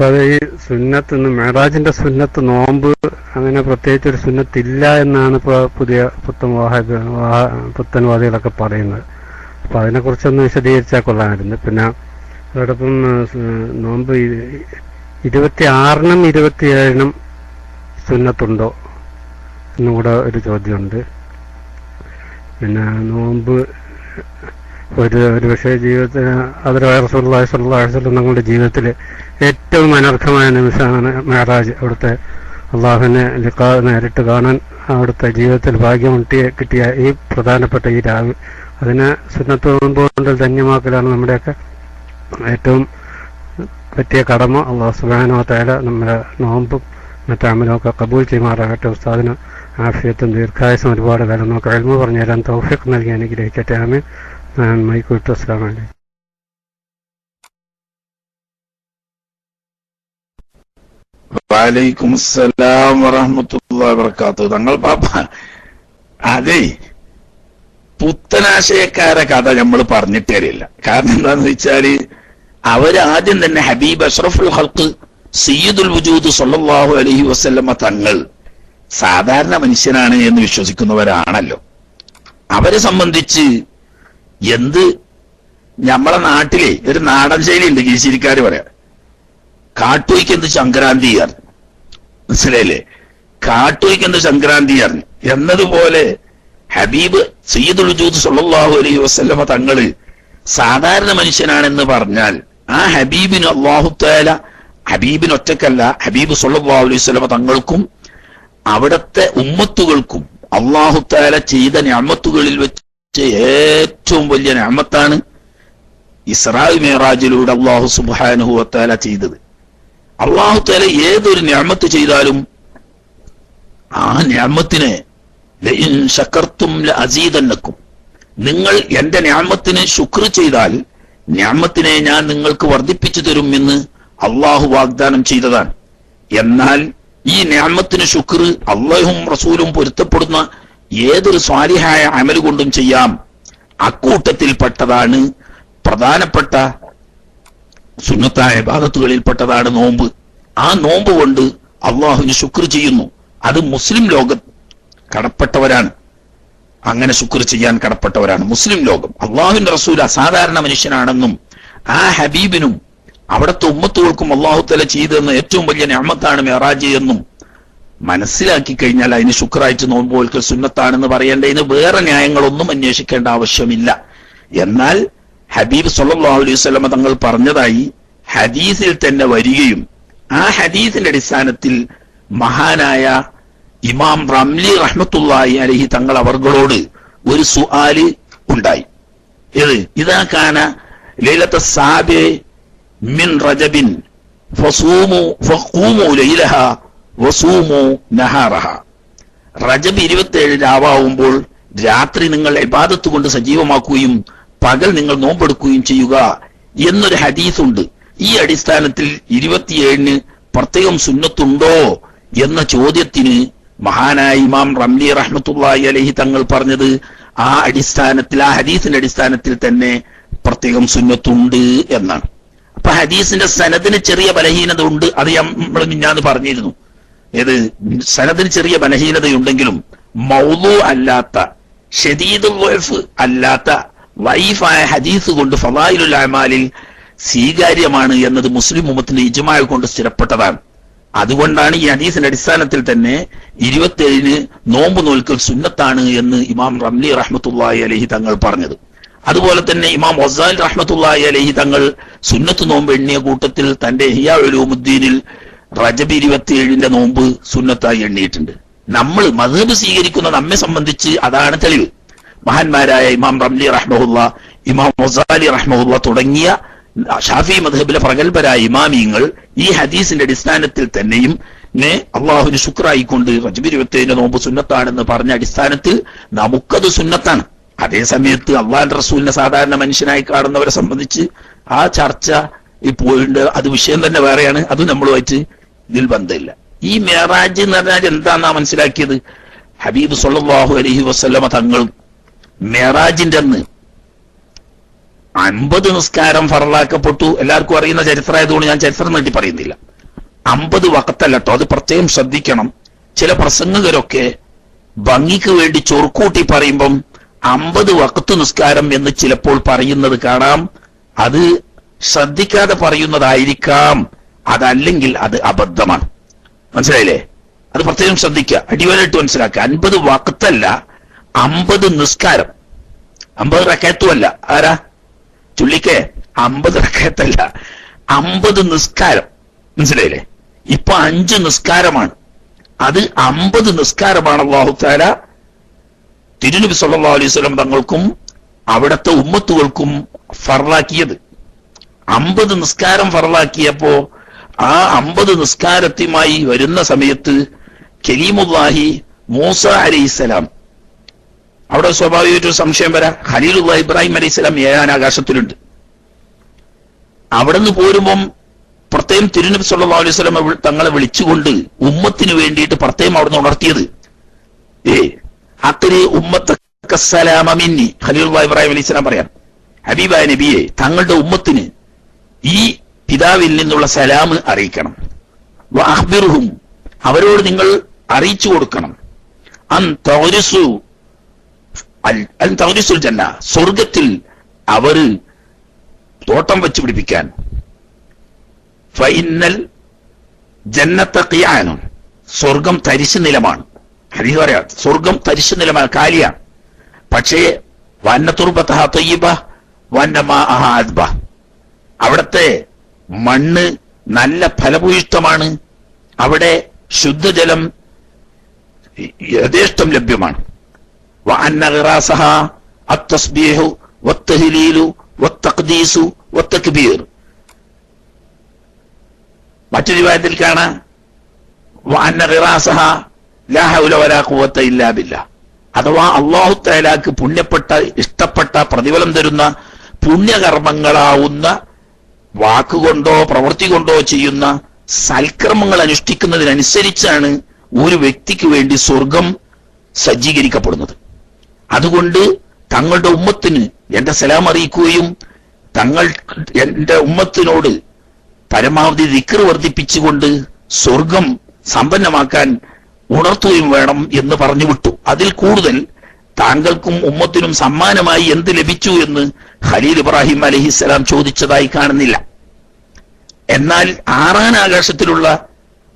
അത് ഈ സുന്നത്ത് മെഹറാജിന്റെ സുന്നത്ത് നോമ്പ് അങ്ങനെ പ്രത്യേകിച്ച് ഒരു സുന്നത്തില്ല എന്നാണ് ഇപ്പോൾ പുതിയ പുത്തൻവാദികളൊക്കെ പറയുന്നത്. അപ്പൊ അതിനെക്കുറിച്ചൊന്ന് വിശദീകരിച്ചാൽ കൊള്ളാമായിരുന്നു. പിന്നെ അതോടൊപ്പം നോമ്പ് 26-നും 27-നും സുന്നത്തുണ്ടോ എന്നും കൂടെ ഒരു ചോദ്യമുണ്ട്. പിന്നെ നോമ്പ് ഒരു പക്ഷേ ജീവിതത്തിന് റസൂലുള്ളാഹി സ്വല്ലല്ലാഹു അലൈഹി വസല്ലം തങ്ങളുടെ ജീവിതത്തിൽ ഏറ്റവും അനർഘമായ നിമിഷമാണ് മെഹറാജ്. അവിടുത്തെ അള്ളാഹുവിനെ നേരിട്ട് കാണാൻ അവിടുത്തെ ജീവിതത്തിൽ ഭാഗ്യം കിട്ടിയ ഈ പ്രധാനപ്പെട്ട ഈ രാവ് അതിനെ സുന്നത്ത് നോമ്പ് കൊണ്ട് ധന്യമാക്കലാണ് നമ്മുടെയൊക്കെ ഏറ്റവും പറ്റിയ കടമ. അള്ളാഹു സുബ്ഹാനഹു വ തആല നമ്മുടെ നോമ്പും മറ്റു അമലൊക്കെ കബൂൽ ചെയ്യുമാറാകട്ടെ. ഉസ്താദിന് ആഫിയത്തും ദീർഘായുസും ഒരുപാട് കാലം നമുക്ക് ഇൽമു പറഞ്ഞു തരാൻ തൗഫീഖ് നൽകി അനുഗ്രഹിക്കട്ടെ. ആമീൻ. ഞാൻ മൈക്ക് വിട്ടു. അസ്സലാമു അലൈക്കും. വഅലൈക്കും അസ്സലാം വറഹ്മത്തുള്ളാഹി വബറകാതുഹു. തങ്ങൾ പാപ്പ, അതെ, പുത്തനാശയക്കാരെ കഥ നമ്മൾ പറഞ്ഞിട്ട് തരില്ല. കാരണം എന്താന്ന് വെച്ചാല് അവരാദ്യം തന്നെ ഹബീബ് അഷ്റഫുൽ ഖൽഖ് സയ്യിദുൽ വജൂദ് സ്വല്ലല്ലാഹു അലൈഹി വസല്ലമ തങ്ങൾ സാധാരണ മനുഷ്യനാണ് എന്ന് വിശ്വസിക്കുന്നവരാണല്ലോ. അവരെ സംബന്ധിച്ച് നമ്മളെ നാട്ടിലെ ഒരു നാടൻ ശൈലി ഉണ്ട്, കീശിരിക്കാര് പറയാം, കാട്ടുവയ്ക്ക് എന്ത് സംക്രാന്തി അറിഞ്ഞു, മനസ്സിലായില്ലേ? കാട്ടുവയ്ക്ക് എന്ത് സംക്രാന്തി അറിഞ്ഞു എന്നതുപോലെ ഹബീബ് സയ്യിദുൽ വജൂദ് സ്വല്ലല്ലാഹു അലൈഹി വസല്ലമ തങ്ങള് സാധാരണ മനുഷ്യനാണെന്ന് പറഞ്ഞാൽ ആ ഹബീബിന് അല്ലാഹു തആല, ഹബീബിന് ഒറ്റക്കല്ല, ഹബീബ് സ്വല്ലല്ലാഹു അലൈഹി വസല്ലമ തങ്ങൾക്കും അവിടത്തെ ഉമ്മത്തുകൾക്കും അല്ലാഹു തആല ചെയ്ത നിഅമത്തുകളിൽ വെച്ച് ഏറ്റവും വലിയ നിഅമത്താണ് ഇസ്രാ മിഅ്റാജിലൂടെ അല്ലാഹു സുബ്ഹാനഹു വ തആല ചെയ്തത്. അല്ലാഹു തആല ഏതൊരു നിഅമത്ത് ചെയ്താലും ആ നിഅമത്തിനെ ലഇൻ ശകർതും ലഅസീദന്നകും, നിങ്ങൾ എന്റെ നിഅമത്തിന് ശുക്ർ ചെയ്താൽ നിഅമത്തിനെ ഞാൻ നിങ്ങൾക്ക് വർദ്ധിപ്പിച്ചു തരും എന്ന് അല്ലാഹു വാഗ്ദാനം ചെയ്തതാണ്. എന്നാൽ ഈ നിഅമത്തിന് ശുക്ർ അല്ലാഹും റസൂലും പൊരുത്തപ്പെടുന്ന ഏതൊരു സ്വാലിഹായ അമൽ കൊണ്ടും ചെയ്യാം. അക്കൂട്ടത്തിൽപ്പെട്ടതാണ് പ്രധാനപ്പെട്ട സുന്നത്തായ ഇബാദത്തുകളിൽപ്പെട്ടതാണ് നോമ്പ്. ആ നോമ്പ് കൊണ്ട് അള്ളാഹുവിന് ശുക്ർ ചെയ്യുന്നു. അത് മുസ്ലിം ലോകം കടപ്പെട്ടവരാണ്, അങ്ങനെ ശുക്ർ ചെയ്യാൻ കടപ്പെട്ടവരാണ് മുസ്ലിം ലോകം. അള്ളാഹുവിന്റെ റസൂൽ അസാധാരണ മനുഷ്യനാണെന്നും ആ ഹബീബിനും അവിടുത്തെ ഉമ്മത്തുകൾക്കും അള്ളാഹു തആല ചെയ്തെന്ന ഏറ്റവും വലിയ നിഅമത്താണ് മിഅ്റാജ് എന്നും മനസ്സിലാക്കി കഴിഞ്ഞാൽ അതിന് ശുക്രായിട്ട് നോമ്പ് നോൽക്കൽ സുന്നത്താണെന്ന് പറയേണ്ടതിന് വേറെ ന്യായങ്ങളൊന്നും അന്വേഷിക്കേണ്ട ആവശ്യമില്ല. എന്നാൽ ഹബീബ് സ്വല്ലല്ലാഹു അലൈഹി വസല്ലം തങ്ങൾ പറഞ്ഞതായി ഹദീസിൽ തന്നെ വരികയും ആ ഹദീസിന്റെ അടിസ്ഥാനത്തിൽ മഹാനായ ഇമാം റംലി റഹ്മത്തുള്ളാഹി അലൈഹി തങ്ങൾ അവർകളോട് ഒരു സുആല് ഉണ്ടായി. ഇദാ കാന ലൈലത സാബി മിൻ റജബിൻ ഫഖൂമു ലൈലഹാ വസൂമു നഹാറഹ. റജബ് 27 രാവാകുമ്പോൾ രാത്രി നിങ്ങൾ ഇബാദത്ത് കൊണ്ട് സജീവമാക്കുകയും പകൽ നിങ്ങൾ നോമ്പെടുക്കുകയും ചെയ്യുക എന്നൊരു ഹദീസുണ്ട്. ഈ അടിസ്ഥാനത്തിൽ 27-ന് പ്രത്യേകം സുന്നത്തുണ്ടോ എന്ന ചോദ്യത്തിന് മഹാനായ ഇമാം റംലി റഹ്മത്തുള്ളാഹി അലൈഹി തങ്ങൾ പറഞ്ഞത് ആ അടിസ്ഥാനത്തിൽ, ആ ഹദീസിന്റെ അടിസ്ഥാനത്തിൽ തന്നെ പ്രത്യേകം സുന്നത്തുണ്ട് എന്നാണ്. അപ്പൊ ഹദീസിന്റെ സനദിന് ചെറിയ ബലഹീനത ഉണ്ട്, അത് നമ്മൾ മിഞ്ഞാന്ന് പറഞ്ഞിരുന്നു. സനദിന് ചെറിയ ബലഹീനതയുണ്ടെങ്കിലും മൗളൂ അല്ലാത്ത, ശദീദുൽ വഅഫ് അല്ലാത്ത വൈഫായ ഹദീസ് കൊണ്ട് ഫളായിലുൽ അമാലിൽ സ്വീകാര്യമാണ് എന്നത് മുസ്ലിം ഉമ്മത്തിന്റെ ഇജ്മാഅ് കൊണ്ട് സ്ഥിരപ്പെട്ടതാണ്. അതുകൊണ്ടാണ് ഈ ഹദീസിന്റെ അടിസ്ഥാനത്തിൽ തന്നെ 27-ന് നോമ്പ് നോൽക്കൽ സുന്നത്താണ് എന്ന് ഇമാം റംലി റഹ്മത്തുള്ളാഹി അലൈഹി തങ്ങൾ പറഞ്ഞത്. അതുപോലെ തന്നെ ഇമാം ഗസാലി റഹ്മത്തുള്ളാഹി അലൈഹി തങ്ങൾ സുന്നത്ത് നോമ്പ് എണ്ണിയ കൂട്ടത്തിൽ തന്റെ ഇഹ്യാ ഉലൂമുദ്ദീനിൽ റജബ് 27-ന്റെ നോമ്പ് സുന്നത്തായി എണ്ണിയിട്ടുണ്ട്. നമ്മൾ മദ്ഹബ് സ്വീകരിക്കുന്ന നമ്മെ സംബന്ധിച്ച് അതാണ് തെളിവ്. മഹാന്മാരായ ഇമാം റംലി റഹ്മഹുല്ലാ, ഇമാം ഗസാലി റഹ്മഹുല്ലാ തുടങ്ങിയ ഷാഫി മദ്ഹബിലെ പ്രഗൽഭരായ ഇമാമിയങ്ങൾ ഈ ഹദീസിന്റെ അടിസ്ഥാനത്തിൽ തന്നെയും അള്ളാഹുവിന് ശുക്രായിക്കൊണ്ട് റജബ് 27-ന്റെ നോമ്പ് സുന്നത്താണെന്ന് പറഞ്ഞ അടിസ്ഥാനത്തിൽ നമുക്കത് സുന്നത്താണ്. അതേ സമയത്ത് അള്ളാഹുവിന്റെ റസൂലിനെ സാധാരണ മനുഷ്യനായി കാണുന്നവരെ സംബന്ധിച്ച് ആ ചർച്ച ഇപ്പോഴുണ്ട്. അത് വിഷയം തന്നെ വേറെയാണ്, അത് നമ്മളുമായിട്ട് ഇതിൽ ബന്ധമില്ല. ഈ മിഅ്റാജ് എന്ന് പറഞ്ഞാൽ എന്താന്നാ മനസ്സിലാക്കിയത്? ഹബീബ് സ്വല്ലല്ലാഹു അലൈഹി വസല്ലമ തങ്ങൾ മിഅ്റാജിന്റെ അന്ന് 50 നിസ്കാരം ഫറലാക്കപ്പെട്ടു. എല്ലാവർക്കും അറിയുന്ന ചരിത്രമായതുകൊണ്ട് ഞാൻ ചരിത്രം നീട്ടി പറയുന്നില്ല. 50 വഖത്തല്ല കേട്ടോ, അത് പ്രത്യേകം ശ്രദ്ധിക്കണം. ചില പ്രസംഗകരൊക്കെ ഭംഗിക്ക് വേണ്ടി ചൊറുക്കൂട്ടി പറയുമ്പം 50 വഖത്ത് നിസ്കാരം എന്ന് ചിലപ്പോൾ പറയുന്നത് കാണാം. അത് ശ്രദ്ധിക്കാതെ പറയുന്നതായിരിക്കാം, അതല്ലെങ്കിൽ അത് അബദ്ധമാണ്. മനസ്സിലായില്ലേ? അത് പ്രത്യേകം ശ്രദ്ധിക്കുക, അടിവരായിട്ട് മനസ്സിലാക്കുക. 50 വഖത്തല്ല, 50 നിസ്കാരം. 50 റക്അത്തുമല്ല. ആരാ ചുള്ളിക്കേ? 50 റക്അത്തല്ല, 50 നിസ്കാരം. മനസ്സിലായില്ലേ? ഇപ്പൊ 5 നിസ്കാരമാണ്, അത് 50 നിസ്കാരമാണ് അല്ലാഹു തആല തിരുനബി സല്ലല്ലാഹു അലൈഹി വസല്ലം തങ്ങൾക്കും അവിടുത്തെ ഉമ്മത്തുകൾക്കും ഫർളാക്കിയത്. 50 നിസ്കാരം ഫർളാക്കിയപ്പോ ആ 50 നിസ്കാരത്തിമായി വരുന്ന സമയത്ത് കലീമുല്ലാഹി മൂസ അലൈഹിസ്സലാം, അവിടെ സ്വാഭാവികമായിട്ടൊരു സംശയം വരാം. ഖലീലുല്ലാഹി ഇബ്രാഹിം അലൈഹിസ്സലാം 7ാം ആകാശത്തിലുണ്ട്. അവിടെ നിന്ന് പോരുമ്പം പ്രത്യേകം തിരുനബി സല്ലല്ലാഹു അലൈഹി വസല്ലം തങ്ങളെ വിളിച്ചുകൊണ്ട് ഉമ്മത്തിന് വേണ്ടിയിട്ട് പ്രത്യേകം അവിടെ നിന്ന് ഉണർത്തിയത്, അത്തിരി ഉമ്മത്തക സലാമ മിന്നി, ഖലീലുല്ലാഹി ഇബ്രാഹിം അലൈഹിസ്സലാം പറയാം, ഹബീബായ നബിയെ തങ്ങളുടെ ഉമ്മത്തിന് ഈ പിതാവിൽ നിന്നുള്ള സലാം അറിയിക്കണം. വഅഖ്ബിറുഹും, അവരോട് നിങ്ങൾ അറിയിച്ചു കൊടുക്കണം. അൻ തഗ്രിസുൽ ജന്ന, സ്വർഗത്തിൽ അവര് തോട്ടം വെച്ച് പിടിപ്പിക്കാൻ. ഫഇന്നൽ ജന്നത ഖിയാനും, സ്വർഗം തരിശു നിലമാണ്. ഹദീസ് പറയാം, സ്വർഗം തരിശു നിലമാണ്, കാലിയാണ്. പക്ഷേ വന്ന തുർബതഹ തയ്യിബ വന്ന മാഅഹ അദ്ബ, അവിടത്തെ മണ്ണ് നല്ല ഫലഭൂയിഷ്ടമാണ്, അവിടെ ശുദ്ധജലം യഥേഷ്ടം ലഭ്യമാണ്. വഅന്ന ഖിറാസഹ അത്തസ്ബീഹു വത്തഹ്ലീലു വത്തഖ്ദീസു വത്തക്ബീർ. മറ്റൊരു റിവായത്തിൽ കാണാം വഅന്ന ഖിറാസഹ ലാ ഹൗല വലാ ഖുവത ഇല്ലാ ബില്ലാഹ്, അഥവാ അല്ലാഹു തആലാക്ക് പുണ്യപ്പെട്ട ഇഷ്ടപ്പെട്ട പ്രതിഫലം തരുന്ന പുണ്യകർമ്മങ്ങളാവുന്ന വാക്കുകൊണ്ടോ പ്രവൃത്തി കൊണ്ടോ ചെയ്യുന്ന സൽക്കർമ്മങ്ങൾ അനുഷ്ഠിക്കുന്നതിനനുസരിച്ചാണ് ഒരു വ്യക്തിക്ക് വേണ്ടി സ്വർഗം സജ്ജീകരിക്കപ്പെടുന്നത്. അതുകൊണ്ട് തങ്ങളുടെ ഉമ്മത്തിന് എന്റെ സലാം അറിയിക്കുകയും തങ്ങൾ എന്റെ ഉമ്മത്തിനോട് പരമാവധി ദിക്ർ വർദ്ധിപ്പിച്ചുകൊണ്ട് സ്വർഗം സമ്പന്നമാക്കാൻ ഉണർത്തുകയും വേണം എന്ന് പറഞ്ഞു വിട്ടു. അതിൽ കൂടുതൽ താങ്കൾക്കും ഉമ്മത്തിനും സമ്മാനമായി എന്ത് ലഭിച്ചു എന്ന് ഖലീൽ ഇബ്രാഹിം അലൈഹിസ്സലാം ചോദിച്ചതായി കാണുന്നില്ല. എന്നാൽ 6ാം ആകാശത്തിലുള്ള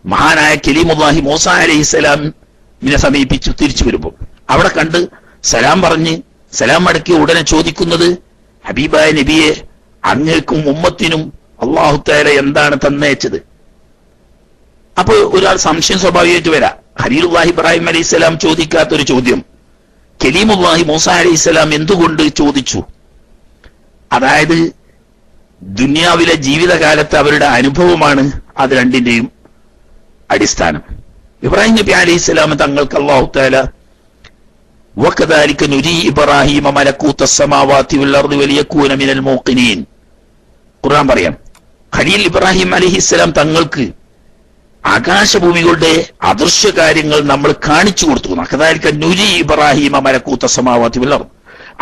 മഹാനായ കലീമുല്ലാഹി മൂസ അലൈഹിസ്സലാമിനെ സമീപിച്ചു തിരിച്ചു വരുമ്പോൾ അവിടെ കണ്ട് സലാം പറഞ്ഞ് സലാം മടക്കി ഉടനെ ചോദിക്കുന്നത്, ഹബീബായ നബിയെ, അങ്ങേക്കും ഉമ്മത്തിനും അല്ലാഹു തആല എന്താണ് തന്നേച്ചത്? അപ്പൊ ഒരാൾ സംശയം സ്വാഭാവികമായിട്ട് വരാം. ഖലീലുല്ലാഹി ഇബ്രാഹിം അലൈഹിസ്സലാം ചോദിക്കാത്തൊരു ചോദ്യം കലീമുല്ലാഹി മൂസ അലൈഹിസ്സലാം എന്തുകൊണ്ട് ചോദിച്ചു? അതായത് ദുനിയാവിലെ ജീവിതകാലത്ത് അവരുടെ അനുഭവമാണ് അത് രണ്ടിന്റെയും അടിസ്ഥാനം. ഇബ്രാഹിം നബി അലൈഹിസ്സലാം തങ്ങൾക്ക് അല്ലാഹു തആല വകദാലിക നുരി ഇബ്രാഹിമ മലകൂത അസ്സമാവാതി വൽ അർദി വലിയകൂന മിനൽ മൂഖിനീൻ, ഖുർആൻ പറയാം. ഖലീൽ ഇബ്രാഹിം അലൈഹിസ്സലാം തങ്ങൾക്ക് ആകാശഭൂമികളുടെ അദൃശ്യ കാര്യങ്ങൾ നമ്മൾ കാണിച്ചു കൊടുത്തു. വകദാലിക നുരി ഇബ്രാഹിമ മലകൂത അസ്സമാവാതി വൽ അർദി,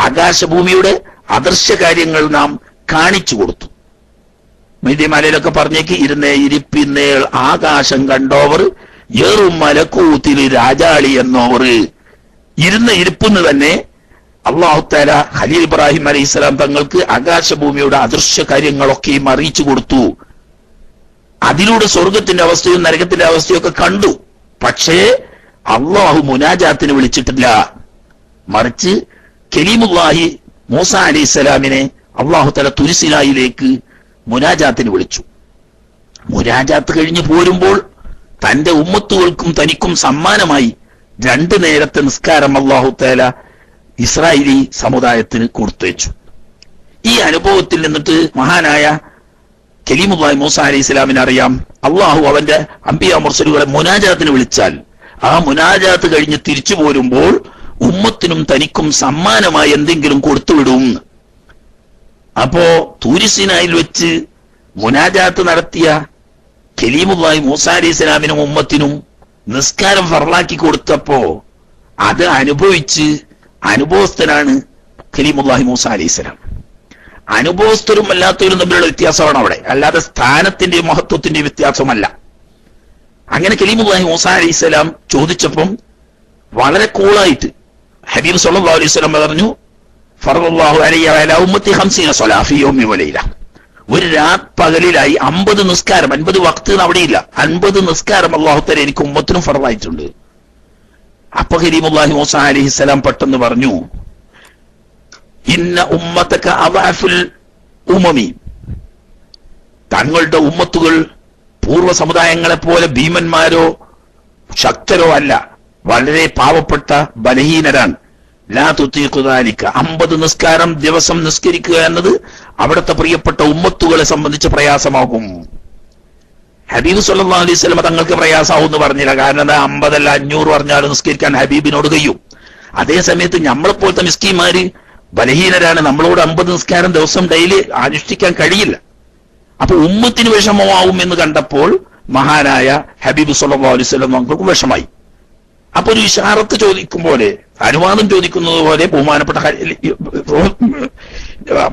ആകാശഭൂമിയുടെ അദൃശ്യ കാര്യങ്ങൾ നാം കാണിച്ചു കൊടുത്തു. മലയിലൊക്കെ പറഞ്ഞേക്ക് ഇരുന്നേ ഇരിപ്പിന്നേൾ ആകാശം കണ്ടോവർ ഏറും മലക്കൂത്തിൽ രാജാളി എന്നോവർ. ഇരുന്ന ഇരിപ്പെന്ന് തന്നെ അല്ലാഹു തആല ഖലീൽ ഇബ്രാഹിം അലൈഹിസ്സലാം തങ്ങൾക്ക് ആകാശഭൂമിയുടെ അദൃശ്യ കാര്യങ്ങളൊക്കെയും അറിയിച്ചു കൊടുത്തു. അതിലൂടെ സ്വർഗത്തിന്റെ അവസ്ഥയും നരകത്തിന്റെ അവസ്ഥയും ഒക്കെ കണ്ടു. പക്ഷേ അല്ലാഹു മുനാജാത്തിന് വിളിച്ചിട്ടില്ല. മറിച്ച് കലീമുല്ലാഹി മൂസ അലൈഹിസ്സലാമിനെ അല്ലാഹു തആല തുരിസിനായിലേക്ക് മുനാജാത്തിന് വിളിച്ചു. മുനാജാത്ത് കഴിഞ്ഞു പോരുമ്പോൾ തന്റെ ഉമ്മത്തുകൾക്കും തനിക്കും സമ്മാനമായി 2 നേരത്തെ നിസ്കാരം അല്ലാഹു തആല ഇസ്രായേലി സമുദായത്തിന് കൊടുത്തുവെച്ചു. ഈ അനുഭവത്തിൽ നിന്നിട്ട് മഹാനായ കലീമുല്ലാഹി മൂസ അലൈഹിസ്സലാമിനെ അറിയാം, അല്ലാഹു അവന്റെ അംബിയാ മുർസലുകളെ മുനാജാത്തിന് വിളിച്ചാൽ ആ മുനാജാത്ത് കഴിഞ്ഞ് തിരിച്ചു പോരുമ്പോൾ ഉമ്മത്തിനും തനിക്കും സമ്മാനമായി എന്തെങ്കിലും കൊടുത്തുവിടും. അപ്പോ തൂരിസിനായിൽ വെച്ച് മുനാജാത്ത് നടത്തിയ കലീമുല്ലാഹി മൂസ അലൈഹിസ്സലാമിനും ഉമ്മത്തിനും നിസ്കാരം ഫർളാക്കി കൊടുത്തപ്പോ അത് അനുഭവിച്ച് അനുഭവസ്ഥനാണ് കലീമുല്ലാഹി മൂസ അലൈഹിസ്സലാം. അനുഭവസ്ഥരും അല്ലാത്തവരും തമ്മിലുള്ള വ്യത്യാസമാണ് അവിടെ, അല്ലാതെ സ്ഥാനത്തിന്റെയും മഹത്വത്തിന്റെയും വ്യത്യാസമല്ല. അങ്ങനെ കലീമുല്ലാഹി മൂസാ അലൈഹിസ്സലാം ചോദിച്ചപ്പം വളരെ കൂളായിട്ട് ഹബീബ് സല്ലല്ലാഹു അലൈഹി വസല്ലം പറഞ്ഞു, ഫറദല്ലാഹു അലയ്യ വഅലാ ഉമ്മത്തി 50 സ്വലാ ഫീ യൗമി വലൈല. ഒരു പകലിലായി 50 നിസ്കാരം, 50 വഖ്ത് അവിടെയില്ല, 50 നിസ്കാരം അല്ലാഹു തആല എനിക്ക് ഉമ്മത്തിനും ഫർളായിട്ടുണ്ട്. അപ്പൊ കലീമുല്ലാഹി മൂസാ അലൈഹിസ്സലാം പെട്ടെന്ന് പറഞ്ഞു, ഇന്ന ഉമ്മതക അദഅഫുൽ ഉമമി, തങ്ങളുടെ ഉമ്മത്തുകൾ പൂർവ്വ സമുദായങ്ങളെ പോലെ ഭീമന്മാരോ ശക്തരോ അല്ല, വളരെ പാവപ്പെട്ട ബലഹീനരാണ്. ലാ തുതീഖു ദാലിക, 50 നിസ്കാരം ദിവസം നിസ്കരിക്കുക എന്നത് അവിടുത്തെ പ്രിയപ്പെട്ട ഉമ്മത്തുകളെ സംബന്ധിച്ച് പ്രയാസമാകും. ഹബീബ് സല്ലല്ലാഹു അലൈഹി വസല്ലം തങ്ങൾക്ക് പ്രയാസമാവും എന്ന് പറഞ്ഞില്ല. കാരണം 50 അല്ല 500 പറഞ്ഞാലും നിസ്കരിക്കാൻ ഹബീബിനോട് കഴിയും. അതേ സമയത്ത് നമ്മളെപ്പോലത്തെ മിസ്കീന്മാര് ബലഹീനരാണ്, നമ്മളോട് 50 നിസ്കാരം ദിവസം ഡെയിലി അനുഷ്ഠിക്കാൻ കഴിയില്ല. അപ്പൊ ഉമ്മത്തിന് വിഷമമാവും എന്ന് കണ്ടപ്പോൾ മഹാനായ ഹബീബ് സല്ലല്ലാഹു അലൈഹി വസല്ലം തങ്ങൾക്ക് വിഷമായി. അപ്പൊ ഒരു ഇശാറത്ത് ചോദിക്കും പോലെ, അനുവാദം ചോദിക്കുന്നത് പോലെ ബഹുമാനപ്പെട്ട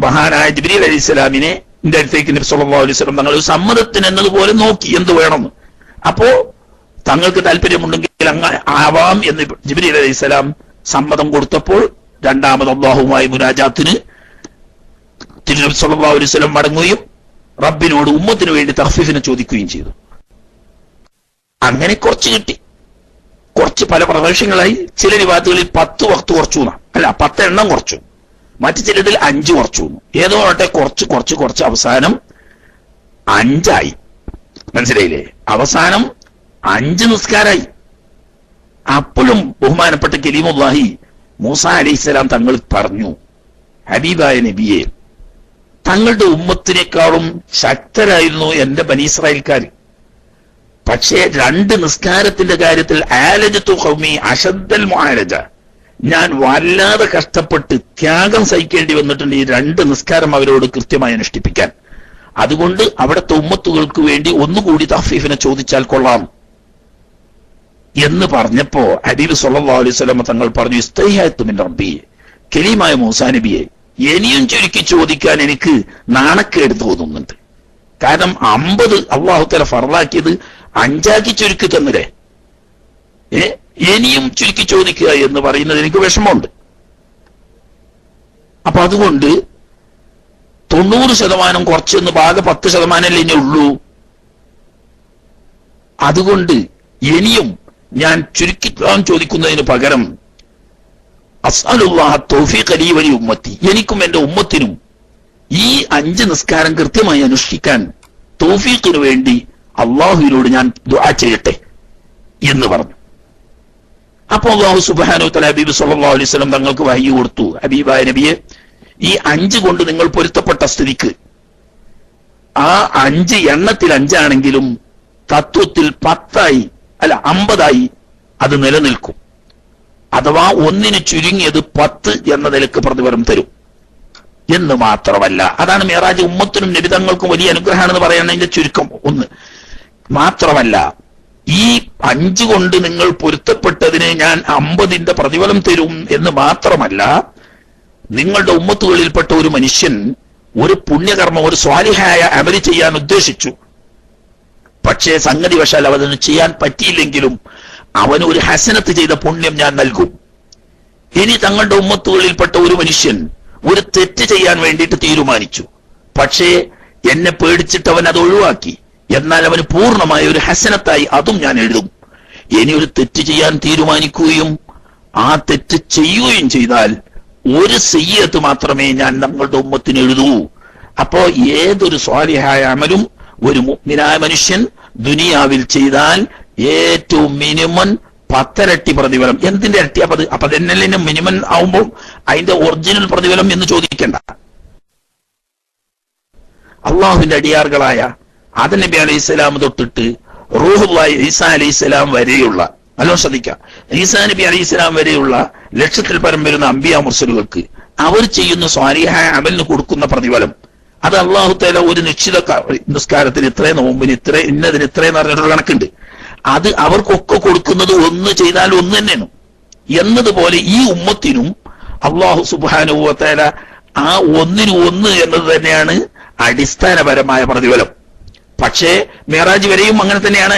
മഹാനായ ജിബ്രീൽ അലൈഹിസ്സലാമിനെ എന്റെ അടുത്തേക്ക് നബി സല്ലല്ലാഹു അലൈഹി വസല്ലം തങ്ങൾ സമ്മതത്തിന് എന്നതുപോലെ നോക്കി എന്ത് വേണമെന്ന്. അപ്പോ തങ്ങൾക്ക് താല്പര്യമുണ്ടെങ്കിൽ അങ്ങനെ ആവാം എന്ന് ജിബ്രീൽ അലൈഹിസ്സലാം സമ്മതം കൊടുത്തപ്പോൾ രണ്ടാമത് അല്ലാഹുവുമായി മുനാജാത്തിന് തിരുനബി സല്ലല്ലാഹു അലൈഹി വസല്ലം മടങ്ങുകയും റബ്ബിനോട് ഉമ്മത്തിന് വേണ്ടി തഖ്ഫീഫിനെ ചോദിക്കുകയും ചെയ്തു. അങ്ങനെ കുറച്ച് കിട്ടി. കുറച്ച് പല പ്രദേശങ്ങളായി. ചില റിവായത്തുകളിൽ 10 വഖ്ത് കുറച്ചു, അല്ല 10 എണ്ണം കുറച്ചു, മറ്റു ചിലതിൽ 5 കുറച്ചു. ഏതോ ആട്ടെ കുറച്ച് അവസാനം 5 ആയി. മനസ്സിലായില്ലേ? അവസാനം 5 നിസ്കാരായി. അപ്പോഴും ബഹുമാനപ്പെട്ട കലീമുല്ലാഹി മൂസാ അലൈഹിസ്സലാം തങ്ങൾ പറഞ്ഞു, ഹബീബായ നബിയെ, തങ്ങളുടെ ഉമ്മത്തിനേക്കാളും ശക്തരായിരുന്നു എന്റെ ബനി ഇസ്രായേൽക്കാർ. പക്ഷേ 2 നിസ്കാരത്തിന്റെ കാര്യത്തിൽ ആലജത്തു ഖൗമി അശദ്ദൽ മുആലജ, ഞാൻ വല്ലാതെ കഷ്ടപ്പെട്ട് ത്യാഗം സഹിക്കേണ്ടി വന്നിട്ടുണ്ട് ഈ 2 നിസ്കാരം അവരോട് കൃത്യമായി അനുഷ്ഠിപ്പിക്കാൻ. അതുകൊണ്ട് അവിടുത്തെ ഉമ്മത്തുകൾക്ക് വേണ്ടി ഒന്നുകൂടി തഖ്ഫീഫിനെ ചോദിച്ചാൽ കൊള്ളാം എന്ന് പറഞ്ഞപ്പോ ഹബീബ് സല്ലല്ലാഹു അലൈഹി വസല്ലം തങ്ങൾ പറഞ്ഞു, ഇസ്തൈഹാത്തു മിൻ റബ്ബി, കലീമായ മൂസാ നബിയെ, ഇനിയും ചുരുക്കി ചോദിക്കാൻ എനിക്ക് നാണക്കേട് തോന്നുന്നുണ്ട്. കാരണം 50 അല്ലാഹു തആല ഫർളാക്കിയത് 5 ചുരുക്കി തന്നില്ലേ, ഇനിയും ചുരുക്കി ചോദിക്കുക എന്ന് പറയുന്നത് എനിക്ക് വിഷമമുണ്ട്. അപ്പൊ അതുകൊണ്ട് 90% കുറച്ചെന്ന് ഭാഗം 10% ഇനി ഉള്ളൂ. അതുകൊണ്ട് ഇനിയും ഞാൻ ചുരുക്കിക്കാൻ ചോദിക്കുന്നതിന് പകരം അസ്അലുല്ലാഹ തൗഫീഖ ലീ വലി ഉമ്മത്തി, എനിക്കും എന്റെ ഉമ്മത്തിനും ഈ 5 നിസ്കാരം കൃത്യമായി അനുഷ്ഠിക്കാൻ തൗഫീഖിന് വേണ്ടി അള്ളാഹുവിനോട് ഞാൻ ദുആ ചെയ്യട്ടെ എന്ന് പറഞ്ഞു. അപ്പൊ അല്ലാഹു സുബ്ഹാനഹു വ തആല ഹബീബ് സല്ലല്ലാഹു അലൈഹി വസല്ലം തങ്ങൾക്ക് വഹി കൊടുത്തു, ഹബീബായ നബിയെ, ഈ 5 കൊണ്ട് നിങ്ങൾ പൊരുത്തപ്പെട്ട സ്ഥിതിക്ക് ആ 5 എണ്ണത്തിൽ 5 ആണെങ്കിലും തത്വത്തിൽ 10 അല്ല 50 അത് നിലനിൽക്കും. അഥവാ ഒന്നിന് ചുരുങ്ങിയത് 10 എന്ന നിലക്ക് പ്രതിഫലം തരും എന്ന് മാത്രമല്ല, അതാണ് മിഅ്റാജ് ഉമ്മത്തിനും നബിതങ്ങൾക്കും വലിയ അനുഗ്രഹമാണെന്ന് പറയുന്നതിന്റെ ചുരുക്കം. ഒന്ന് മാത്രമല്ല, ഈ 5 കൊണ്ട് നിങ്ങൾ പൊരുത്തപ്പെട്ടതിന് ഞാൻ 50ന്റെ പ്രതിഫലം തരും എന്ന് മാത്രമല്ല, നിങ്ങളുടെ ഉമ്മത്തുകളിൽപ്പെട്ട ഒരു മനുഷ്യൻ ഒരു പുണ്യകർമ്മം, ഒരു സ്വാലിഹായ അമല് ചെയ്യാൻ ഉദ്ദേശിച്ചു, പക്ഷേ സംഗതി വശാൽ അവന് ചെയ്യാൻ പറ്റിയില്ലെങ്കിലും അവന് ഒരു ഹസനത്ത് ചെയ്ത പുണ്യം ഞാൻ നൽകും. ഇനി തങ്ങളുടെ ഉമ്മത്തുകളിൽപ്പെട്ട ഒരു മനുഷ്യൻ ഒരു തെറ്റ് ചെയ്യാൻ വേണ്ടിയിട്ട് തീരുമാനിച്ചു, പക്ഷേ എന്നെ പേടിച്ചിട്ട് അവൻ അത് ഒഴിവാക്കി, എന്നാൽ അവന് പൂർണ്ണമായ ഒരു ഹസനത്തായി അതും ഞാൻ എഴുതും. ഇനി ഒരു തെറ്റ് ചെയ്യാൻ തീരുമാനിക്കുകയും ആ തെറ്റ് ചെയ്യുകയും ചെയ്താൽ ഒരു സയ്യിഅത്ത് മാത്രമേ ഞാൻ നമ്മളുടെ ഉമ്മത്തിന് എഴുതൂ. അപ്പോ ഏതൊരു സ്വാലിഹായ അമലും ഒരു മുഅ്മിനായ മനുഷ്യൻ ദുനിയാവിൽ ചെയ്താൽ ഏറ്റവും മിനിമം 10 ഇരട്ടി പ്രതിഫലം. എന്തിന്റെ ഇരട്ടി? അപ്പൊ അതെന്നെ മിനിമം ആവുമ്പോൾ അതിന്റെ ഒറിജിനൽ പ്രതിഫലം എന്ന് ചോദിക്കേണ്ട. അള്ളാഹുവിന്റെ അടിയാറുകളായ ആദം നബി അലൈഹിസ്സലാം തൊട്ടിട്ട് റൂഹുല്ലാഹി ഈസാ അലൈഹിസ്സലാം വരെയുള്ള, നല്ലോ ശ്രദ്ധിക്കുക, ഈസാ നബി അലൈഹിസ്സലാം വരെയുള്ള ലക്ഷത്തിൽ പരം വരുന്ന അംബിയാ മുർസലുകൾക്ക് അവർ ചെയ്യുന്ന സ്വാലിഹായ അമലിന് കൊടുക്കുന്ന പ്രതിഫലം, അത് അല്ലാഹു തആല ഒരു നിശ്ചിത നിസ്കാരത്തിന് ഇത്രയും, നോമ്പിന് ഇത്രയും, ഇന്നതിന് ഇത്രയും പറഞ്ഞിട്ടൊരു കണക്കുണ്ട്. അത് അവർക്കൊക്കെ കൊടുക്കുന്നത് ഒന്ന് ചെയ്താൽ ഒന്ന് തന്നെയാണ് എന്നതുപോലെ ഈ ഉമ്മത്തിനും അല്ലാഹു സുബ്ഹാനഹു വ തആല ആ ഒന്നിന് ഒന്ന് എന്നത് തന്നെയാണ് അടിസ്ഥാനപരമായ പ്രതിഫലം. പക്ഷേ മേറാജ് വരെയും അങ്ങനെ തന്നെയാണ്.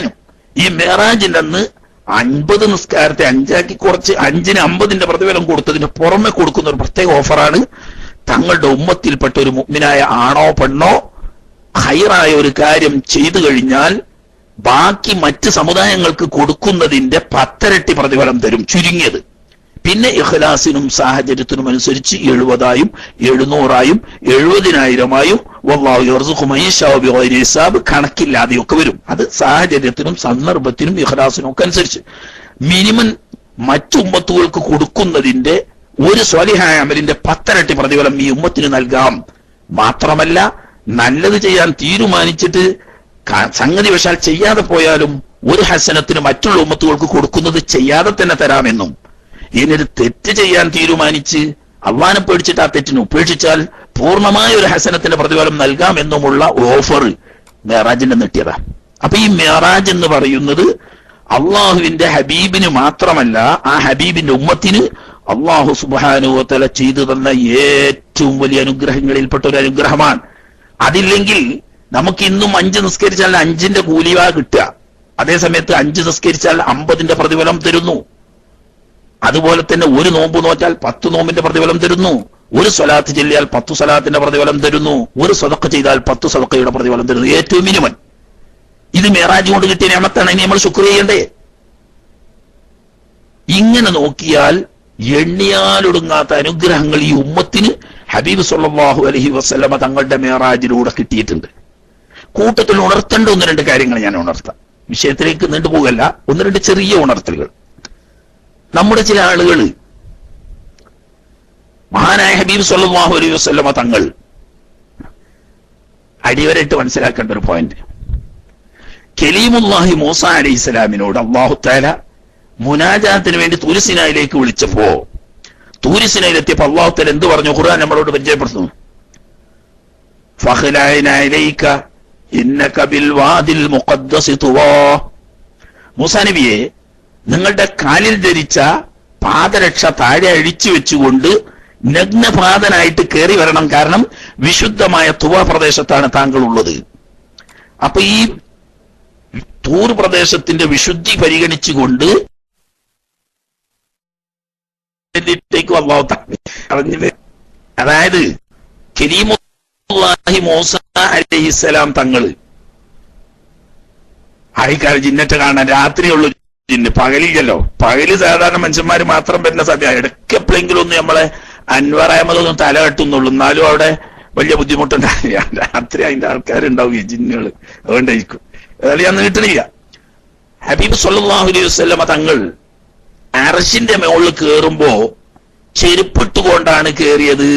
ഈ മേറാജിന്റെ അന്ന് 50 നിസ്കാരത്തെ 5 ആക്കി കുറച്ച് 5-ന് 50 പ്രതിഫലം കൊടുത്തതിന് പുറമെ കൊടുക്കുന്ന ഒരു പ്രത്യേക ഓഫറാണ്. തങ്ങളുടെ ഉമ്മത്തിൽപ്പെട്ട ഒരു മുഅ്മിനായ ആണോ പെണ്ണോ ഖൈറായ ഒരു കാര്യം ചെയ്തു കഴിഞ്ഞാൽ ബാക്കി മറ്റ് സമുദായങ്ങൾക്ക് കൊടുക്കുന്നതിന്റെ 10 ഇരട്ടി പ്രതിഫലം തരും ചുരുങ്ങിയത്. പിന്നെ ഇഖ്ലാസിനും സാഹചര്യത്തിനും അനുസരിച്ച് 70,000 700,000 70,000 വല്ലാഹു യർസുഖു മൻ യശാഉ ബിഗൈരി ഹിസാബ് കണക്കില്ലാതെയൊക്കെ വരും. അത് സാഹചര്യത്തിനും സന്ദർഭത്തിനും ഇഖ്ലാസിനും ഒക്കെ അനുസരിച്ച്. മിനിമം മറ്റു ഉമ്മത്തുകൾക്ക് കൊടുക്കുന്നതിന്റെ ഒരു സ്വാലിഹായ അമലിന്റെ 10 ഇരട്ടി പ്രതിഫലം ഈ ഉമ്മത്തിന് നൽകാം. മാത്രമല്ല നല്ലത് ചെയ്യാൻ തീരുമാനിച്ചിട്ട് സംഗതി വശാൽ ചെയ്യാതെ പോയാലും ഒരു ഹസനത്തിന് മറ്റുള്ള ഉമ്മത്തുകൾക്ക് കൊടുക്കുന്നത് ചെയ്യാതെ തന്നെ തരാമെന്നും, ഇനിയൊരു തെറ്റ് ചെയ്യാൻ തീരുമാനിച്ച് അള്ളാനെ പേടിച്ചിട്ട് ആ തെറ്റിന് ഉപേക്ഷിച്ചാൽ പൂർണ്ണമായ ഒരു ഹസനത്തിന്റെ പ്രതിഫലം നൽകാമെന്നുമുള്ള ഓഫർ മേറാജിന്റെ നീട്ടിയതാ. അപ്പൊ ഈ മേറാജ് എന്ന് പറയുന്നത് അള്ളാഹുവിന്റെ ഹബീബിന് മാത്രമല്ല, ആ ഹബീബിന്റെ ഉമ്മത്തിന് അള്ളാഹു സുബ്ഹാനഹു വ തആല ചെയ്തു തന്ന ഏറ്റവും വലിയ അനുഗ്രഹങ്ങളിൽപ്പെട്ട ഒരു അനുഗ്രഹമാണ്. അതില്ലെങ്കിൽ നമുക്ക് ഇന്നും 5 നിസ്കരിച്ചാൽ 5ന്റെ കൂലിവാ കിട്ടുക. അതേസമയത്ത് 5 നിസ്കരിച്ചാൽ 50ന്റെ പ്രതിഫലം തരുന്നു. അതുപോലെ തന്നെ ഒരു നോമ്പ് നോറ്റാൽ 10 നോമ്പിന്റെ പ്രതിഫലം തരുന്നു. ഒരു സ്വലാത്ത് ചൊല്ലിയാൽ 10 സ്വലാത്തിന്റെ പ്രതിഫലം തരുന്നു. ഒരു സ്വതക്ക ചെയ്താൽ 10 സ്വതക്കയുടെ പ്രതിഫലം തരുന്നു. ഏറ്റവും മിനിമം. ഇത് മേറാജ് കൊണ്ട് കിട്ടിയ നിഅമത്താണ്. ഇനി നമ്മൾ ശുക്ർ ചെയ്യണ്ടേ? ഇങ്ങനെ നോക്കിയാൽ എണ്ണിയാലൊടുങ്ങാത്ത അനുഗ്രഹങ്ങൾ ഈ ഉമ്മത്തിന് ഹബീബ് സല്ലല്ലാഹു അലൈഹി വസല്ലമ തങ്ങളുടെ മേറാജിലൂടെ കിട്ടിയിട്ടുണ്ട്. കൂട്ടത്തിൽ ഉണർത്തേണ്ട 1-2 കാര്യങ്ങൾ ഞാൻ ഉണർത്താം. വിഷയത്തിലേക്ക് നീണ്ടുപോകല്ല, 1-2 ചെറിയ ഉണർത്തലുകൾ. നമ്മുടെ ചില ആളുകൾ മഹാനായ ഹബീബ് സല്ലല്ലാഹു അലൈഹി വസല്ലമ തങ്ങൾ അടിവരയിട്ട് മനസ്സിലാക്കേണ്ട ഒരു പോയിന്റ്, കലീമുല്ലാഹി മൂസ അലൈഹിസ്സലാമിനോട് അല്ലാഹു തആല മുനാജാത്തിന് വേണ്ടി തൂർ സിനായിലേക്ക് വിളിച്ചപ്പോ, തൂർ സിനായിലെത്തിയപ്പോ അല്ലാഹു തആല എന്ത് പറഞ്ഞു? ഖുർആൻ നമ്മളോട് പരിചയപ്പെടുത്തുന്നു. ഫഖ്ലഅന ഇലൈക ഇന്നക ബിൽ വാദിൽ മുഖദ്ദസി തുവാ. മൂസാ നബിയെ, നിങ്ങളുടെ കാലിൽ ധരിച്ച പാദരക്ഷ താഴെ അഴിച്ചു വെച്ചുകൊണ്ട് നഗ്നപാതനായിട്ട് കയറി വരണം. കാരണം വിശുദ്ധമായ തുവ പ്രദേശത്താണ് താങ്കൾ ഉള്ളത്. അപ്പൊ ഈ തൂർ പ്രദേശത്തിന്റെ വിശുദ്ധി പരിഗണിച്ചുകൊണ്ട് അതായത് കലീമുല്ലാഹി മൂസ അലൈഹിസ്സലാം തങ്ങള് ആയിക്കാല ജിന്നറ്റ് കാണാൻ രാത്രിയുള്ള ജിന്ന്, പകലില്ലല്ലോ. പകല് സാധാരണ മനുഷ്യന്മാര് മാത്രം വരുന്ന സമയം. ഇടയ്ക്ക് എപ്പോഴെങ്കിലും ഒന്ന് നമ്മളെ അൻവർ അഹമ്മദ് ഒന്ന് തല കെട്ടുന്നുള്ളൂ. എന്നാലും അവിടെ വലിയ ബുദ്ധിമുട്ടുണ്ടാവില്ല. രാത്രി അതിന്റെ ആൾക്കാരുണ്ടാവും, ഈ ജിന്നുകള്. അതുകൊണ്ടായിരിക്കും. ഏതായാലും ഞാൻ നീട്ടണില്ല. ഹബീബ് സല്ലല്ലാഹു അലൈഹി വസല്ലമ തങ്ങൾ അർശിന്റെ മുകളിൽ കേറുമ്പോ ചെരുപ്പിട്ടുകൊണ്ടാണ് കേറിയത്.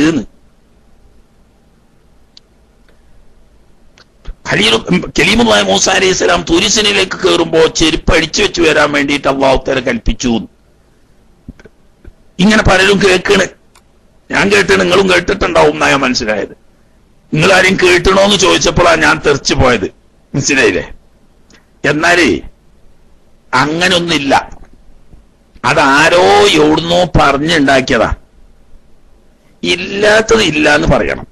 കലീമുല്ലാഹി മൂസ അലൈഹിസ്സലാം തുരിസിനിലേക്ക് കയറുമ്പോ ചെരുപ്പ് അടിച്ചു വെച്ച് വരാൻ വേണ്ടിയിട്ട് അല്ലാഹു തആല കൽപ്പിച്ചു. ഇങ്ങനെ പലരും കേൾക്കണ്. ഞാൻ കേട്ടണ്, നിങ്ങളും കേട്ടിട്ടുണ്ടാവും എന്നാ ഞാൻ മനസ്സിലായത്. നിങ്ങൾ ആരെയും കേട്ടണോന്ന് ചോദിച്ചപ്പോഴാണ് ഞാൻ തെറിച്ചു പോയത്. മനസ്സിലായില്ലേ? എന്നാലേ അങ്ങനൊന്നില്ല. അതാരോ എവിടുന്നോ പറഞ്ഞുണ്ടാക്കിയതാ. ഇല്ലാത്തത് ഇല്ല എന്ന് പറയണം.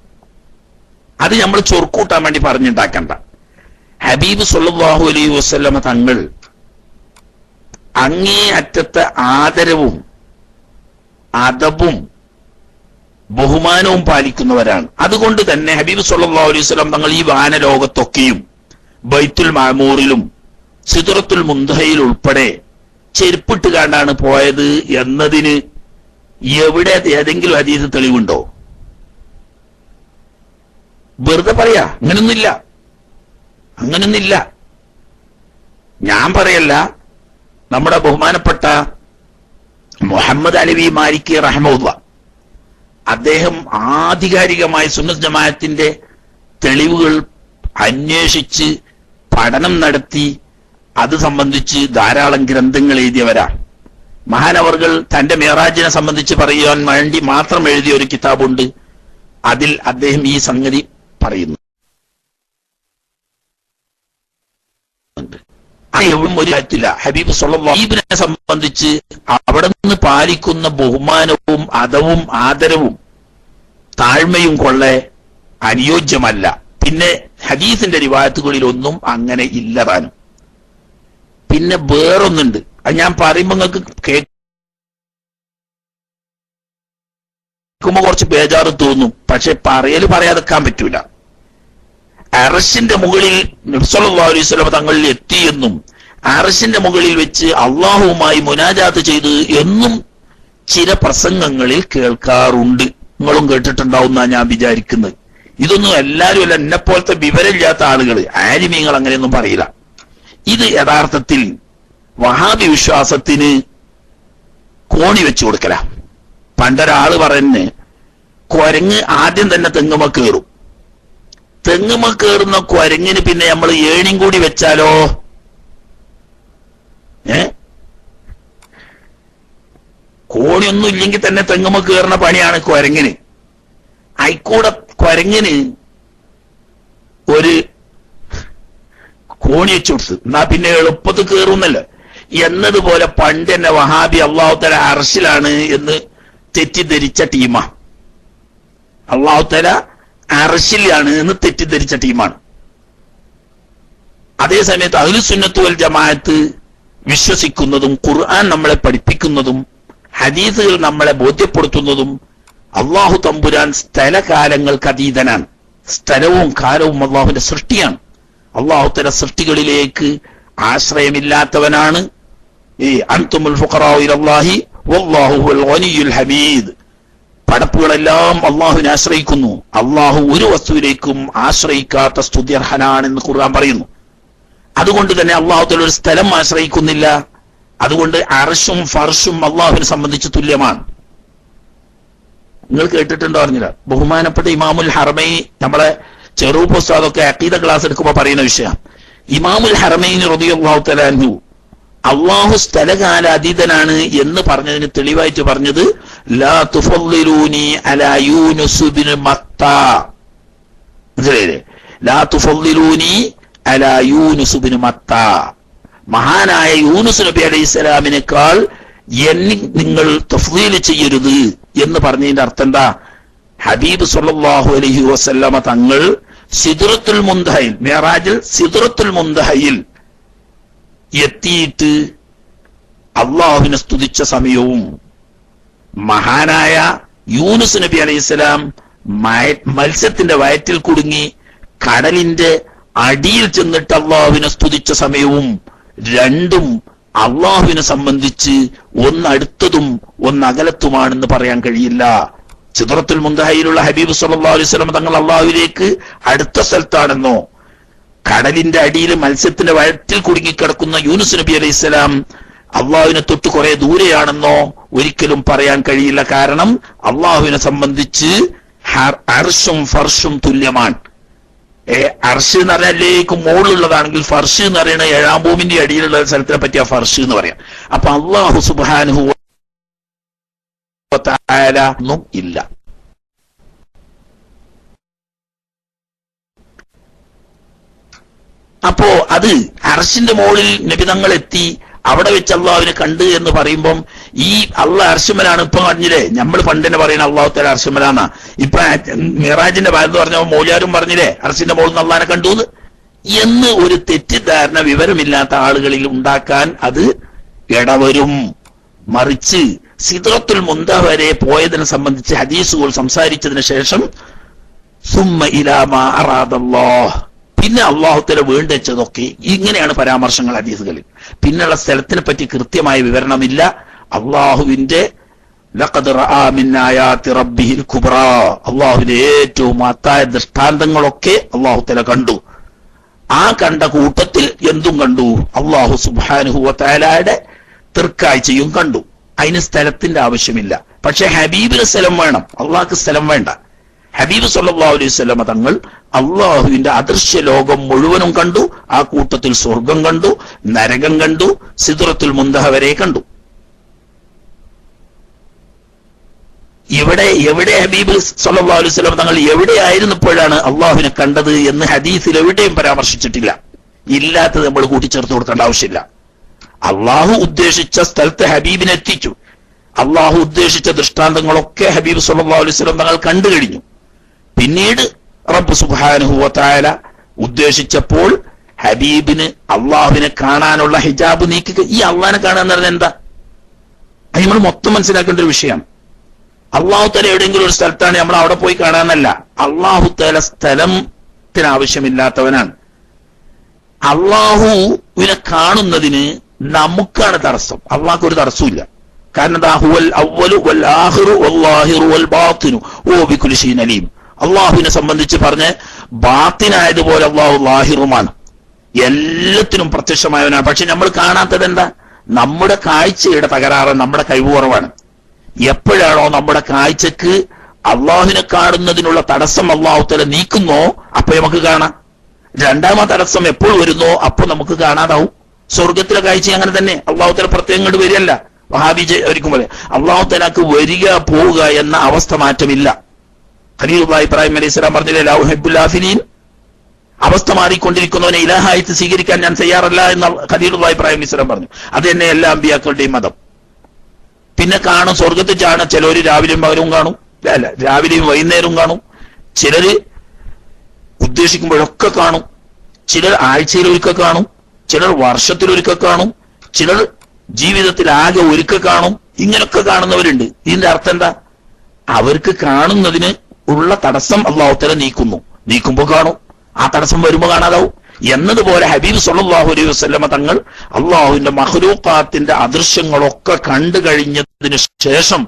അത് നമ്മൾ ചൊറുക്കൂട്ടാൻ വേണ്ടി പറഞ്ഞുണ്ടാക്കണ്ട. ഹബീബ് സല്ലല്ലാഹു അലൈഹി വസല്ലമ തങ്ങൾ അങ്ങേ അറ്റത്തെ ആദരവും അദബും ബഹുമാനവും പാലിക്കുന്നവരാണ്. അതുകൊണ്ട് തന്നെ ഹബീബ് സല്ലല്ലാഹു അലൈഹി വസല്ലം തങ്ങൾ ഈ വാനലോകത്തൊക്കെയും ബൈത്തുൽ മഅമൂറിലും സിദ്റത്തുൽ മുൻതഹയിൽ ഉൾപ്പെടെ ചെരുപ്പിട്ട് കണ്ടാണ് പോയത് എന്നതിന് എവിടെ ഏതെങ്കിലും ഹദീസ് തെളിവുണ്ടോ? വെറുതെ പറയാ. അങ്ങനൊന്നില്ല. ഞാൻ പറയല്ല, നമ്മുടെ ബഹുമാനപ്പെട്ട മുഹമ്മദ് അലവി മാലിക്കി റഹ്മത്തുള്ളാ അദ്ദേഹം ആധികാരികമായി സുന്നത്ത് ജമാഅത്തിന്റെ തെളിവുകൾ അന്വേഷിച്ച് പഠനം നടത്തി അത് സംബന്ധിച്ച് ധാരാളം ഗ്രന്ഥങ്ങൾ എഴുതിയവരാണ്. മഹാനവർകൾ തന്റെ മേറാജിനെ സംബന്ധിച്ച് പറയുവാൻ വേണ്ടി മാത്രം എഴുതിയ ഒരു കിതാബുണ്ട്. അതിൽ അദ്ദേഹം ഈ സംഗതി പറയുന്നു. ഒരു കാര്യത്തില്ല. ഹബീബ് സല്ലല്ലാഹു അലൈഹി വസല്ലമയെ സംബന്ധിച്ച് അവിടെ നിന്ന് പാലിക്കുന്ന ബഹുമാനവും അദവും ആദരവും താഴ്മയും കൊള്ളെ അനുയോജ്യമല്ല. പിന്നെ ഹദീസിന്റെ റിവായത്തുകളിലൊന്നും അങ്ങനെ ഇല്ലതാനും. പിന്നെ വേറൊന്നുണ്ട്, അത് ഞാൻ പറയുമ്പോ നിങ്ങൾക്ക് കേൾക്കുമ്പോ കുറച്ച് ബേജാറ് തോന്നും, പക്ഷെ പറയാതെക്കാൻ പറ്റൂല. അർശിന്റെ മുകളിൽ നബി സല്ലല്ലാഹു അലൈഹി വസല്ലം തങ്ങളിൽ എത്തിയെന്നും അർശിന്റെ മുകളിൽ വെച്ച് അള്ളാഹുവുമായി മുനാജാത്ത് ചെയ്തു എന്നും ചില പ്രസംഗങ്ങളിൽ കേൾക്കാറുണ്ട്. നിങ്ങളും കേട്ടിട്ടുണ്ടാവുന്ന ഞാൻ വിചാരിക്കുന്നത്. ഇതൊന്നും എല്ലാവരും അല്ല, എന്നെ പോലത്തെ വിവരമില്ലാത്ത ആളുകൾ, ആലിമീങ്ങൾ അങ്ങനെയൊന്നും പറയില്ല. ഇത് യഥാർത്ഥത്തിൽ വഹാബി വിശ്വാസത്തിന് കോണി വെച്ചു കൊടുക്കല. പണ്ടൊരാള് പറയുന്ന കുരങ്ങ് ആദ്യം തന്നെ തെങ്ങുമ കയറും. തെങ്ങുമ കയറുന്ന കുരങ്ങിന് പിന്നെ നമ്മൾ ഏണിയും കൂടി വെച്ചാലോ? കോണിയൊന്നും ഇല്ലെങ്കിൽ തന്നെ തെങ്ങുമ കയറുന്ന പണിയാണ് കുരങ്ങിന്. അയിക്കൂടെ കുരങ്ങിന് ഒരു കോണി വെച്ചു കൊടുത്ത് എന്നാ പിന്നെ എളുപ്പത്തിൽ കയറുന്നല്ലോ എന്നതുപോലെ പണ്ട് തന്നെ വഹാബി അള്ളാഹു തആല അർശിലാണ് എന്ന് തെറ്റിദ്ധരിച്ച ടീമാ. അള്ളാഹു തആല അർശിലാണ് എന്ന് തെറ്റിദ്ധരിച്ച ടീമാണ്. അതേ സമയത്ത് അഹ്ലു സുന്നത്ത് വൽ ജമാഅത്ത് വിശ്വസിക്കുന്നതും ഖുർആൻ നമ്മളെ പഠിപ്പിക്കുന്നതും ഹദീസുകൾ നമ്മളെ ബോധ്യപ്പെടുത്തുന്നതും അള്ളാഹു തമ്പുരാൻ സ്ഥലകാലങ്ങൾക്ക് അതീതനാണ്. സ്ഥലവും കാലവും അള്ളാഹുവിന്റെ സൃഷ്ടിയാണ്. അള്ളാഹു തആല സൃഷ്ടികളിലേക്ക് ആശ്രയമില്ലാത്തവനാണ്. അൻതുമുൽ ഫുഖറാഉ ഇലല്ലാഹി വല്ലാഹു ഹുവൽ ഗനിയ്യുൽ ഹമീദ്. പടപ്പുകളെല്ലാം അള്ളാഹുവിനെ ആശ്രയിക്കുന്നു. അള്ളാഹു ഒരു വസ്തുവിലേക്കും ആശ്രയിക്കാത്ത സ്തുത്യർഹനാണെന്ന് ഖുർആൻ പറയുന്നു. അതുകൊണ്ട് തന്നെ അള്ളാഹു തആല ഒരു സ്ഥലം ആശ്രയിക്കുന്നില്ല. അതുകൊണ്ട് അർശും ഫർശും അള്ളാഹുവിനെ സംബന്ധിച്ച് തുല്യമാണ്. നിങ്ങൾ കേട്ടിട്ടുണ്ടോ അറിഞ്ഞില്ല, ബഹുമാനപ്പെട്ട ഇമാമുൽ ഹറമൈൻ, നമ്മളെ ചെറൂപ്പ് ഉസ്താദൊക്കെ അഖീദ ക്ലാസ് എടുക്കുമ്പോൾ പറയുന്ന വിഷയം. ഇമാമുൽ ഹറമൈൻ റളിയല്ലാഹു തആല അൻഹു അള്ളാഹു സ്ഥലകാല അതീതനാണ് എന്ന് പറഞ്ഞതിന് തെളിവായിട്ട് പറഞ്ഞത് ലാ തുഫദ്ദിലൂനി അലാ യൂനുസ് ബിൻ മത്ത. മനസ്സിലായില്ലേ? ലാ തുഫദ്ദിലൂനി അലാ യൂനുസ് ബിൻ മത്ത. മഹാനായ യൂനുസ് നബി അലൈഹിസ്സലാമിനേക്കാൾ എന്നെ നിങ്ങൾ തഫ്ദീൽ ചെയ്യരുത് എന്ന് പറഞ്ഞതിന്റെ അർത്ഥം എന്താ? ഹബീബ് സല്ലല്ലാഹു അലൈഹി വസല്ലമ തങ്ങൾ സിദ്റത്തുൽ മുൻതഹയിൽ, മിഅ്റാജിൽ സിദ്റത്തുൽ മുൻതഹയിൽ എത്തിയിട്ട് അള്ളാഹുവിനെ സ്തുതിച്ച സമയവും മഹാനായ യൂനുസ് നബി അലൈഹിസ്സലാം മത്സ്യത്തിന്റെ വയറ്റിൽ കുടുങ്ങി കടലിന്റെ അടിയിൽ ചെന്നിട്ട് അള്ളാഹുവിനെ സ്തുതിച്ച സമയവും രണ്ടും അള്ളാഹുവിനെ സംബന്ധിച്ച് ഒന്നടുത്തതും ഒന്നകലത്തുമാണെന്ന് പറയാൻ കഴിയില്ല. സിദ്റത്തുൽ മുൻതഹയിലുള്ള ഹബീബ് സല്ലല്ലാഹു അലൈഹി വസല്ലം തങ്ങൾ അള്ളാഹുവിലേക്ക് അടുത്ത സ്ഥലത്താണെന്നോ കടലിന്റെ അടിയിൽ മത്സ്യത്തിന്റെ വയറ്റിൽ കുടുങ്ങിക്കിടക്കുന്ന യൂനുസ് നബി അലൈഹിസ്സലാം അള്ളാഹുവിനെ തൊട്ട് കുറെ ദൂരെയാണെന്നോ ഒരിക്കലും പറയാൻ കഴിയില്ല. കാരണം അള്ളാഹുവിനെ സംബന്ധിച്ച് അർശും ഫർഷും തുല്യമാണ്. അർശ് എന്ന് പറഞ്ഞാലേക്ക് മുകളിലുള്ളതാണെങ്കിൽ ഫർഷ് എന്ന് പറയുന്നത് ഏഴാം ഭൂമിന്റെ അടിയിലുള്ള സ്ഥലത്തിനെ പറ്റിയ ഫർഷ് എന്ന് പറയാം. അപ്പൊ അള്ളാഹു സുബ്ഹാനഹു വ തആല ഒന്നും ഇല്ല. അപ്പോ അത് അർശിന്റെ മുകളിൽ നബി തങ്ങൾ എത്തി അവിടെ വെച്ച് അള്ളാഹുവിനെ കണ്ട് എന്ന് പറയുമ്പം ഈ അള്ളാഹ് അർശുമലാണ്. ഇപ്പൊ പറഞ്ഞില്ലേ, നമ്മൾ പണ്ട് തന്നെ പറയുന്ന അള്ളാഹു തആല അർശുമലാന്നാ. ഇപ്പൊ മിറാജിന്റെ ഭാഗത്ത് പറഞ്ഞപ്പോ മൗലാരും പറഞ്ഞില്ലേ അർശിന്റെ മുകളിൽ നിന്ന് അള്ളാഹിനെ കണ്ടു എന്ന് ഒരു തെറ്റിദ്ധാരണ വിവരമില്ലാത്ത ആളുകളിൽ ഉണ്ടാക്കാൻ അത് ഇടവരും. മറിച്ച് സിദ്റത്തുൽ മുൻതഹ വരെ പോയതിനെ സംബന്ധിച്ച് ഹദീസുകൾ സംസാരിച്ചതിന് ശേഷം സുമ്മ ഇലാ മാ അറാദല്ലാഹ്, പിന്നെ അള്ളാഹു തആല വേണ്ടിച്ചതൊക്കെ ഇങ്ങനെയാണ് പരാമർശങ്ങൾ ഹദീസുകളിൽ. പിന്നുള്ള സ്ഥലത്തിനെ പറ്റി കൃത്യമായ വിവരണമില്ല. അള്ളാഹുവിന്റെ ലഖദ് റആ മിൻ ആയാതി റബ്ബിഹിൽ കുബ്രാ, അള്ളാഹുവിന്റെ ഏറ്റവും മഹത്തായ ദൃഷ്ടാന്തങ്ങളൊക്കെ അള്ളാഹു തആല കണ്ടു. ആ കണ്ട കൂട്ടത്തിൽ എന്തും കണ്ടു? അള്ളാഹു സുബ്ഹാനഹു വ തആലയുടെ തൃക്കാഴ്ചയും കണ്ടു. അതിന് സ്ഥലത്തിന്റെ ആവശ്യമില്ല. പക്ഷെ ഹബീബിന് സ്ഥലം വേണം, അള്ളാഹ്ക്ക് സ്ഥലം വേണ്ട. ഹബീബ് സല്ലല്ലാഹു അലൈഹി വസല്ലം തങ്ങൾ അള്ളാഹുവിന്റെ അദൃശ്യ ലോകം മുഴുവനും കണ്ടു. ആ കൂട്ടത്തിൽ സ്വർഗം കണ്ടു, നരകം കണ്ടു, സിദ്റത്തുൽ മുൻതഹ വരെ കണ്ടു. എവിടെ ഹബീബ് സല്ലല്ലാഹു അലൈഹി വസല്ലം തങ്ങൾ എവിടെയായിരുന്നപ്പോഴാണ് അള്ളാഹുവിനെ കണ്ടത് എന്ന് ഹദീസിൽ എവിടെയും പരാമർശിച്ചിട്ടില്ല. ഇല്ലാത്തത് നമ്മൾ കൂട്ടിച്ചേർത്ത് കൊടുക്കേണ്ട ആവശ്യമില്ല. അള്ളാഹു ഉദ്ദേശിച്ച സ്ഥലത്ത് ഹബീബിനെ എത്തിച്ചു. അള്ളാഹു ഉദ്ദേശിച്ച ദൃഷ്ടാന്തങ്ങളൊക്കെ ഹബീബ് സല്ലല്ലാഹു അലൈഹി വസല്ലം തങ്ങൾ കണ്ടു കഴിഞ്ഞു. പിന്നീട് റബ്ബ് സുബ്ഹാനഹു വ തആല ഉദ്ദേശിച്ചപ്പോൾ ഹബീബിന് അള്ളാഹുവിനെ കാണാനുള്ള ഹിജാബ് നീക്കുക. ഈ അള്ളാഹിനെ കാണാന്ന് പറഞ്ഞാൽ എന്താ? അത് നമ്മൾ മൊത്തം മനസ്സിലാക്കേണ്ട ഒരു വിഷയമാണ്. അള്ളാഹു തആല എവിടെയെങ്കിലും ഒരു സ്ഥലത്താണ്, നമ്മൾ അവിടെ പോയി കാണാന്നല്ല. അള്ളാഹു തആല സ്ഥലത്തിന് ആവശ്യമില്ലാത്തവനാണ്. അള്ളാഹുവിനെ കാണുന്നതിന് നമുക്കാണ് തടസ്സം, അള്ളാഹ്ക്ക് ഒരു തടസ്സമില്ല. കാരണം എന്താ? ഹുവൽ അവ്വലു വൽ ആഖിറു വല്ലാഹിറു വൽ ബാത്തിനു വ ബികുല്ലി ഷൈഇൻ അലീം. അള്ളാഹുവിനെ സംബന്ധിച്ച് പറഞ്ഞ് ബാത്തിനായതുപോലെ അള്ളാഹു ലാഹിറുമാണ്, എല്ലാത്തിനും പ്രത്യക്ഷമായവനാണ്. പക്ഷെ നമ്മൾ കാണാത്തത് എന്താ? നമ്മുടെ കാഴ്ചയുടെ തകരാറ്, നമ്മുടെ കഴിവ് കുറവാണ്. എപ്പോഴാണോ നമ്മുടെ കാഴ്ചക്ക് അള്ളാഹുവിനെ കാണുന്നതിനുള്ള തടസ്സം അള്ളാഹു തആല നീക്കുന്നോ അപ്പൊ നമുക്ക് കാണാം. രണ്ടാമത്തെ തടസ്സം എപ്പോൾ വരുന്നോ അപ്പൊ നമുക്ക് കാണാതാവും. സ്വർഗത്തിലെ കാഴ്ച അങ്ങനെ തന്നെ. അള്ളാഹു തആല പ്രത്യേകം ഇങ്ങോട്ട് വരികയല്ല, വഹാബി ഒരിക്കും പോലെ അള്ളാഹു തആലക്ക് വരിക പോവുക എന്ന അവസ്ഥ മാറ്റമില്ല. ഖലീലുള്ളാഹി ഇബ്രാഹിം അലൈഹിസ്സലാം പറഞ്ഞില്ലേ, ലാ ഉഹിബ്ബുൽ ആഫിലീൻ, അവസ്ഥ മാറിക്കൊണ്ടിരിക്കുന്നവനെ ഇലാഹായിട്ട് സ്വീകരിക്കാൻ ഞാൻ തയ്യാറല്ല എന്ന് ഖലീലുള്ളാഹി ഇബ്രാഹിം അലൈഹിസ്സലാം പറഞ്ഞു. അത് തന്നെ എല്ലാ അമ്പിയാക്കളുടെയും മതം. പിന്നെ കാണും, സ്വർഗത്തിൽ ചാണ ചിലര് രാവിലെയും പകലും കാണും, അല്ല രാവിലെയും വൈകുന്നേരവും കാണും, ചിലര് ഉദ്ദേശിക്കുമ്പോഴൊക്കെ കാണും, ചിലർ ആഴ്ചയിൽ ഒരിക്കൽ കാണും, ചിലർ വർഷത്തിലൊരിക്കൽ കാണും, ചിലർ ജീവിതത്തിൽ ആകെ ഒരിക്കൽ കാണും. ഇങ്ങനൊക്കെ കാണുന്നവരുണ്ട്. ഇതിന്റെ അർത്ഥം എന്താ? അവർക്ക് കാണുന്നതിന് ഉള്ള തടസ്സം അള്ളാഹു തആല നീക്കുന്നു. നീക്കുമ്പോൾ കാണും, ആ തടസ്സം വരുമ്പോൾ കാണാതാവും. എന്നതുപോലെ ഹബീബ് സല്ലല്ലാഹു അലൈഹി വസല്ലമ തങ്ങൾ അള്ളാഹുവിന്റെ മഖ്ലൂഖാത്തിന്റെ അദൃശ്യങ്ങളൊക്കെ കണ്ടു കഴിഞ്ഞതിന് ശേഷം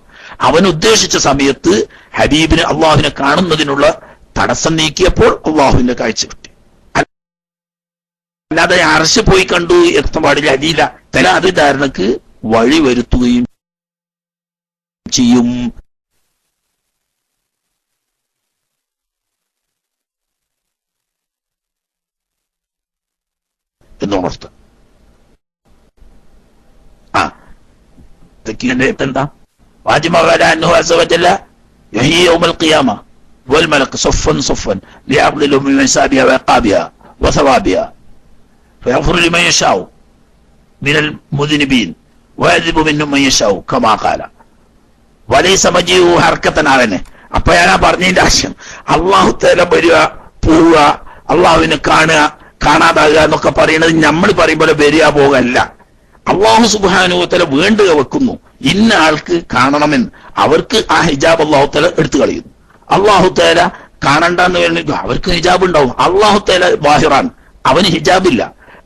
അവൻ ഉദ്ദേശിച്ച സമയത്ത് ഹബീബിന് അള്ളാഹുവിനെ കാണുന്നതിനുള്ള തടസ്സം നീക്കിയപ്പോൾ അള്ളാഹുവിന്റെ കാഴ്ച കിട്ടി. അല്ലാതെ അർശ് പോയി കണ്ടു എത്താൻ പാടില്ല, അതില്ല. തല അത് ധാരണക്ക് വഴി വരുത്തുകയും ചെയ്യും എന്നുണർത്ത്. എന്താ വാജിബ് യൗമൽ ഖിയാമ വൽ മലക് സഫൻ സഫൻ ലിയഅഖ്ദിലു മിൻ ഹിസാബിഹാ വഇഖാബിഹാ വസവാബിഹാ ഫയഗ്ഫിറു ലിമൻ യശാഉ മിനൽ മുദ്നിബീൻ വയഅദിബു മിൻഹും മൻ യശാഉ കമാ ഖാല വലൈസ മജീഉ ഹർക്കതനാവനെ. അപ്പോഴാണ് പറഞ്ഞതിന്റെ ആശയം. അല്ലാഹു തആല വരിക പോവുക, അള്ളാഹുവിനെ കാണുക, കാണാതാകുക എന്നൊക്കെ പറയുന്നത് നമ്മൾ പറയുമ്പോൾ വരിക പോകല്ല. അള്ളാഹു സുബ്ഹാനഹു വ തആല വേണ്ടുക വെക്കുന്നു, ഇന്ന ആൾക്ക് കാണണമെന്ന്. അവർക്ക് ആ ഹിജാബ് അള്ളാഹു തആല എടുത്തു കളയുന്നു. അള്ളാഹു തആല കാണണ്ടെന്ന് പറയുന്നത് അവർക്ക് ഹിജാബ് ഉണ്ടാവും. അള്ളാഹു തആല വാഹിറാണ്, അവന് ഹിജാബില്ല.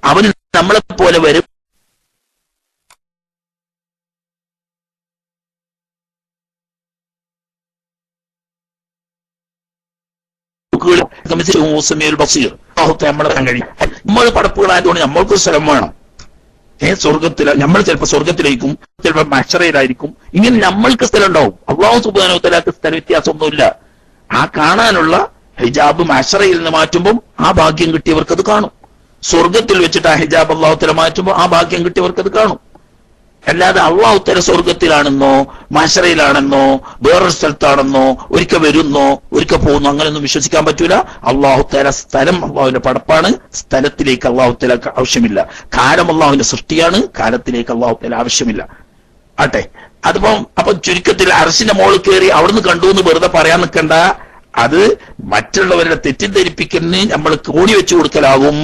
അവന് നമ്മളെപ്പോലെ വരും നമ്മൾ പടപ്പുകളായതുകൊണ്ട് നമ്മൾക്ക് സ്ഥലം വേണം. സ്വർഗത്തില് നമ്മൾ ചിലപ്പോൾ സ്വർഗത്തിലേക്കും ചിലപ്പോൾ മഹ്ശറയിലായിരിക്കും. ഇങ്ങനെ നമ്മൾക്ക് സ്ഥലം ഉണ്ടാവും. അല്ലാഹു സുബ്ഹാനഹു വ തആലക്ക് സ്ഥല വ്യത്യാസമൊന്നുമില്ല. ആ കാണാനുള്ള ഹിജാബ് മഹ്ശറയിൽ നിന്ന് മാറ്റുമ്പോൾ ആ ഭാഗ്യം കിട്ടിയവർക്ക് അത് കാണും. സ്വർഗത്തിൽ വെച്ചിട്ട് ആ ഹിജാബ് അല്ലാഹു തആല മാറ്റുമ്പോൾ ആ ഭാഗ്യം കിട്ടിയവർക്ക് അത് കാണും. അല്ലാതെ അള്ളാഹു തആല സ്വർഗത്തിലാണെന്നോ മഹ്ശറയിലാണെന്നോ വേറൊരു സ്ഥലത്താണെന്നോ ഒരിക്കൽ വരുന്നോ ഒരിക്കൽ പോകുന്നോ അങ്ങനെയൊന്നും വിശ്വസിക്കാൻ പറ്റൂല. അള്ളാഹു തആല സ്ഥലം അള്ളാഹുവിന്റെ പടപ്പാണ്. സ്ഥലത്തിലേക്ക് അള്ളാഹു തആല ആവശ്യമില്ല. കാലം അള്ളാഹുവിന്റെ സൃഷ്ടിയാണ്. കാലത്തിലേക്ക് അള്ളാഹു തആല ആവശ്യമില്ല. ആട്ടെ, അപ്പൊ ചുരുക്കത്തിൽ അർശിന്റെ മോളിൽ കയറി അവിടുന്ന് കണ്ടു എന്ന് വെറുതെ പറയാൻ നിൽക്കണ്ട. അത് മറ്റുള്ളവരുടെ തെറ്റിദ്ധരിപ്പിക്കലിന് നമ്മൾ കോടി വെച്ചു കൊടുക്കലാകും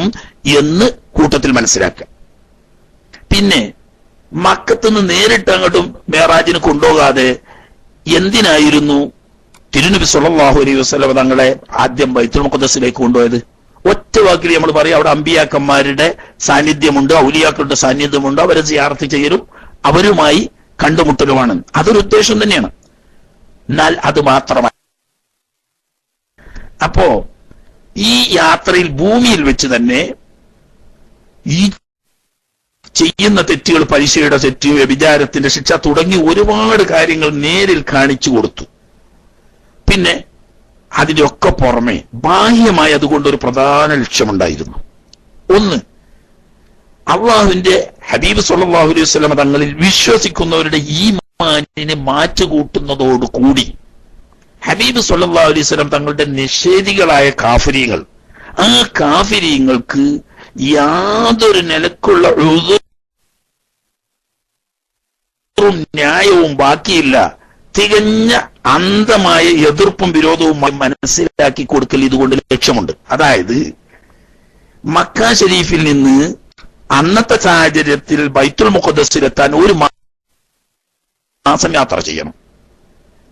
എന്ന് കൂട്ടത്തിൽ മനസ്സിലാക്കുക. പിന്നെ മക്കത്തുനിന്ന് നേരിട്ട് അങ്ങോട്ടും മേറാജിന് കൊണ്ടുപോകാതെ എന്തിനായിരുന്നു തിരുനബി സല്ലല്ലാഹു അലൈഹി വസല്ലം തങ്ങളെ ആദ്യം ബൈത്തുൽ മുഖദ്ദസിലേക്ക് കൊണ്ടുപോയത്? ഒറ്റ വാക്കിൽ നമ്മൾ പറയും, അവിടെ അമ്പിയാക്കന്മാരുടെ സാന്നിധ്യമുണ്ട്, ഔലിയാക്കളുടെ സാന്നിധ്യമുണ്ട്, അവരെ സിയാറത്ത് ചെയ്യലും അവരുമായി കണ്ടുമുട്ടലുമാണ്. അതൊരു ഉദ്ദേശം തന്നെയാണ്. എന്നാൽ അത് മാത്രമല്ല. അപ്പോ ഈ യാത്രയിൽ ഭൂമിയിൽ വെച്ച് തന്നെ ഈ ചെയ്യുന്ന തെറ്റുകൾ, പലിശയുടെ തെറ്റ്, വ്യഭിചാരത്തിന്റെ ശിക്ഷ തുടങ്ങി ഒരുപാട് കാര്യങ്ങൾ നേരിൽ കാണിച്ചു കൊടുത്തു. പിന്നെ അതിനൊക്കെ പുറമെ ബാഹ്യമായി അതുകൊണ്ടൊരു പ്രധാന ലക്ഷ്യമുണ്ടായിരുന്നു. ഒന്ന്, അള്ളാഹുവിന്റെ ഹബീബ് സല്ലല്ലാഹു അലൈഹി വസല്ലം തങ്ങളിൽ വിശ്വസിക്കുന്നവരുടെ ഈമാനിനെ മാറ്റുകൂട്ടുന്നതോടുകൂടി ഹബീബ് സല്ലല്ലാഹു അലൈഹി വസല്ലം തങ്ങളുടെ നിഷേധികളായ കാഫിരീങ്ങൾ, ആ കാഫിരീങ്ങൾക്ക് യാതൊരു നിലക്കുള്ള ന്യായവും ബാക്കിയില്ല. തികഞ്ഞ അന്ധമായ എതിർപ്പും വിരോധവും മനസ്സിലാക്കി കൊടുക്കൽ ഇതുകൊണ്ട് ലക്ഷ്യമുണ്ട്. അതായത് മക്ക ഷരീഫിൽ നിന്ന് അന്നത്തെ സാഹചര്യത്തിൽ ബൈത്തുൽ മുഖദ്ദസിലെത്താൻ ഒരു മാസം യാത്ര ചെയ്യണം.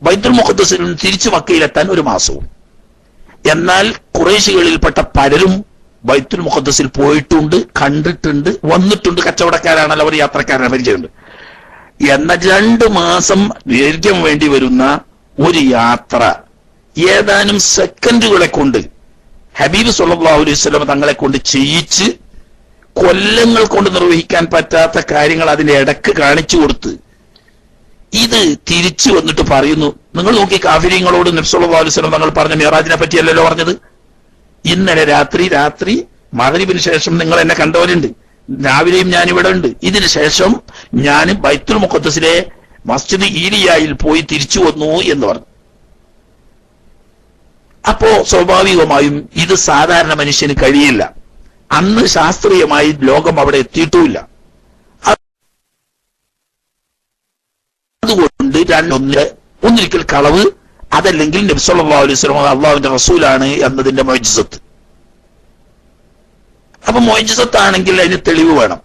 ബൈത്തുൽ മുഖദ്ദസിൽ നിന്ന് തിരിച്ചു മക്കയിലെത്താൻ ഒരു മാസവും. എന്നാൽ ഖുറൈശികളിൽപ്പെട്ട പലരും ബൈത്തുൽ മുഖദ്ദസിൽ പോയിട്ടുണ്ട്, കണ്ടിട്ടുണ്ട്, വന്നിട്ടുണ്ട്. കച്ചവടക്കാരാണല്ലോ അവർ, യാത്രക്കാരാണ്, പരിചയമുണ്ട്. എന്നാൽ 2 മാസം ദൈർഘ്യം വേണ്ടി വരുന്ന ഒരു യാത്ര ഏതാനും സെക്കൻഡുകളെ കൊണ്ട് ഹബീബ് സല്ലല്ലാഹു അലൈഹി വസല്ലം തങ്ങളെ കൊണ്ട് ചെയ്യിച്ച് കൊല്ലങ്ങൾ കൊണ്ട് നിർവഹിക്കാൻ പറ്റാത്ത കാര്യങ്ങൾ അതിന്റെ ഇടക്ക് കാണിച്ചു കൊടുത്ത് ഇത് തിരിച്ചു വന്നിട്ട് പറയുന്നു. നിങ്ങൾ നോക്കി, കാഫിരീങ്ങളോട് നബി സല്ലല്ലാഹു അലൈഹി വസല്ലം തങ്ങൾ പറഞ്ഞ മിറാജിനെ പറ്റിയല്ലല്ലോ പറഞ്ഞത്. ഇന്നലെ രാത്രി മഗ്‌രിബിന് ശേഷം നിങ്ങൾ എന്നെ കണ്ടവരുണ്ട്, രാവിലെയും ഞാൻ ഇവിടെ ഉണ്ട്. ഇതിന് ശേഷം ഞാൻ ബൈത്തുൽ മുഖദ്ദസിലെ മസ്ജിദ് ഈലിയായിൽ പോയി തിരിച്ചു വന്നു എന്ന് പറഞ്ഞു. അപ്പോ സ്വാഭാവികമായും ഇത് സാധാരണ മനുഷ്യന് കഴിയില്ല. അന്ന് ശാസ്ത്രീയമായി ലോകം അവിടെ എത്തിയിട്ടുമില്ല. അതുകൊണ്ട് ഒന്നിരിക്കൽ കളവ്, അതല്ലെങ്കിൽ നബി സല്ലല്ലാഹു അലൈഹി വസല്ലം അള്ളാഹുവിന്റെ റസൂലാണ് എന്നതിന്റെ മുഅ്ജിസത്ത്. അപ്പൊ മുഅ്ജിസത്താണെങ്കിൽ അതിന് തെളിവ് വേണം.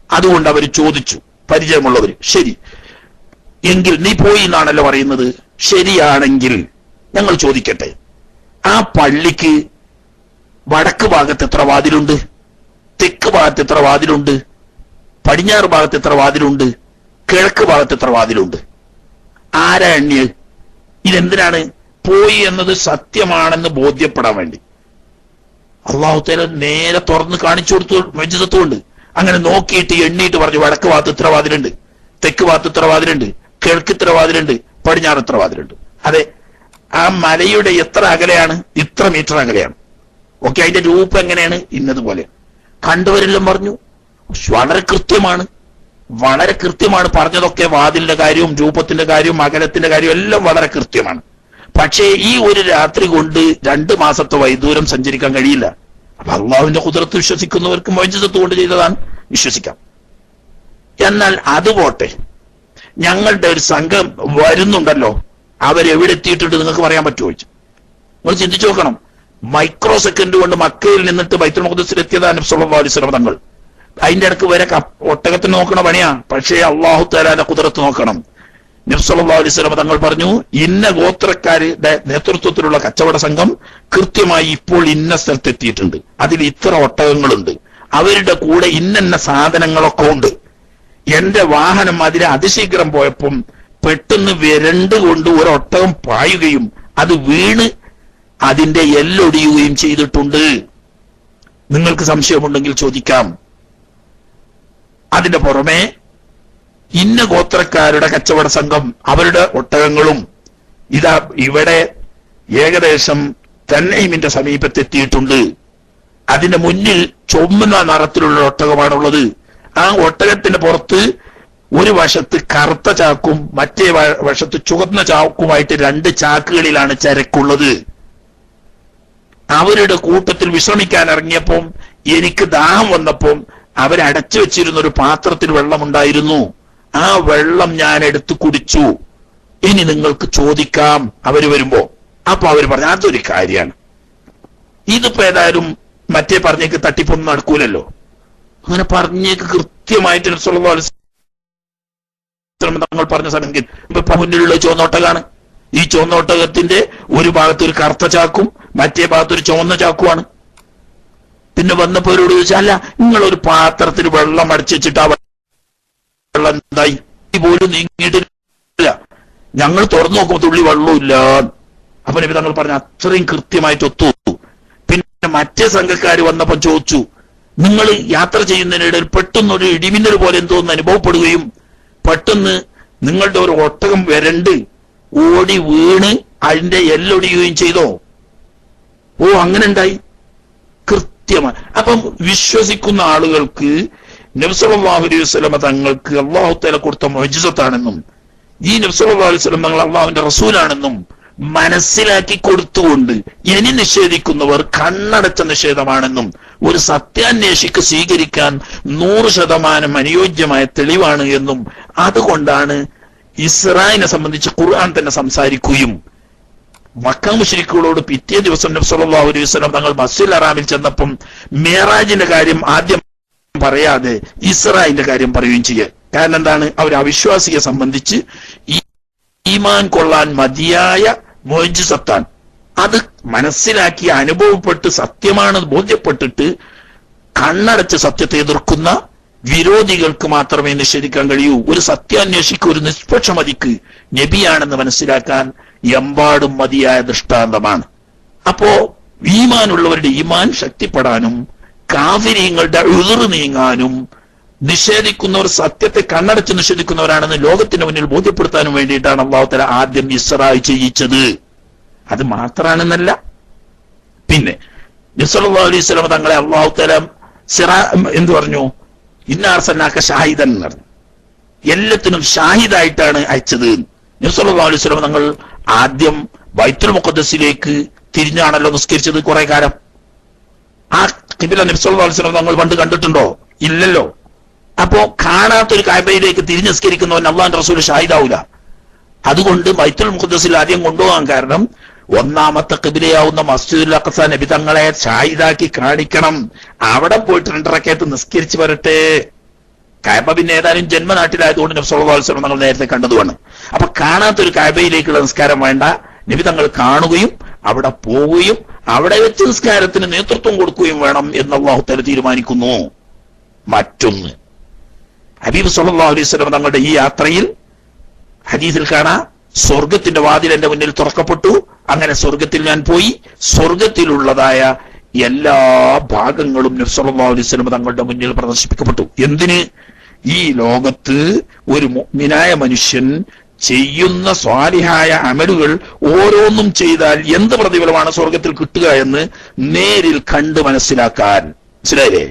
അതുകൊണ്ട് അവർ ചോദിച്ചു, പരിചയമുള്ളവർ, ശരി എങ്കിൽ നീ പോയി എന്നാണല്ലോ പറയുന്നത്, ശരിയാണെങ്കിൽ ഞങ്ങൾ ചോദിക്കട്ടെ, ആ പള്ളിക്ക് വടക്ക് ഭാഗത്ത് എത്ര വാതിലുണ്ട്, തെക്ക് ഭാഗത്ത് എത്ര വാതിലുണ്ട്, പടിഞ്ഞാറ് ഭാഗത്ത് എത്ര വാതിലുണ്ട്, കിഴക്ക് ഭാഗത്ത് എത്ര വാതിലുണ്ട്, ആരാ എണ്ണിയത്? ഇതെന്തിനാണ്? പോയി എന്നത് സത്യമാണെന്ന് ബോധ്യപ്പെടാൻ വേണ്ടി. അള്ളാഹു തആല നേരെ തുറന്ന് കാണിച്ചു കൊടുത്തു മുഅ്ജിസത്തുകൊണ്ട്. അങ്ങനെ നോക്കിയിട്ട് എണ്ണിയിട്ട് പറഞ്ഞു, വടക്ക് ഭാഗത്ത് ഇത്ര വാതിലുണ്ട്, തെക്ക് ഭാഗത്ത് ഇത്ര വാതിലുണ്ട്, കിഴക്ക് ഇത്ര വാതിലുണ്ട്, പടിഞ്ഞാറ് ഇത്ര വാതിലുണ്ട്. അതെ, ആ മലയുടെ എത്ര അകലെയാണ്? ഇത്ര മീറ്റർ അകലെയാണ്. ഓക്കെ, അതിന്റെ രൂപം എങ്ങനെയാണ്? ഇന്നതുപോലെ. കണ്ടവരെല്ലാം പറഞ്ഞു വളരെ കൃത്യമാണ്, വളരെ കൃത്യമാണ് പറഞ്ഞതൊക്കെ. വാതിലിന്റെ കാര്യവും രൂപത്തിന്റെ കാര്യവും അകലത്തിന്റെ കാര്യവും എല്ലാം വളരെ കൃത്യമാണ്. പക്ഷേ ഈ ഒരു രാത്രി കൊണ്ട് 2 മാസത്തെ വൈദൂരം സഞ്ചരിക്കാൻ കഴിയില്ല. അപ്പൊ അള്ളാഹുവിന്റെ ഖുദ്റത്ത് വിശ്വസിക്കുന്നവർക്ക് മുഅ്ജിസത്ത് കൊണ്ട് ചെയ്തതാണ്, വിശ്വസിക്കാം. എന്നാൽ അതുപോട്ടെ, ഞങ്ങളുടെ ഒരു സംഘം വരുന്നുണ്ടല്ലോ, അവരെവിടെ എത്തിയിട്ടുണ്ട് നിങ്ങൾക്ക് പറയാൻ പറ്റുമോ? നിങ്ങൾ ചിന്തിച്ചു നോക്കണം. മൈക്രോ സെക്കൻഡ് കൊണ്ട് മക്കയിൽ നിന്നിട്ട് ബൈത്തുൽ മുഖദ്ദസിൽ എത്തിയതാണ് നബി സല്ലല്ലാഹു അലൈഹി വസല്ലം തങ്ങൾ. അതിന്റെ ഇടക്ക് വരെ ഒട്ടകത്തിന് നോക്കണ പണിയാ. പക്ഷേ അള്ളാഹു തആലയുടെ ഖുദ്റത്ത് നോക്കണം. നബി സല്ലല്ലാഹു അലൈഹി വസല്ലം തങ്ങൾ പറഞ്ഞു, ഇന്ന ഗോത്രക്കാരുടെ നേതൃത്വത്തിലുള്ള കച്ചവട സംഘം കൃത്യമായി ഇപ്പോൾ ഇന്ന സ്ഥലത്ത് എത്തിയിട്ടുണ്ട്, അതിൽ ഇത്ര ഒട്ടകങ്ങളുണ്ട്, അവരുടെ കൂടെ ഇന്ന സാധനങ്ങളൊക്കെ ഉണ്ട്. എന്റെ വാഹനം അതിനെ അതിശീഘ്രം പോയപ്പം പെട്ടെന്ന് വിരണ്ടുകൊണ്ട് ഒരൊട്ടകം പായുകയും അത് വീണ് അതിന്റെ എല്ലൊടിയുകയും ചെയ്തിട്ടുണ്ട്. നിങ്ങൾക്ക് സംശയമുണ്ടെങ്കിൽ ചോദിക്കാം. അതിന്റെ പുറമെ ഇന്ന ഗോത്രക്കാരുടെ കച്ചവട സംഘം അവരുടെ ഒട്ടകങ്ങളും ഇതാ ഇവിടെ ഏകദേശം തന്നൈമിന്റെ സമീപത്തെത്തിയിട്ടുണ്ട്. അതിന്റെ മുന്നിൽ ചുവന്ന നിറത്തിലുള്ള ഒട്ടകമാണുള്ളത്. ആ ഒട്ടകത്തിന്റെ പുറത്ത് ഒരു വശത്ത് കറുത്ത ചാക്കും മറ്റേ വശത്ത് ചുവന്ന ചാക്കുമായിട്ട് 2 ചാക്കുകളിലാണ് ചരക്കുള്ളത്. അവരുടെ കൂട്ടത്തിൽ വിശ്രമിക്കാൻ ഇറങ്ങിയപ്പം എനിക്ക് ദാഹം വന്നപ്പം അവരടച്ചു വെച്ചിരുന്ന ഒരു പാത്രത്തിൽ വെള്ളമുണ്ടായിരുന്നു. ആ വെള്ളം ഞാൻ എടുത്തു കുടിച്ചു. ഇനി നിങ്ങൾക്ക് ചോദിക്കാം അവര് വരുമ്പോ. അപ്പൊ അവര് പറഞ്ഞു, അതൊരു കാര്യമാണ്, ഇതിപ്പോ ഏതായാലും മറ്റേ പറഞ്ഞേക്ക് തട്ടിപ്പൊന്നും നടക്കൂലല്ലോ. അങ്ങനെ പറഞ്ഞേക്ക് കൃത്യമായിട്ട് നബി സല്ലല്ലാഹു അലൈഹി വസല്ലം തങ്ങൾ പറഞ്ഞ സമയത്ത് ഇപ്പൊ മുന്നിലുള്ള ചുവന്നോട്ടകാണ്. ഈ ചുവന്നോട്ടകത്തിന്റെ ഒരു ഭാഗത്ത് ഒരു കറുത്ത ചാക്കും മറ്റേ ഭാഗത്ത് ഒരു ചുവന്ന ചാക്കുമാണ്. പിന്നെ വന്നപ്പോ അവരോട് ചോദിച്ചാൽ, അല്ല നിങ്ങളൊരു പാത്രത്തിൽ വെള്ളം അടിച്ചു വെച്ചിട്ട് ആ വെള്ളം എന്തായി പോലും നീങ്ങിയിട്ടില്ല, ഞങ്ങൾ തുറന്നു നോക്കുമ്പോൾ തുള്ളി വെള്ളവും ഇല്ല. അപ്പൊ നബി തങ്ങൾ പറഞ്ഞു, അത്രയും കൃത്യമായിട്ട് ഒത്തു. പിന്നെ മറ്റേ സംഘക്കാര് വന്നപ്പോ ചോദിച്ചു, നിങ്ങൾ യാത്ര ചെയ്യുന്നതിനിടയിൽ പെട്ടെന്നൊരു ഇടിമിന്നൽ പോലെ എന്തോന്ന് അനുഭവപ്പെടുകയും പെട്ടെന്ന് നിങ്ങളുടെ ഒരു ഒട്ടകം വരണ്ട് ഓടി വീണ് അതിന്റെ എല്ലൊടിയുകയും ചെയ്തോ? ഓ, അങ്ങനെ ഉണ്ടായി. കൃത്യമായി. അപ്പം വിശ്വസിക്കുന്ന ആളുകൾക്ക് നബി സല്ലല്ലാഹു അലൈഹി വസല്ലം തങ്ങൾക്ക് അല്ലാഹു തആല കൊടുത്ത മുഅ്ജിസത്താണെന്നും ഈ നബി സല്ലല്ലാഹു അലൈഹി വസല്ലം തങ്ങൾ അല്ലാഹുവിന്റെ റസൂലാണെന്നും മനസ്സിലാക്കി കൊടുത്തുകൊണ്ട് ഇനി നിഷേധിക്കുന്നവർ കണ്ണടച്ച നിഷേധമാണെന്നും ഒരു സത്യാന്വേഷിക്ക് സ്വീകരിക്കാൻ 100% അനുയോജ്യമായ തെളിവാണ് എന്നും അതുകൊണ്ടാണ് ഇസ്രായിനെ സംബന്ധിച്ച് ഖുർആൻ തന്നെ സംസാരിക്കുകയും മക്ക മുശ്രിക്കുകളോട് പിറ്റേ ദിവസം നബി സല്ലല്ലാഹു അലൈഹി വസല്ലം തങ്ങൾ മസ്ജിദുൽ ഹറാമിൽ ചെന്നപ്പം മേറാജിന്റെ കാര്യം ആദ്യം പറയാതെ ഇസ്രായിന്റെ കാര്യം പറയുകയും ചെയ്യുക. കാരണം എന്താണ്? അവർ അവിശ്വാസിയെ സംബന്ധിച്ച് ഈമാൻ കൊള്ളാൻ മതിയായ മുഅ്ജിസത്താണ്. അത് മനസ്സിലാക്കി അനുഭവപ്പെട്ട് സത്യമാണ് ബോധ്യപ്പെട്ടിട്ട് കണ്ണടച്ച് സത്യത്തെ എതിർക്കുന്ന വിരോധികൾക്ക് മാത്രമേ നിഷേധിക്കാൻ കഴിയൂ. ഒരു സത്യാന്വേഷിക്ക്, ഒരു നിഷ്പക്ഷമതിക്ക് നബിയാണെന്ന് മനസ്സിലാക്കാൻ എമ്പാടും മതിയായ ദൃഷ്ടാന്തമാണ്. അപ്പോ ഈമാനുള്ളവരുടെ ഈമാൻ ശക്തിപ്പെടാനും കാഫിരീങ്ങളുടെ ഉദുറ് നീങ്ങാനും നിഷേധിക്കുന്നവർ സത്യത്തെ കണ്ണടച്ച് നിഷേധിക്കുന്നവരാണെന്ന് ലോകത്തിന് മുന്നിൽ ബോധ്യപ്പെടുത്താനും വേണ്ടിയിട്ടാണ് അല്ലാഹു തആല ആദ്യം ഇസ്രാ ചെയ്യിച്ചത്. അത് മാത്രമാണെന്നല്ല, പിന്നെ നബി സല്ലല്ലാഹു അലൈഹി വസല്ലം തങ്ങളെ അല്ലാഹു തആല എന്ത് പറഞ്ഞു? ഇന്നാ അർസൽനാക ഷാഹിദൻ എന്ന് പറഞ്ഞു. എല്ലാത്തിനും ഷാഹിദായിട്ടാണ് അയച്ചത്. നബി സല്ലല്ലാഹു അലൈഹി വസല്ലം തങ്ങൾ ആദ്യം ബൈത്തുൽ മുഖദ്ദസിലേക്ക് തിരിഞ്ഞാണല്ലോ നിസ്കരിച്ചത് കുറെ കാലം. ആ ഖിബ്ല നബി സല്ലല്ലാഹു അലൈഹി വസല്ലം തങ്ങൾ പണ്ട് കണ്ടിട്ടുണ്ടോ? ഇല്ലല്ലോ. അപ്പോ കാണാത്തൊരു കഅബയിലേക്ക് തിരിഞ്ഞ് നിസ്കരിക്കുന്നവൻ അല്ലാഹുവിന്റെ റസൂൽ ഷാഹിദാവൂല. അതുകൊണ്ട് ബൈത്തുൽ മുഖദ്ദസിൽ ആദ്യം കൊണ്ടുപോകാൻ കാരണം ഒന്നാമത്തെ ഖിബ്ലയാവുന്ന മസ്ജിദുൽ അഖ്സ നബി തങ്ങളെ ഷാഹിദാക്കി കാണിക്കണം. അവിടെ പോയിട്ട് 2 റക്അത്ത് നിസ്കരിച്ച് വരട്ടെ. കഅബ പിന്നെ ഏതായാലും ജന്മനാട്ടിലായതുകൊണ്ട് നബി സല്ലല്ലാഹു അലൈഹി വസല്ലം തങ്ങൾ നേരത്തെ കണ്ടതുമാണ്. അപ്പൊ കാണാത്തൊരു കഅബയിലേക്കുള്ള നിസ്കാരം വേണ്ട, നബി തങ്ങൾ കാണുകയും അവിടെ പോവുകയും അവിടെ വെച്ച് നിസ്കാരത്തിന് നേതൃത്വം കൊടുക്കുകയും വേണം എന്ന് അല്ലാഹു തആല തീരുമാനിക്കുന്നു. മറ്റൊന്ന്, ഹബീബ് സല്ലല്ലാഹു അലൈഹി വസല്ലം തങ്ങളുടെ ഈ യാത്രയിൽ ഹദീസിൽ കാണാം, സ്വർഗത്തിന്റെ വാതിൽ എന്റെ മുന്നിൽ തുറക്കപ്പെട്ടു. അങ്ങനെ സ്വർഗത്തിൽ ഞാൻ പോയി. സ്വർഗത്തിലുള്ളതായ എല്ലാ ഭാഗങ്ങളും നബി സല്ലല്ലാഹു അലൈഹി വസല്ലം തങ്ങളുടെ മുന്നിൽ പ്രദർശിപ്പിക്കപ്പെട്ടു. എന്തിന്? ഈ ലോകത്ത് ഒരു മുഅ്മിനായ മനുഷ്യൻ ചെയ്യുന്ന സ്വാലിഹായ അമലുകൾ ഓരോന്നും ചെയ്താൽ എന്ത് പ്രതിഫലമാണ് സ്വർഗത്തിൽ കിട്ടുക എന്ന് നേരിൽ കണ്ട് മനസ്സിലാക്കാൻ. മനസ്സിലായില്ലേ?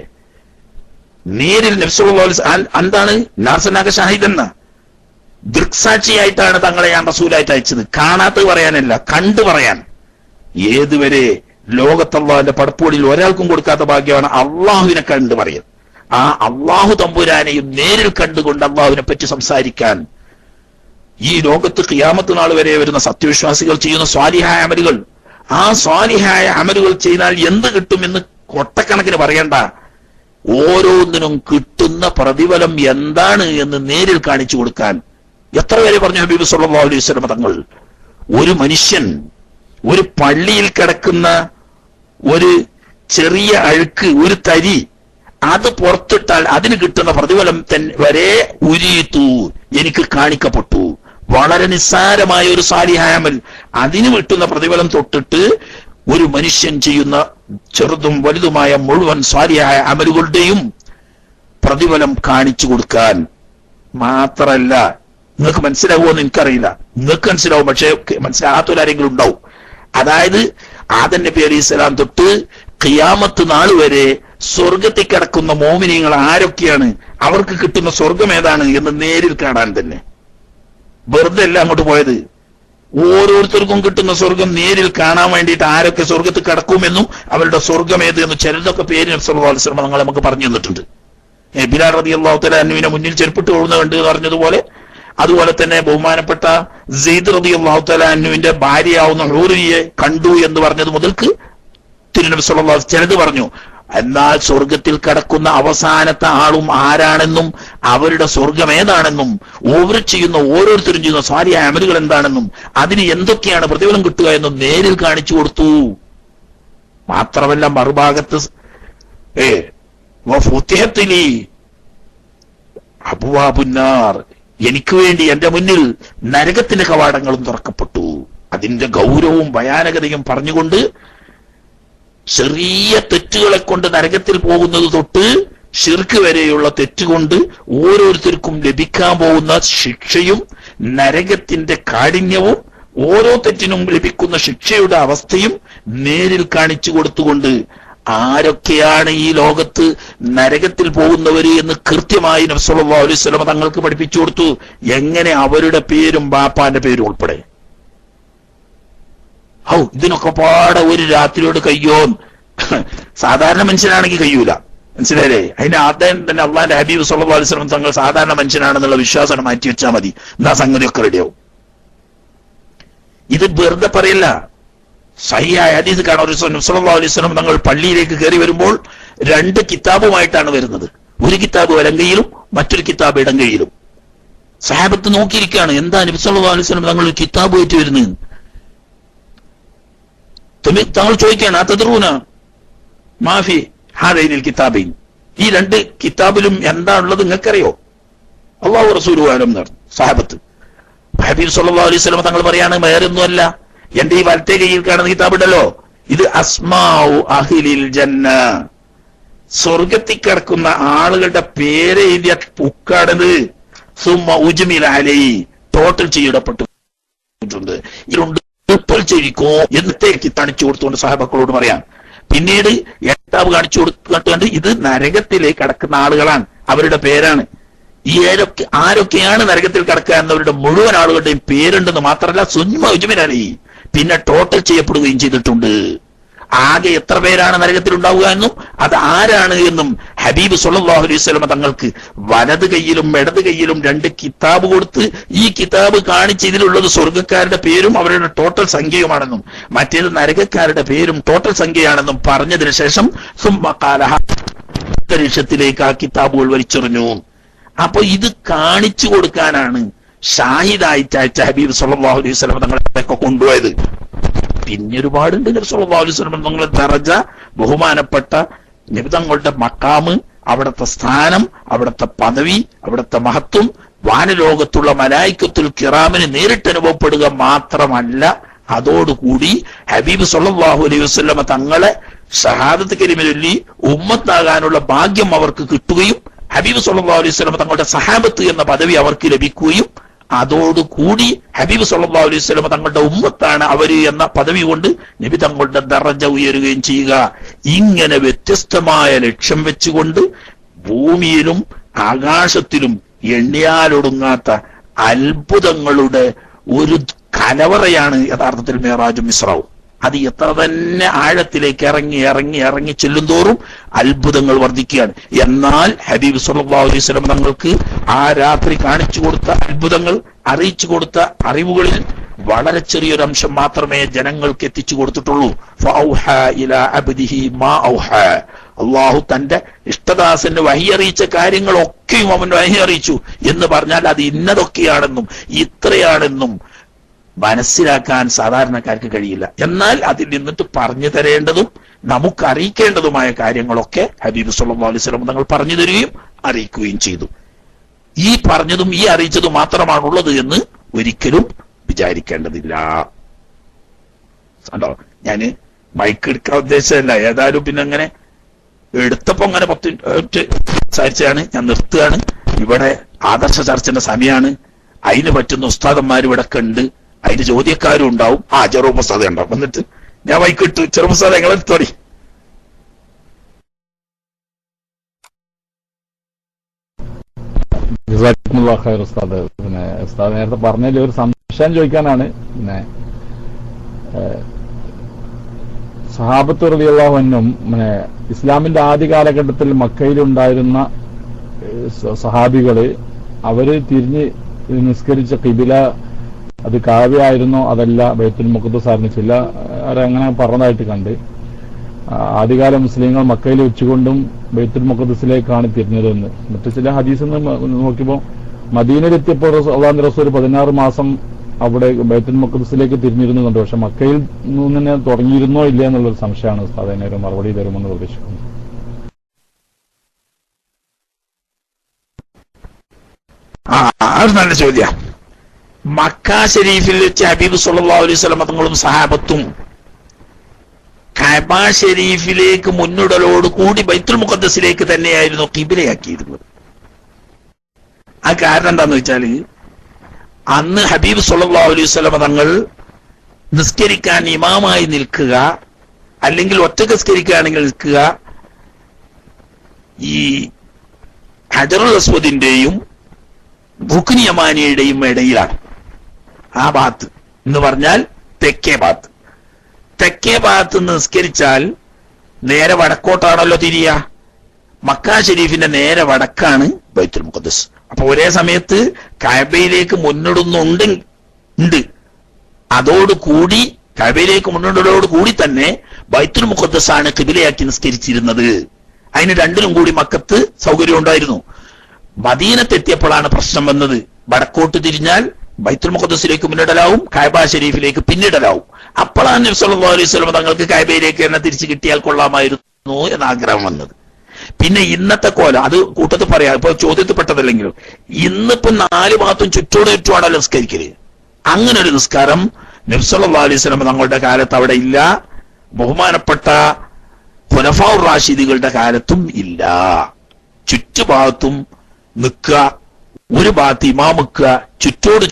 നേരിൽ നബി സല്ലല്ലാഹു അലൈഹി വസല്ലം എന്താണ് നാർസനാക ഷാഹിദെന്ന ദൃക്സാക്ഷിയായിട്ടാണ് തങ്ങളെ ഞാൻ റസൂലായിട്ട് അയച്ചത്. കാണാത്തത് പറയാനല്ല, കണ്ടു പറയാൻ. ഏതുവരെ ലോകത്തല്ലാഹുവിന്റെ പടപ്പുകളിൽ ഒരാൾക്കും കൊടുക്കാത്ത ഭാഗ്യമാണ് അള്ളാഹുവിനെ കണ്ടു പറയുന്നത്. ആ അള്ളാഹു തമ്പുരാനെയും നേരിൽ കണ്ടുകൊണ്ട് അള്ളാഹുവിനെ പറ്റി സംസാരിക്കാൻ. ഈ ലോകത്ത് ഖിയാമത്ത് നാൾ വരെ വരുന്ന സത്യവിശ്വാസികൾ ചെയ്യുന്ന സ്വാലിഹായ അമലുകൾ, ആ സ്വാലിഹായ അമലുകൾ ചെയ്താൽ എന്ത് കിട്ടുമെന്ന് കൊട്ടക്കണക്കിന് പറയണ്ട. ഓരോന്നിനും കിട്ടുന്ന പ്രതിഫലം എന്താണ് എന്ന് നേരിൽ കാണിച്ചു കൊടുക്കാൻ എത്ര പേരെ പറഞ്ഞു ഹബീബ് സല്ലല്ലാഹു അലൈഹി വസല്ലം തങ്ങൾ. ഒരു മനുഷ്യൻ ഒരു പള്ളിയിൽ കിടക്കുന്ന ഒരു ചെറിയ അഴുക്ക്, ഒരു തരി, അത് പുറത്തിട്ടാൽ അതിന് കിട്ടുന്ന പ്രതിഫലം വരെ ഉരീത്തു, എനിക്ക് കാണിക്കപ്പെട്ടു. വളരെ നിസ്സാരമായ ഒരു സാലിഹായ അമൽ, അതിന് കിട്ടുന്ന പ്രതിഫലം തൊട്ടിട്ട് ഒരു മനുഷ്യൻ ചെയ്യുന്ന ചെറുതും വലുതുമായ മുഴുവൻ സാലിഹായ അമലുകളുടെയും പ്രതിഫലം കാണിച്ചു കൊടുക്കാൻ. മാത്രല്ല, നിങ്ങൾക്ക് മനസ്സിലാവുമോന്ന് എനിക്കറിയില്ല, നിങ്ങൾക്ക് മനസ്സിലാവും, പക്ഷെ മനസ്സിലാകാത്തവരാരെങ്കിലും ഉണ്ടാവും. അതായത് ആദം നബി അലൈഹിസ്സലാം തൊട്ട് ഖിയാമത്ത് നാൾ വരെ സ്വർഗത്തിൽ കിടക്കുന്ന മോമിനീങ്ങൾ ആരൊക്കെയാണ്, അവർക്ക് കിട്ടുന്ന സ്വർഗം ഏതാണ് എന്ന് നേരിൽ കാണാൻ തന്നെ. വെറുതെ അല്ല അങ്ങോട്ട് പോയത്. ഓരോരുത്തർക്കും കിട്ടുന്ന സ്വർഗം നേരിൽ കാണാൻ വേണ്ടിയിട്ട് ആരൊക്കെ സ്വർഗത്തിൽ കിടക്കുമെന്നും അവരുടെ സ്വർഗം ഏത് എന്നും ചിലതൊക്കെ പേര് നബി സല്ലല്ലാഹു അലൈഹി വസല്ലം തങ്ങൾ നമുക്ക് പറഞ്ഞു തന്നിട്ടുണ്ട്. ബിലാൽ റളിയല്ലാഹു തആല അൻഹുവിനെ മുന്നിൽ ചെരുപ്പിട്ട് ഓടുന്ന കണ്ട് എന്ന് പറഞ്ഞതുപോലെ, അതുപോലെ തന്നെ ബഹുമാനപ്പെട്ട സെയ്ദ് റളിയല്ലാഹു തആല അൻഹുവിന്റെ ഭാര്യയാവുന്ന ഹൂറിയെ കണ്ടു എന്ന് പറഞ്ഞത് മുതൽക്ക് തിരുനബി സല്ലല്ലാഹു അലൈഹി വസല്ലം ചിലത് പറഞ്ഞു. എന്നാൽ സ്വർഗത്തിൽ കിടക്കുന്ന അവസാനത്തെ ആളും ആരാണെന്നും അവരുടെ സ്വർഗം ഏതാണെന്നും ഓവർ ചെയ്യുന്ന ഓരോരുത്തരും ചെയ്യുന്ന സ്വാലിഹായ അമലുകൾ എന്താണെന്നും അതിന് എന്തൊക്കെയാണ് പ്രതിഫലം കിട്ടുക എന്നും നേരിൽ കാണിച്ചു കൊടുത്തു. മാത്രമല്ല മറുഭാഗത്ത് വഫുതിഹത്തിലി അബ്വാബുന്നാർ, എനിക്ക് വേണ്ടി എന്റെ മുന്നിൽ നരകത്തിന്റെ കവാടങ്ങളും തുറക്കപ്പെട്ടു. അതിന്റെ ഗൗരവവും ഭയാനകതയും പറഞ്ഞുകൊണ്ട് ചെറിയ തെറ്റുകളെ കൊണ്ട് നരകത്തിൽ പോകുന്നത് തൊട്ട് ശിർക്ക് വരെയുള്ള തെറ്റുകൊണ്ട് ഓരോരുത്തർക്കും ലഭിക്കാൻ പോകുന്ന ശിക്ഷയും നരകത്തിന്റെ കാഠിന്യവും ഓരോ തെറ്റിനും ലഭിക്കുന്ന ശിക്ഷയുടെ അവസ്ഥയും നേരിൽ കാണിച്ചു കൊടുത്തുകൊണ്ട് ആരൊക്കെയാണ് ഈ ലോകത്ത് നരകത്തിൽ പോകുന്നവര് എന്ന് കൃത്യമായി നബി സല്ലല്ലാഹു അലൈഹി വസല്ലം തങ്ങൾക്ക് പഠിപ്പിച്ചു കൊടുത്തു. എങ്ങനെ? അവരുടെ പേരും ബാപ്പാന്റെ പേരും ഉൾപ്പെടെ. ഇതിനൊക്കെ പാടെ ഒരു രാത്രിയോട് കഴിയോ? സാധാരണ മനുഷ്യനാണെങ്കിൽ കഴിയൂല. മനസ്സിലായില്ലേ? അതിന്റെ ആദ്യം തന്നെ അള്ളാന്റെ ഹബീബ് സല്ലല്ലാഹു അലൈഹി വസല്ലം തങ്ങൾ സാധാരണ മനുഷ്യനാണെന്നുള്ള വിശ്വാസം മാറ്റി വെച്ചാൽ മതി, എന്നാ സംഗതിയൊക്കെ റെഡിയാവും. ഇത് വെറുതെ പറയില്ല, സഹിയായ ഹദീസ് കാണാൻ. ഒരു സല്ലല്ലാഹു അലൈഹി വസല്ലം തങ്ങൾ പള്ളിയിലേക്ക് കയറി വരുമ്പോൾ 2 കിതാബുമായിട്ടാണ് വരുന്നത്. ഒരു കിതാബ് വലങ്കയിലും മറ്റൊരു കിതാബ് ഇടങ്കയിലും. സഹാബത്ത് നോക്കിയിരിക്കുകയാണ്, എന്താ നബി സല്ലല്ലാഹു അലൈഹി വസല്ലം തങ്ങൾ കിതാബുമായിട്ട് വരുന്നത്? തങ്ങൾ ചോദിക്കുകയാണ്, അതദ്റൂന മാഫി ഹാദൈനിൽ കിതാബൈൻ, ഈ 2 കിതാബിലും എന്താ ഉള്ളത് നിങ്ങൾക്കറിയോ? അല്ലാഹു റസൂലുഹു അലം എന്നാണ് സഹാബത്ത്. ഹബീബ് സല്ലല്ലാഹു അലൈഹി വസല്ലം തങ്ങൾ പറയാണ്, വേറൊന്നുമല്ല, എന്റെ ഈ വലത്തെ കയ്യിൽ കാണുന്ന കിതാബ് ഉണ്ടല്ലോ, ഇത് അസ്മാഉ അഹ്ലിൽ ജന്ന, സ്വർഗത്തിൽ കിടക്കുന്ന ആളുകളുടെ പേര് എഴുതിയ ബുക്കാണത്. സുമ്മ ഉജ്മില അലൈഹി, ടോട്ടൽ ചെയ്യപ്പെട്ടിട്ടുണ്ട്. ഇതുണ്ട് ചെയ്യിക്കോ എന്നത്തേക്ക് തണിച്ചു കൊടുത്തുകൊണ്ട് സഹാബക്കളോട് പറയാം. പിന്നീട് കിതാബ് കാണിച്ചു കൊടുത്തുകൊണ്ട് ഇത് നരകത്തിലേക്ക് കടക്കുന്ന ആളുകളാണ്, അവരുടെ പേരാണ്. ഈ ആരൊക്കെയാണ് നരകത്തിൽ കടക്കുക എന്നവരുടെ മുഴുവൻ ആളുകളുടെയും പേരുണ്ടെന്ന് മാത്രമല്ല സുജ്മ ഉജ്മിലായി, പിന്നെ ടോട്ടൽ ചെയ്യപ്പെടുകയും ചെയ്തിട്ടുണ്ട്. ആകെ എത്ര പേരാണ് നരകത്തിൽ ഉണ്ടാവുക എന്നും അത് ആരാണ് എന്നും ഹബീബ് സല്ലല്ലാഹു അലൈഹി വസല്ലം തങ്ങൾക്ക് വലത് കൈയിലും ഇടത് കൈയിലും 2 കിതാബ് കൊടുത്ത്, ഈ കിതാബ് കാണിച്ച് ഇതിലുള്ളത് സ്വർഗക്കാരുടെ പേരും അവരുടെ ടോട്ടൽ സംഖ്യയുമാണെന്നും മറ്റേത് നരകക്കാരുടെ പേരും ടോട്ടൽ സംഖ്യയാണെന്നും പറഞ്ഞതിന് ശേഷം അന്തരീക്ഷത്തിലേക്ക് ആ കിതാബുകൾ വലിച്ചെറിഞ്ഞു. അപ്പൊ ഇത് കാണിച്ചു കൊടുക്കാനാണ് ഷാഹിദായിട്ട് അയച്ച ഹബീബ് സല്ലല്ലാഹു അലൈഹി വസല്ലം തങ്ങളെയൊക്കെ കൊണ്ടുപോയത്. പിന്നെ ഒരുപാടുണ്ട് നബി സല്ലല്ലാഹു അലൈഹി വസല്ലം തങ്ങളുടെ ദറജ, ബഹുമാനപ്പെട്ട നബി തങ്ങളുടെ മഖാമ്, അവിടുത്തെ സ്ഥാനം, അവിടുത്തെ പദവി, അവിടുത്തെ മഹത്വം വാനലോകത്തുള്ള മലായിക്കത്തുൽ കിറാമിന് നേരിട്ട് അനുഭവപ്പെടുക മാത്രമല്ല, അതോടുകൂടി ഹബീബ് സല്ലല്ലാഹു അലൈഹി വസല്ലം തങ്ങളെ ഷഹാദത്ത് കലിമ ചൊല്ലി ഉമ്മത്താകാനുള്ള ഭാഗ്യം അവർക്ക് കിട്ടുകയും ഹബീബ് സല്ലല്ലാഹു അലൈഹി വസല്ലം തങ്ങളുടെ സഹാബത്ത് എന്ന പദവി അവർക്ക് ലഭിക്കുകയും അതോടുകൂടി ഹബീബ് സല്ലല്ലാഹു അലൈഹി വസല്ലം തങ്ങളുടെ ഉമ്മത്താണ് അവര് എന്ന പദവി കൊണ്ട് നബി തങ്ങളുടെ ദറജ ഉയരുകയും ചെയ്യുക. ഇങ്ങനെ വ്യത്യസ്തമായ ലക്ഷ്യം വെച്ചുകൊണ്ട് ഭൂമിയിലും ആകാശത്തിലും എണ്ണിയാലൊടുങ്ങാത്ത അത്ഭുതങ്ങളുടെ ഒരു കലവറയാണ് യഥാർത്ഥത്തിൽ മിഅ്റാജും ഇസ്റാവും. അത് എത്ര തന്നെ ആഴത്തിലേക്ക് ഇറങ്ങി ചെല്ലുന്തോറും അത്ഭുതങ്ങൾ വർദ്ധിക്കുകയാണ്. എന്നാൽ ഹബീബ് സല്ലല്ലാഹു അലൈഹി വസല്ലം തങ്ങൾക്ക് ആ രാത്രി കാണിച്ചു കൊടുത്ത അത്ഭുതങ്ങൾ, അറിയിച്ചു കൊടുത്ത അറിവുകളിൽ വളരെ ചെറിയൊരു അംശം മാത്രമേ ജനങ്ങൾക്ക് എത്തിച്ചു കൊടുത്തിട്ടുള്ളൂ. ഫഔഹാ ഇലാ അബ്ദിഹി മാ ഔഹാ, അള്ളാഹു തന്റെ ഇഷ്ടദാസന് വഹി അറിയിച്ച കാര്യങ്ങളൊക്കെയും അവൻ വഹി അറിയിച്ചു എന്ന് പറഞ്ഞാൽ അത് ഇന്നതൊക്കെയാണെന്നും ഇത്രയാണെന്നും മനസ്സിലാക്കാൻ സാധാരണക്കാർക്ക് കഴിയില്ല. എന്നാൽ അതിൽ നിന്നിട്ട് പറഞ്ഞു തരേണ്ടതും നമുക്ക് അറിയിക്കേണ്ടതുമായ കാര്യങ്ങളൊക്കെ ഹബീബ് സല്ലല്ലാഹു അലൈഹി വസല്ലം തങ്ങൾ പറഞ്ഞു തരികയും അറിയിക്കുകയും ചെയ്തു. ഈ പറഞ്ഞതും ഈ അറിയിച്ചതും മാത്രമാണുള്ളത് എന്ന് ഒരിക്കലും വിചാരിക്കേണ്ടതില്ല. കണ്ടോ, ഞാന് മൈക്ക് എടുക്കാൻ ഉദ്ദേശിച്ചതല്ല, ഏതായാലും പിന്നെ അങ്ങനെ എടുത്തപ്പോ അങ്ങനെ 10 മിനിറ്റ് സംസാരിച്ചാണ്. ഞാൻ നിർത്തുകയാണ്. ഇവിടെ ആദർശ ചർച്ചന്റെ സമയമാണ്. അതിന് പറ്റുന്ന ഉസ്താദന്മാർ ഇവിടെ ഉണ്ട്, അതിന് ചോദ്യക്കാരും ഉണ്ടാവും. ചെറുപ്പസാദ ഉണ്ടാവും. എന്നിട്ട് ഞാൻ വൈകിട്ട് ചെറുപ്പസാദ ഞങ്ങൾ എടുത്തോടി. പിന്നെ ഉസ്താദ് നേരത്തെ പറഞ്ഞതിൽ ഒരു സംശയം ചോദിക്കാനാണ്. പിന്നെ സഹാബത്ത് റളിയല്ലാഹു അൻഹും പിന്നെ ഇസ്ലാമിന്റെ ആദ്യ കാലഘട്ടത്തിൽ മക്കയിലുണ്ടായിരുന്ന സഹാബികള് അവര് തിരിഞ്ഞ് നിസ്കരിച്ച ഖിബില അത് കാവ്യായിരുന്നോ അതല്ല ബൈത്തുൽ മുഖദ്ദസ് ആയിരുന്നു, ചില അങ്ങനെ പറഞ്ഞതായിട്ട് കണ്ട്. ആദ്യകാല മുസ്ലിങ്ങൾ മക്കയിൽ വെച്ചുകൊണ്ടും ബൈത്തുൽ മുഖദ്ദസിലേക്കാണ് തിരിഞ്ഞതെന്ന്. മറ്റു ചില ഹദീസ് നോക്കിയപ്പോൾ മദീനയിലെത്തിയപ്പോൾ അള്ളാഹുവിന്റെ റസൂൽ 16 മാസം അവിടെ ബൈത്തുൽ മുഖദ്ദസിലേക്ക് തിരിഞ്ഞിരുന്നുണ്ട്. പക്ഷെ മക്കയിൽ നിന്ന് തന്നെ തുടങ്ങിയിരുന്നോ ഇല്ല എന്നുള്ളൊരു സംശയമാണ്. അതിനെ ഒരു മറുപടി തരുമെന്ന് പ്രതീക്ഷിക്കുന്നു. നല്ല ചോദ്യ. മക്ക ഷരീഫിൽ വെച്ച് ഹബീബ് സല്ലല്ലാഹു അലൈഹി വസല്ലം തങ്ങളും സഹാബത്തും കഅബ ഷരീഫിലേക്ക് മുന്നിടലോട് കൂടി ബൈത്തുൽ മുഖദ്ദസിലേക്ക് തന്നെയായിരുന്നു ഖിബിലയാക്കിയിരുന്നത്. ആ കാരണം എന്താന്ന് വെച്ചാല് അന്ന് ഹബീബ് സല്ലല്ലാഹു അലൈഹി വസല്ലം തങ്ങൾ നിസ്കരിക്കാൻ ഇമാമായി നിൽക്കുക, അല്ലെങ്കിൽ ഒറ്റക്ക് നിസ്കരിക്കുകയാണെങ്കിൽ നിൽക്കുക, ഈ ഹജറുൽ അസ്വദിന്റെയും റുക്നി യമാനിയുടെയും ഇടയിലാണ്. ആ ഭാഗത്ത് എന്ന് പറഞ്ഞാൽ തെക്കേ ഭാഗത്ത്. തെക്കേ ഭാഗത്ത് നിസ്കരിച്ചാൽ നേരെ വടക്കോട്ടാണല്ലോ തിരിയ. മക്കാ ഷെരീഫിന്റെ നേരെ വടക്കാണ് ബൈത്തുൽ മുഖദ്ദസ്. അപ്പൊ ഒരേ സമയത്ത് കഅബയിലേക്ക് മുന്നിടുന്നുണ്ട്. അതോടുകൂടി കഅബയിലേക്ക് മുന്നിടുന്നതോടുകൂടി തന്നെ ബൈത്തുൽ മുഖദ്ദസ് ആണ് ഖിബിലയാക്കി നിസ്കരിച്ചിരുന്നത്. അതിന് രണ്ടിലും കൂടി മക്കത്ത് സൗകര്യം ഉണ്ടായിരുന്നു. മദീനത്തെത്തിയപ്പോഴാണ് പ്രശ്നം വന്നത്. വടക്കോട്ട് തിരിഞ്ഞാൽ ബൈത്തുൽ മുഖദ്ദസിലേക്ക് മുന്നിടലാവും, കഅബ ഷെരീഫിലേക്ക് പിന്നിടലാവും. അപ്പോഴാണ് നബി സല്ലല്ലാഹു അലൈഹി വസല്ലം തങ്ങൾക്ക് കഅബയിലേക്ക് തന്നെ തിരിച്ചു കിട്ടിയാൽ കൊള്ളാമായിരുന്നു എന്ന ആഗ്രഹം വന്നത്. പിന്നെ ഇന്നത്തെ കോലം അത് കൂട്ടത്തിൽ പറയാം, ഇപ്പൊ ചോദ്യത്തിൽ പെട്ടതല്ലെങ്കിലും ഇന്നിപ്പോ 4 ഭാഗത്തും ചുറ്റോടുചുറ്റുമാണല്ലോ നിസ്കരിക്കല്. അങ്ങനെ ഒരു നിസ്കാരം നബി സല്ലല്ലാഹു അലൈഹി വസല്ലം തങ്ങളുടെ കാലത്ത് അവിടെ ഇല്ല, ബഹുമാനപ്പെട്ട ഖുലഫാഉർ റാഷിദുകളുടെ കാലത്തും ഇല്ല. ചുറ്റുഭാഗത്തും നിൽക്കുക, ഒരു ഭാഗത്ത് ഇമാം നിൽക്കുക, ചുറ്റോട്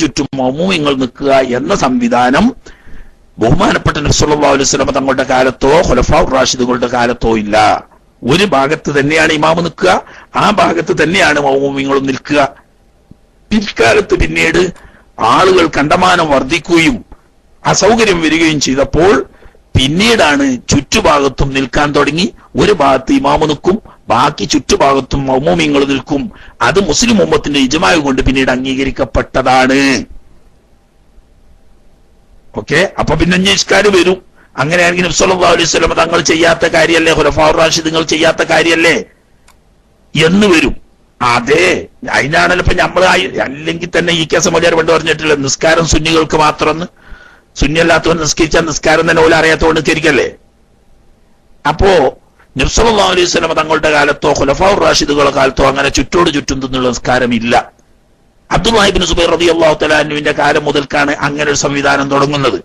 ചുറ്റും മഅ്മൂമിങ്ങൾ നിൽക്കുക എന്ന സംവിധാനം ബഹുമാനപ്പെട്ട നബി സല്ലല്ലാഹു അലൈഹി വസല്ലം തങ്ങളുടെ കാലത്തോ ഖുലഫാഉർ റാഷിദുകളുടെ കാലത്തോ ഇല്ല. ഒരു ഭാഗത്ത് തന്നെയാണ് ഇമാമ് നിൽക്കുക, ആ ഭാഗത്ത് തന്നെയാണ് മഅ്മൂമിങ്ങളും നിൽക്കുക. പിൽക്കാലത്ത് പിന്നീട് ആളുകൾ കണ്ടമാനം വർദ്ധിക്കുകയും അസൗകര്യം വരികയും ചെയ്തപ്പോൾ പിന്നീടാണ് ചുറ്റുഭാഗത്തും നിൽക്കാൻ തുടങ്ങി. ഒരു ഭാഗത്ത് ഇമാമ് നിൽക്കും, ബാക്കി ചുറ്റുഭാഗത്തും മഅ്മൂമിങ്ങൾ നിൽക്കും. അത് മുസ്ലിം ഉമ്മത്തിന്റെ ഇജ്മാഅ് കൊണ്ട് പിന്നീട് അംഗീകരിക്കപ്പെട്ടതാണ്. ഓക്കെ, അപ്പൊ പിന്നെ നിസ്കാരം വരും. അങ്ങനെയാണെങ്കിൽ നബി സല്ലല്ലാഹു അലൈഹി വസല്ലം തങ്ങൾ ചെയ്യാത്ത കാര്യമല്ലേ, ഖുലഫാഉർ റാഷിദുകൾ ചെയ്യാത്ത കാര്യമല്ലേ എന്ന് വരും. അതെ, അതിനാണല്ലോ ഇപ്പൊ നമ്മൾ അല്ലെങ്കിൽ തന്നെ ഈ കേസ് മൊഴിയാർ പണ്ട് പറഞ്ഞിട്ടില്ല, നിസ്കാരം സുന്നികൾക്ക് മാത്രമെന്ന്. സുന്നിയല്ലാത്തവൻ നിസ്കരിച്ചാൽ നിസ്കാരം തന്നെ ഓല അറിയാത്തവൻ നിസ്കരിക്കല്ലേ. അപ്പോ നബി സല്ലല്ലാഹു അലൈഹി വസല്ലം തങ്ങളുടെ കാലത്തോ ഖുലഫാഉർ റാഷിദുകളുടെ കാലത്തോ അങ്ങനെ ചുറ്റോട് ചുറ്റും നിന്നുള്ള നിസ്കാരം ഇല്ല. അബ്ദുല്ലാഹി ഇബ്നു സുബൈർ റളിയല്ലാഹു തആല അൻഹുവിന്റെ കാലം മുതൽക്കാണ് അങ്ങനെ ഒരു സംവിധാനം തുടങ്ങുന്നത്.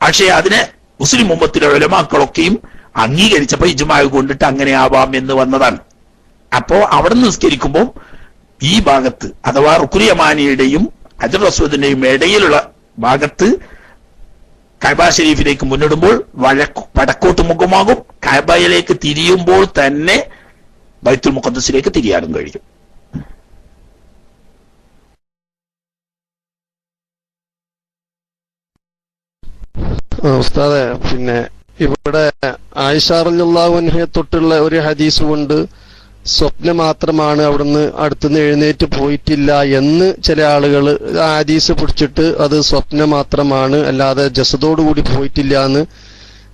പക്ഷേ അതിനെ മുസ്ലിം ഉമ്മത്തിലെ ഉലമാക്കളൊക്കെയും അംഗീകരിച്ചപ്പോ ഇജ്മാഅ് കൊണ്ടിട്ട് അങ്ങനെ ആവാം എന്ന് വന്നതാണ്. അപ്പോ അവിടെ നിസ്കരിക്കുമ്പോൾ ഈ ഭാഗത്ത് അഥവാ റുക്നുൽ യമാനിയുടെയും ഹജറുൽ അസ്വദിന്റെയും ഇടയിലുള്ള ഭാഗത്ത് കഅബ ഷരീഫിലേക്ക് മുന്നിടുമ്പോൾ വടക്കോട്ട് മുഖമാകും. കഅബയിലേക്ക് തിരിയുമ്പോൾ തന്നെ ബൈത്തുൽ മുഖദ്ദസിലേക്ക് തിരിയാനും കഴിയും. ഉസ്താദെ, പിന്നെ ഇവിടെ ആയിഷ റളിയല്ലാഹു അൻഹയെ തൊട്ടുള്ള ഒരു ഹദീസ് കൊണ്ട് സ്വപ്നം മാത്രമാണ്, അവിടുന്ന് അടുത്തുനിന്ന് എഴുന്നേറ്റ് പോയിട്ടില്ല എന്ന് ചില ആളുകൾ ആ ഹദീസ് പിടിച്ചിട്ട് അത് സ്വപ്നം മാത്രമാണ്, അല്ലാതെ ജസദോടുകൂടി പോയിട്ടില്ല എന്ന്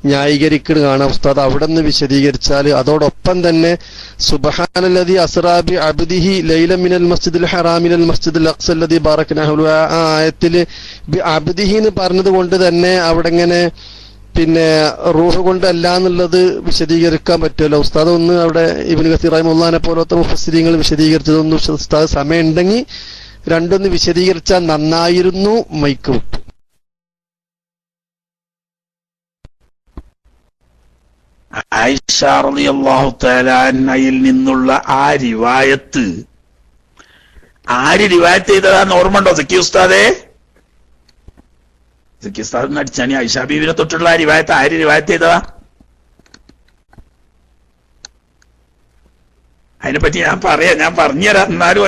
ന്യായീകരിക്കുന്നത് കാണാം. ഉസ്താദ് അവിടെ നിന്ന് വിശദീകരിച്ചാൽ. അതോടൊപ്പം തന്നെ സുബ്ഹാനല്ലദി അസ്റാ ബി അബ്ദിഹി ലൈലൻ മിനൽ മസ്ജിദിൽ ഹറാം ഇലൽ മസ്ജിദിൽ അഖ്സ അല്ലദി ബാറക്നാ ഹൗലഹു, ആ ആയത്തിൽ ബി അബ്ദിഹി എന്ന് പറഞ്ഞത് കൊണ്ട് തന്നെ അവിടെ ഇങ്ങനെ പിന്നെ റൂഹ് കൊണ്ടല്ല എന്നുള്ളത് വിശദീകരിക്കാൻ പറ്റുമല്ലോ ഉസ്താദ്? ഒന്ന് അവിടെ ഇബ്നു കസീർ റഹിമഹുല്ലാഹിനെ പോലത്തെ മുഫസ്സിരീങ്ങൾ വിശദീകരിച്ചതൊന്ന് ഉസ്താദ് സമയം ഉണ്ടെങ്കിൽ രണ്ടൊന്ന് വിശദീകരിച്ചാൽ നന്നായിരുന്നു. മൈക്ക് വിട്ടു. ആയിഷ റളിയല്ലാഹു തആല അൻഹയിൽ നിന്നുള്ള ആ റിവായത്ത് ആര് റിവായത്ത് ചെയ്തതാന്ന് ഓർമ്മ ഉണ്ടോ സക്കി ഉസ്താദേ? സക്കി ഉസ്താദ് അടിച്ചാനി ആയിഷ ബീവിനെ തൊട്ടുള്ള ആ റിവായത്ത് ആര് റിവായത്ത് ചെയ്തതാ? അതിനെപ്പറ്റി ഞാൻ പറഞ്ഞുതരാം. എന്നാലും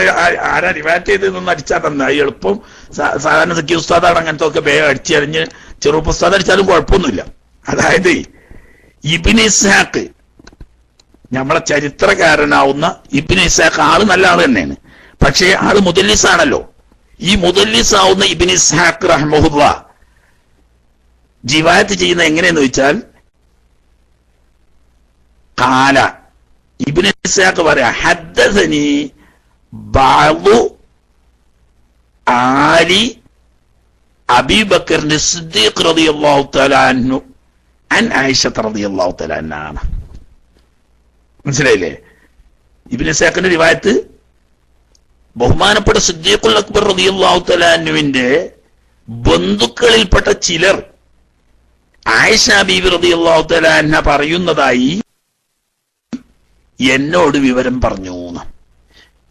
ആരാ റിവായത്ത് ചെയ്തതെന്നൊന്ന് അടിച്ചാൽ നന്നായി. എളുപ്പം സാധാരണ സക്കി ഉസ്താദാണ് അങ്ങനത്തെ ഒക്കെ വേഗം അടിച്ചറിഞ്ഞ് ചെറുപ്പ ഉസ്താദ് അടിച്ചാലും കുഴപ്പമൊന്നുമില്ല. അതായത് ഇബ്നു ഇസ്ഹാഖ്, നമ്മളെ ചരിത്രകാരനാവുന്ന ഇബ്നു ഇസ്ഹാഖ് ആള് നല്ല ആള് തന്നെയാണ്, പക്ഷേ ആള് മുദല്ലിസാണല്ലോ. ഈ മുദല്ലിസാവുന്ന ഇബ്നു ഇസ്ഹാഖ് റഹ്മഹുല്ലാ റിവായത്ത് ചെയ്യുന്ന എങ്ങനെയെന്ന് വെച്ചാൽ, ഖാല ഇബ്നു ഇസ്ഹാഖ് പറയാ ഹദ്ദസനി ബഅദു ആലി അബീ ബക്കർ സിദ്ദീഖ് റളിയല്ലാഹു തആല അൻഹു അൻ ആയിഷ റളിയല്ലാഹു തആല അൻഹാ. മനസ്സിലായില്ലേ? ഇബ്നു ഇസ്ഹാഖിന്റെ റിവായത്ത് ബഹുമാനപ്പെട്ട സിദ്ദീഖുൽ അക്ബർ റളിയല്ലാഹു തആല അൻഹുവിന്റെ ബന്ധുക്കളിൽപ്പെട്ട ചിലർ ആയിഷ ബീവി റളിയല്ലാഹു തആല അൻഹ പറയുന്നതായി എന്നോട് വിവരം പറഞ്ഞു.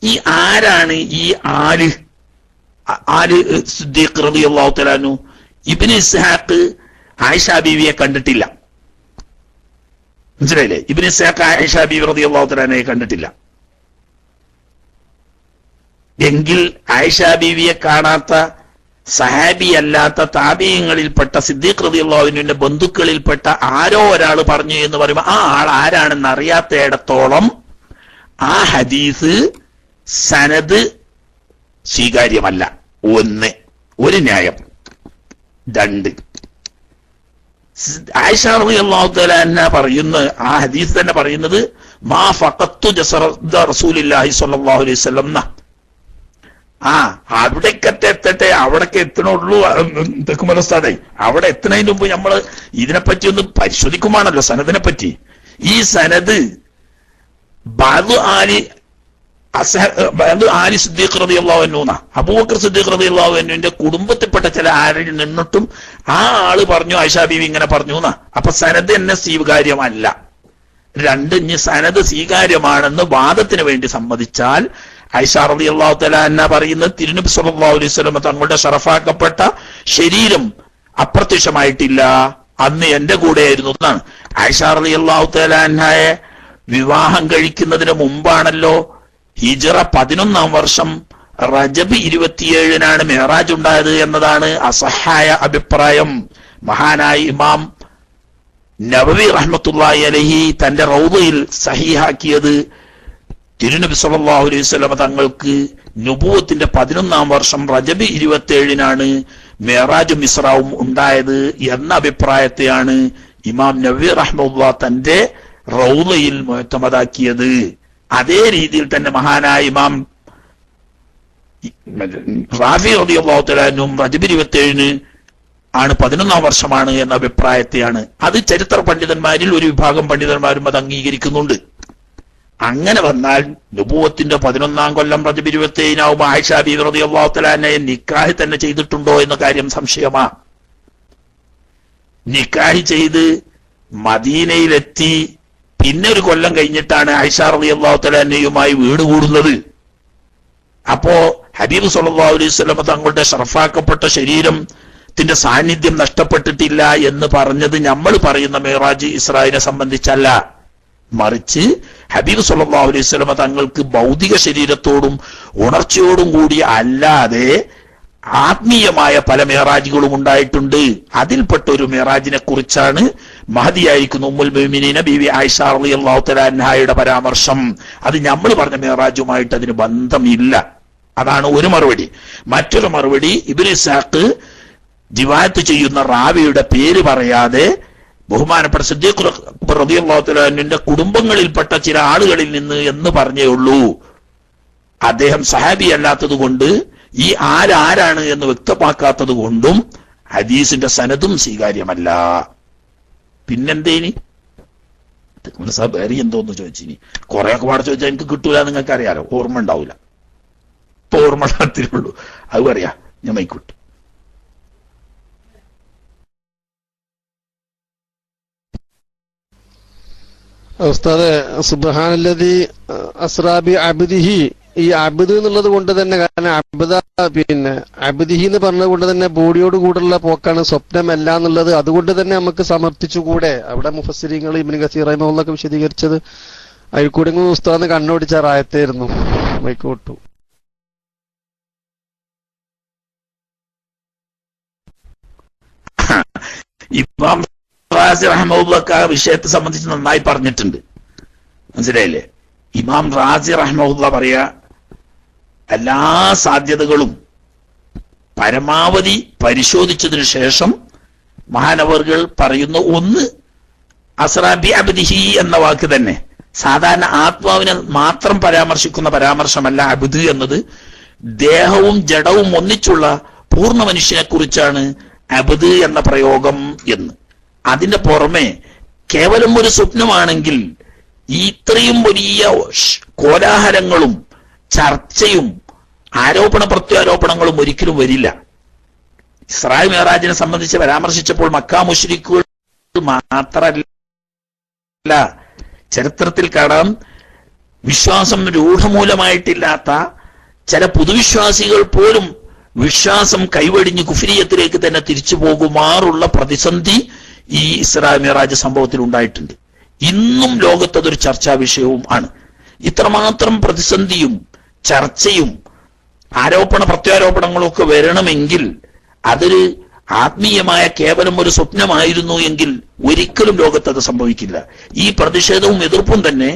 ഈ ആരാണ് ഈ ആല് സിദ്ദീഖ് റളിയല്ലാഹു തആല അൻഹു? ഇബ്നു ഇസ്ഹാഖ് ആയിഷ ബീവിയെ കണ്ടിട്ടില്ല. മനസ്സിലായില്ലേ? ഇബ്നു ഇസ്ഹാഖ് ആയിഷ ബീവി റളിയല്ലാഹു തആല അൻഹയെ കണ്ടിട്ടില്ല. എങ്കിൽ ആയിഷ ബീവിയെ കാണാത്ത സഹാബി അല്ലാത്ത താബീയങ്ങളിൽപ്പെട്ട സിദ്ദീഖ് റളിയല്ലാഹു അൻഹുവിന്റെ ബന്ധുക്കളിൽപ്പെട്ട ആരോ ഒരാൾ പറഞ്ഞു എന്ന് പറയുമ്പോൾ ആ ആൾ ആരാണെന്ന് അറിയാത്തയിടത്തോളം ആ ഹദീസ് സനദ് സ്വീകാര്യമല്ല. ഒരു ന്യായം. 2, ആയിഷ റളിയല്ലാഹു തആല അൻഹ പറയുന്ന ആ ഹദീസ് തന്നെ പറയുന്നത് മാ ഫഖത്തു ജസറ റസൂലുള്ളാഹി സ്വല്ലല്ലാഹു അലൈഹി വസല്ലം. അവിടേക്കെത്തട്ടെ, അവിടേക്ക് എത്തണുള്ളൂ തെക്കുമലസ്ഥാതെ. അവിടെ എത്തുന്നതിന് മുമ്പ് നമ്മൾ ഇതിനെപ്പറ്റി ഒന്ന് പരിശോധിക്കുവാണല്ലോ, സനദിനെ പറ്റി. ഈ സനദ് ആലി സിദ്ദീഖ് റളിയല്ലാഹു അൻഹു, അബൂബക്കർ സിദ്ദീഖ് റളിയല്ലാഹു അൻഹുവിന്റെ കുടുംബത്തിൽപ്പെട്ട ചില ആരിൽ നിന്നിട്ടും ആ ആള് പറഞ്ഞു ആയിഷാ ബീവി ഇങ്ങനെ പറഞ്ഞു എന്നാ. അപ്പൊ സനദ് എന്നെ സ്വീകാര്യമല്ല. 2, ഇനി സനദ് സ്വീകാര്യമാണെന്ന് വാദത്തിന് വേണ്ടി സമ്മതിച്ചാൽ ആയിഷ റളിയല്ലാഹു തആല അൻഹ പറയുന്നത് തിരുനബി സല്ലല്ലാഹു അലൈഹി വസല്ലം തങ്ങളുടെ ശറഫാക്കപ്പെട്ട ശരീരം അപ്രത്യക്ഷമായിട്ടില്ല, അന്ന് എന്റെ കൂടെയായിരുന്നു എന്നാണ്. ആയിഷ റളിയല്ലാഹു തആല അൻഹയെ വിവാഹം കഴിക്കുന്നതിന് മുമ്പാണല്ലോ ഹിജ്റ 11-ാം വർഷം റജബ് 27-നാണ് മിഅ്റാജ് ഉണ്ടായത് എന്നതാണ് അസഹായ അഭിപ്രായം. മഹാനായ ഇമാം നവവി റഹ്മത്തുള്ളാഹി അലൈഹി തന്റെ റൗദയിൽ സഹീഹാക്കിയത് തിരുനബി സല്ലല്ലാഹു അലൈഹി വസല്ലം തങ്ങൾക്ക് നുബുവത്തിന്റെ 11-ാം വർഷം റജബ് 27-നാണ് മിഅ്റാജും ഇസ്റാവും ഉണ്ടായത് എന്ന അഭിപ്രായത്തെയാണ് ഇമാം നവവി റഹ്മത്തുള്ളാഹി തന്റെ റൗദയിൽ മുഅ്തമദാക്കിയത്. അതേ രീതിയിൽ തന്നെ മഹാനായ ഇമാം റാഫി റളിയല്ലാഹു തആല അൻഹു റജബ് 27-ന് ആണ് 11-ാം വർഷമാണ് എന്ന അഭിപ്രായത്തെയാണ്. അത് ചരിത്ര പണ്ഡിതന്മാരിൽ ഒരു വിഭാഗം പണ്ഡിതന്മാരും അത് അംഗീകരിക്കുന്നുണ്ട്. അങ്ങനെ വന്നാൽ നുബുവത്തിന്റെ 11-ാം കൊല്ലം റജബ് 27-നാവുമ്പോൾ ആയിഷ ബീവി റളിയല്ലാഹു തആല അൻഹയെ നിക്കാഹ് തന്നെ ചെയ്തിട്ടുണ്ടോ എന്ന കാര്യം സംശയമാ. നിക്കാഹ് ചെയ്ത് മദീനയിലെത്തി പിന്നെ ഒരു കൊല്ലം കഴിഞ്ഞിട്ടാണ് ആയിഷ റളിയല്ലാഹു തആല അൻഹയുമായി വീട് കൂടുന്നത്. അപ്പോ ഹബീബ് സല്ലല്ലാഹു അലൈഹി വസല്ലം തങ്ങളുടെ ശറഫാക്കപ്പെട്ട ശരീരത്തിന്റെ സാന്നിധ്യം നഷ്ടപ്പെട്ടിട്ടില്ല എന്ന് പറഞ്ഞത് നമ്മൾ പറയുന്ന മിഅ്റാജ് ഇസ്രായിനെ സംബന്ധിച്ചല്ല, മറിച്ച് ഹബീബ് സല്ലല്ലാഹു അലൈഹി വസല്ലം തങ്ങൾക്ക് ഭൗതിക ശരീരത്തോടും ഉണർച്ചയോടും കൂടി അല്ലാതെ ആത്മീയമായ പല മിഅ്റാജുകളും ഉണ്ടായിട്ടുണ്ട്. അതിൽപ്പെട്ട ഒരു മിഅ്റാജിനെ കുറിച്ചാണ് മഹദിയായിരിക്കുന്ന ഉമ്മുൽ മുഅ്മിനീന ബീവി ആയിഷ റളിയല്ലാഹു തആല അൻഹയുടെ പരാമർശം. അത് നമ്മൾ പറഞ്ഞ മിഅ്റാജുമായിട്ട് അതിന് ബന്ധമില്ല. അതാണ് ഒരു മറുപടി. മറ്റൊരു മറുപടി, ഇബ്നു ഇസ്ഹാഖ് റിവായത്ത് ചെയ്യുന്ന റാവിയുടെ പേര് പറയാതെ ബഹുമാനപ്പെട്ട സിദ്ദീഖ് റളിയല്ലാഹു തആല അൻഹുവിന്റെ കുടുംബങ്ങളിൽപ്പെട്ട ചില ആളുകളിൽ നിന്ന് എന്ന് പറഞ്ഞേ ഉള്ളൂ. അദ്ദേഹം സഹാബി അല്ലാത്തത് കൊണ്ട് ഈ ആരാണ് എന്ന് വ്യക്തമാക്കാത്തത് കൊണ്ടും ഹദീസിന്റെ സനദും സ്വീകാര്യമല്ല. പിന്നെന്തേനി വേറെ എന്തോന്ന് ചോദിച്ചിനി? കുറെ ഒക്കെ പാടെ ചോദിച്ചാൽ എനിക്ക് കിട്ടൂല, നിങ്ങൾക്ക് അറിയാലോ, ഓർമ്മ ഉണ്ടാവില്ല. ഇപ്പൊ ഓർമ്മ ഉണ്ടാകത്തിലുള്ളൂ, അത് പറയാ ഞാൻ മൈക്കൂട്ട്. ഉസ്താദെ, സുബ്ഹാനല്ലദി അസ്റാ ബി അബ്ദിഹി, ഈ അബ്ദ് എന്നുള്ളത് കൊണ്ട് തന്നെ, കാരണം അബ്ദിഹി എന്ന് പറഞ്ഞത് കൊണ്ട് തന്നെ ബോഡിയോട് കൂടെയുള്ള പോക്കാണ്, സ്വപ്നമല്ല എന്നുള്ളത് അതുകൊണ്ട് തന്നെ നമുക്ക് സമർത്ഥിച്ചുകൂടെ? അവിടെ മുഫസ്സിരീങ്ങൾ ഇബ്നു കസീർ റഹിമഹുള്ളാഹ് വിശദീകരിച്ചത് അതിൽ കൂടെ ഉസ്താദ് കണ്ണോടിച്ച റായത്തായിരുന്നു. മൈക്കോട്ടു. ഇമാം റാസി റഹ്മത്തുള്ളാഹി ആ വിഷയത്തെ സംബന്ധിച്ച് നന്നായി പറഞ്ഞിട്ടുണ്ട്, മനസ്സിലായില്ലേ? ഇമാം റാസി റഹ്മത്തുള്ളാഹി പറയാ, എല്ലാ സാധ്യതകളും പരമാവധി പരിശോധിച്ചതിനു ശേഷം മഹാനവറുകൾ പറയുന്ന ഒന്ന് അസ്റാ ബി അബ്ദിഹി എന്ന വാക്ക് തന്നെ സാധാരണ ആത്മാവിനെ മാത്രം പരാമർശിക്കുന്ന പരാമർശമല്ല. അബ്ദ് എന്നത് ദേഹവും ജഡവും ഒന്നിച്ചുള്ള പൂർണ്ണ മനുഷ്യനെ കുറിച്ചാണ് അബ്ദ് എന്ന പ്രയോഗം എന്ന്. അതിന്റെ പുറമെ കേവലം ഒരു സ്വപ്നമാണെങ്കിൽ ഇത്രയും വലിയ കോലാഹലങ്ങളും ചർച്ചയും ആരോപണ പ്രത്യാരോപണങ്ങളും ഒരിക്കലും വരില്ല. ഇസ്രാ മിഅ്റാജിനെ സംബന്ധിച്ച് പരാമർശിച്ചപ്പോൾ മക്കാ മുശ്രിക്കുകൾ മാത്രമല്ല, ചരിത്രത്തിൽ കാണാം വിശ്വാസം രൂഢമൂലമായിട്ടില്ലാത്ത ചില പുതുവിശ്വാസികൾ പോലും വിശ്വാസം കൈവടിഞ്ഞ് കുഫ്രിയത്തിലേക്ക് തന്നെ തിരിച്ചു പോകുമാറുള്ള പ്രതിസന്ധി ഈ ഇസ്രാ മിഅ്റാജ് സംഭവത്തിൽ ഉണ്ടായിട്ടുണ്ട്. ഇന്നും ലോകത്തതൊരു ചർച്ചാ വിഷയവും ആണ്. ഇത്രമാത്രം പ്രതിസന്ധിയും ചർച്ചയും ആരോപണ പ്രത്യാരോപണങ്ങളും ഒക്കെ വരണമെങ്കിൽ അതൊരു ആത്മീയമായ കേവലം ഒരു സ്വപ്നമായിരുന്നു എങ്കിൽ ഒരിക്കലും ലോകത്ത് അത് സംഭവിക്കില്ല. ഈ പ്രതിഷേധവും എതിർപ്പും തന്നെ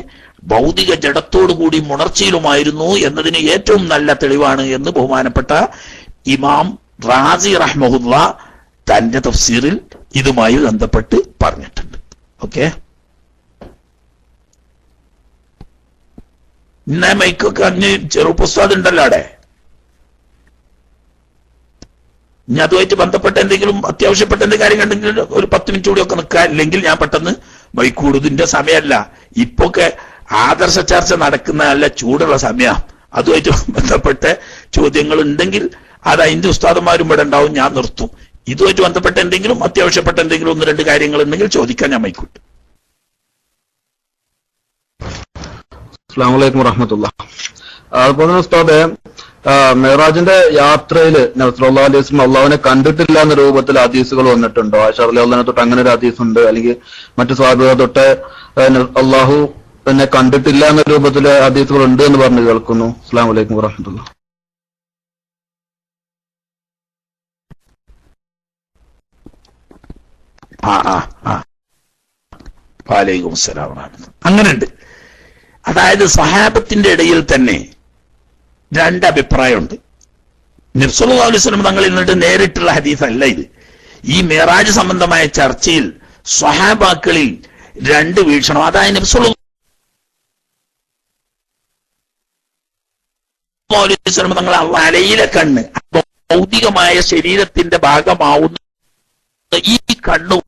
ഭൗതിക ജഡത്തോടുകൂടി ഉണർച്ചയിലുമായിരുന്നു എന്നതിന് ഏറ്റവും നല്ല തെളിവാണ് എന്ന് ബഹുമാനപ്പെട്ട ഇമാം റാസി റഹ്മഹുല്ല തന്റെ തഫ്സീറിൽ ഇതുമായി ബന്ധപ്പെട്ട് പറഞ്ഞിട്ടുണ്ട്. ഓക്കെ, ഇന്ന മൈക്കൊക്കെ അഞ്ഞ് ചെറുപ്പുസ്താദ് ഉണ്ടല്ലോ അവിടെ. ഇനി അതുമായിട്ട് ബന്ധപ്പെട്ട എന്തെങ്കിലും അത്യാവശ്യപ്പെട്ട എന്തെങ്കിലും കാര്യം കണ്ടെങ്കിൽ ഒരു 10 മിനിറ്റ് കൂടി ഒക്കെ നിൽക്കുക, അല്ലെങ്കിൽ ഞാൻ പെട്ടെന്ന് മൈക്കൂടുതിന്റെ സമയമല്ല, ഇപ്പൊക്കെ ആദർശ ചർച്ച നടക്കുന്ന നല്ല ചൂടുള്ള സമയം. അതുമായിട്ട് ബന്ധപ്പെട്ട ചോദ്യങ്ങൾ ഉണ്ടെങ്കിൽ അത് അതിന്റെ ഉസ്താദന്മാരും ഇവിടെ ഉണ്ടാവും, ഞാൻ നിർത്തും. ഇതുമായിട്ട് ബന്ധപ്പെട്ട എന്തെങ്കിലും അത്യാവശ്യപ്പെട്ട എന്തെങ്കിലും 1-2 കാര്യങ്ങൾ ഉണ്ടെങ്കിൽ ചോദിക്കാൻ ഞാൻ മൈക്കൂട്ട്. അസ്സലാമു അലൈക്കും വറഹ്മത്തുള്ളാഹി. അതുപോലെ ഉസ്താദെ, മെഹറാജിന്റെ യാത്രയിൽ നബി സല്ലല്ലാഹു അലൈഹി വസല്ലം അള്ളാഹുവിനെ കണ്ടിട്ടില്ല എന്ന രൂപത്തിൽ ഹദീസുകൾ വന്നിട്ടുണ്ടോ? ആയിഷ റളിയല്ലാഹു അൻഹ തൊട്ട് അങ്ങനെ ഒരു ഹദീസ് ഉണ്ട്, അല്ലെങ്കിൽ മറ്റു സ്വഹാബികൾ തൊട്ട് അള്ളാഹു എന്നെ കണ്ടിട്ടില്ല എന്ന രൂപത്തിൽ ഹദീസുകൾ ഉണ്ട് എന്ന് പറഞ്ഞ് കേൾക്കുന്നു. അസ്സലാമു അലൈക്കും വറഹ്മത്തുള്ളാഹി. വഅലൈക്കും അസ്സലാം വറഹ്മത്തുള്ളാഹി. അങ്ങനെയുണ്ട്. അതായത് സഹാബത്തിന്റെ ഇടയിൽ തന്നെ 2 അഭിപ്രായമുണ്ട്. നബി സല്ലല്ലാഹു അലൈഹി വസല്ലം തങ്ങളിൽ നിന്നിട്ട് നേരിട്ടുള്ള ഹദീസ് അല്ല ഇത്. ഈ മിറാജ് സംബന്ധമായ ചർച്ചയിൽ സ്വഹാബാക്കളിൽ 2 വീക്ഷണം. അതായത് നബി സല്ലല്ലാഹു അലൈഹി വസല്ലം തങ്ങൾ അലയിലെ കണ്ണ് ഭൗതികമായ ശരീരത്തിന്റെ ഭാഗമാവുന്ന ഈ കണ്ണു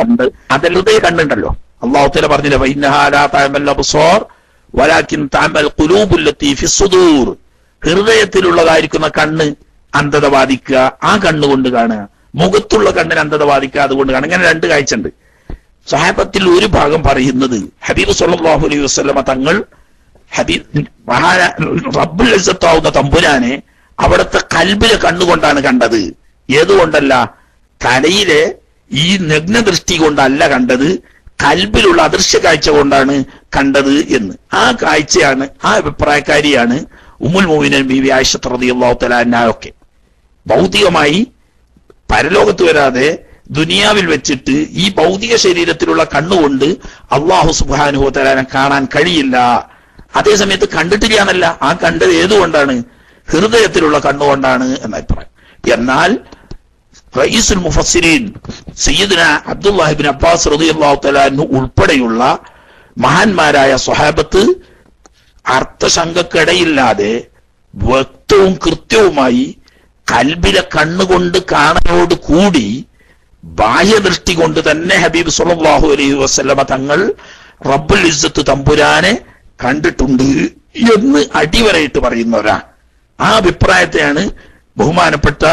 ഉണ്ട്, അത് ഹൃദയ കണ്ണുണ്ടല്ലോ. അല്ലാഹു തആല പറഞ്ഞില്ലേ, വഇന്നഹാ ലാ തഅമൽ അബ്സാർ വലാകിൻ തഅമൽ ഖുലൂബുൽ ലത്തി ഫിസ് സുദൂർ. ഹൃദയത്തിലുള്ളതായിരിക്കുന്ന കണ്ണ് അന്ധത ബാധിക്കുക, ആ കണ്ണുകൊണ്ട് കാണുക. മുഖത്തുള്ള കണ്ണിന് അന്ധത ബാധിക്കുക, അതുകൊണ്ട് കാണുക. അങ്ങനെ 2 കാഴ്ചയുണ്ട്. സ്വഹാബത്തിൽ ഒരു ഭാഗം പറയുന്നത് ഹബീബ് സല്ലല്ലാഹു അലൈഹി വസല്ലമ തങ്ങൾ റബ്ബുൽ ഇസ്സത്താവുന്ന തമ്പുരാനെ അവിടുത്തെ കൽബിലെ കണ്ണുകൊണ്ടാണ് കണ്ടത്. ഏതുകൊണ്ടല്ല? തലയിലെ ഈ നഗ്നദൃഷ്ടി കൊണ്ടല്ല കണ്ടത്, കൽബിലുള്ള അദൃശ്യ കാഴ്ച കൊണ്ടാണ് കണ്ടത് എന്ന്. ആ കാഴ്ചയാണ്, ആ അഭിപ്രായക്കാരിയാണ് ഉമ്മുൽ മുഅ്മിനീൻ ബീവി ആയിഷ റളിയല്ലാഹു തആല അൻഹയൊക്കെ. ഭൗതികമായി പരലോകത്ത് വരാതെ ദുനിയാവിൽ വെച്ചിട്ട് ഈ ഭൗതിക ശരീരത്തിലുള്ള കണ്ണുകൊണ്ട് അല്ലാഹു സുബ്ഹാനഹു വ തആലയെ കാണാൻ കഴിയില്ല. അതേസമയത്ത് കണ്ടിട്ടില്ല എന്നല്ല, ആ കണ്ടത് ഏതുകൊണ്ടാണ്? ഹൃദയത്തിലുള്ള കണ്ണുകൊണ്ടാണ് എന്ന അഭിപ്രായം. എന്നാൽ റഈസുൽ മുഫസ്സിരീൻ സയ്യിദുന അബ്ദുല്ലാഹി ഇബ്നു അബ്ബാസ് റളിയല്ലാഹു തആല അൻഹു ഉൾപ്പെടെയുള്ള മഹാന്മാരായ സ്വഹാബത്ത് അർത്ഥശങ്കക്കിടയില്ലാതെ വ്യക്തവും കൃത്യവുമായി കൽബിലെ കണ്ണുകൊണ്ട് കാണലോട് കൂടി ബാഹ്യദൃഷ്ടി കൊണ്ട് തന്നെ ഹബീബ് സല്ലല്ലാഹു അലൈഹി വസല്ലമ തങ്ങൾ റബ്ബുൽ ഇസ്സത്ത് തമ്പുരാനെ കണ്ടിട്ടുണ്ട് എന്ന് അടിവരയിട്ട് പറയുന്നവരാണ്. ആ അഭിപ്രായത്തെയാണ് ബഹുമാനപ്പെട്ട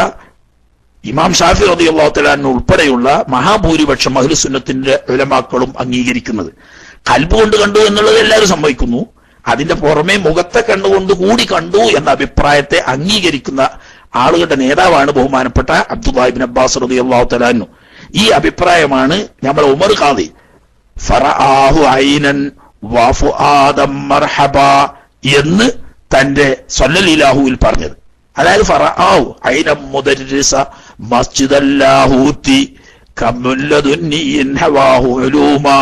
ഇമാം ഷാഫി റളിയല്ലാഹു തആല അൻഹു ഉൾപ്പെടെയുള്ള മഹാഭൂരിപക്ഷം അഹ്ലുസുന്നത്തിന്റെ ഉലമാക്കളും അംഗീകരിക്കുന്നത്. കൽബ് കൊണ്ട് കണ്ടു എന്നുള്ളത് എല്ലാവരും സമ്മതിക്കുന്നു. അതിന്റെ പുറമെ മുഖത്തെ കണ്ണുകൊണ്ട് കൂടി കണ്ടു എന്ന അഭിപ്രായത്തെ അംഗീകരിക്കുന്ന ആളുകളുടെ നേതാവാണ് ബഹുമാനപ്പെട്ട അബ്ദുല്ലാഹി ഇബ്നു അബ്ബാസ് റളിയല്ലാഹു തആല അൻഹു. ഈ അഭിപ്രായമാണ് നമ്മൾ ഉമർ ഖാദി ഫറആഹു ഐനൻ വഫുആദം മർഹബ എന്ന് തന്റെ സ്വല്ലല്ലാഹുവിൽ പറഞ്ഞത്. അതായത് ഫറആഹു ഐനം മുദർരിസ മസ്ജിദല്ലാഹൂതി കമുല്ലദുന്നിൻ ഹവാഹു ഉലൂമാ.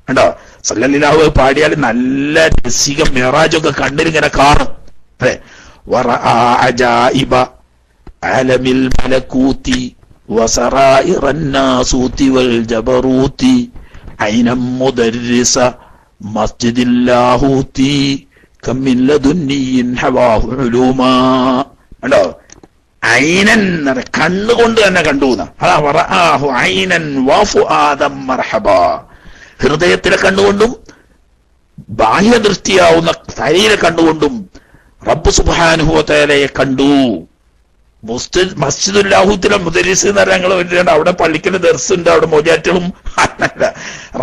കണ്ടോ, സല്ലല്ലാഹു പാടിയാൽ നല്ല രസികം മിറാജൊക്കെ കണ്ണിലിങ്ങനെ കാണും. അതെ, വറആ അജായിബ ആലമിൽ മലകൂതി വസറായിറൻ നാസൂതി വൽ ജബറൂതി ഐനം മുദർരിസ മസ്ജിദില്ലാഹൂതി കമ്മില്ലദുന്നിൻ ഹവാഹു ഉലൂമാ. കണ്ടോ, ഐനൻ കണ്ണുകൊണ്ട് തന്നെ കണ്ടു. അതാ വറആഹു ഐനൻ വഫുആദം മർഹബ. ഹൃദയത്തിലെ കണ്ണുകൊണ്ടും ബാഹ്യദൃഷ്ടിയാവുന്ന ശരീര കണ്ണുകൊണ്ടും റബ്ബ് സുബ്ഹാനഹു വ തആലയെ കണ്ടു. മസ്ജിദുല്ലാഹൂത്തിലെ മുദരിസ് എന്ന് പറഞ്ഞാൽ അവിടെ പള്ളിക്കല് ദർസുണ്ട്, അവിടെ മൊജാറ്റുകളും അല്ല.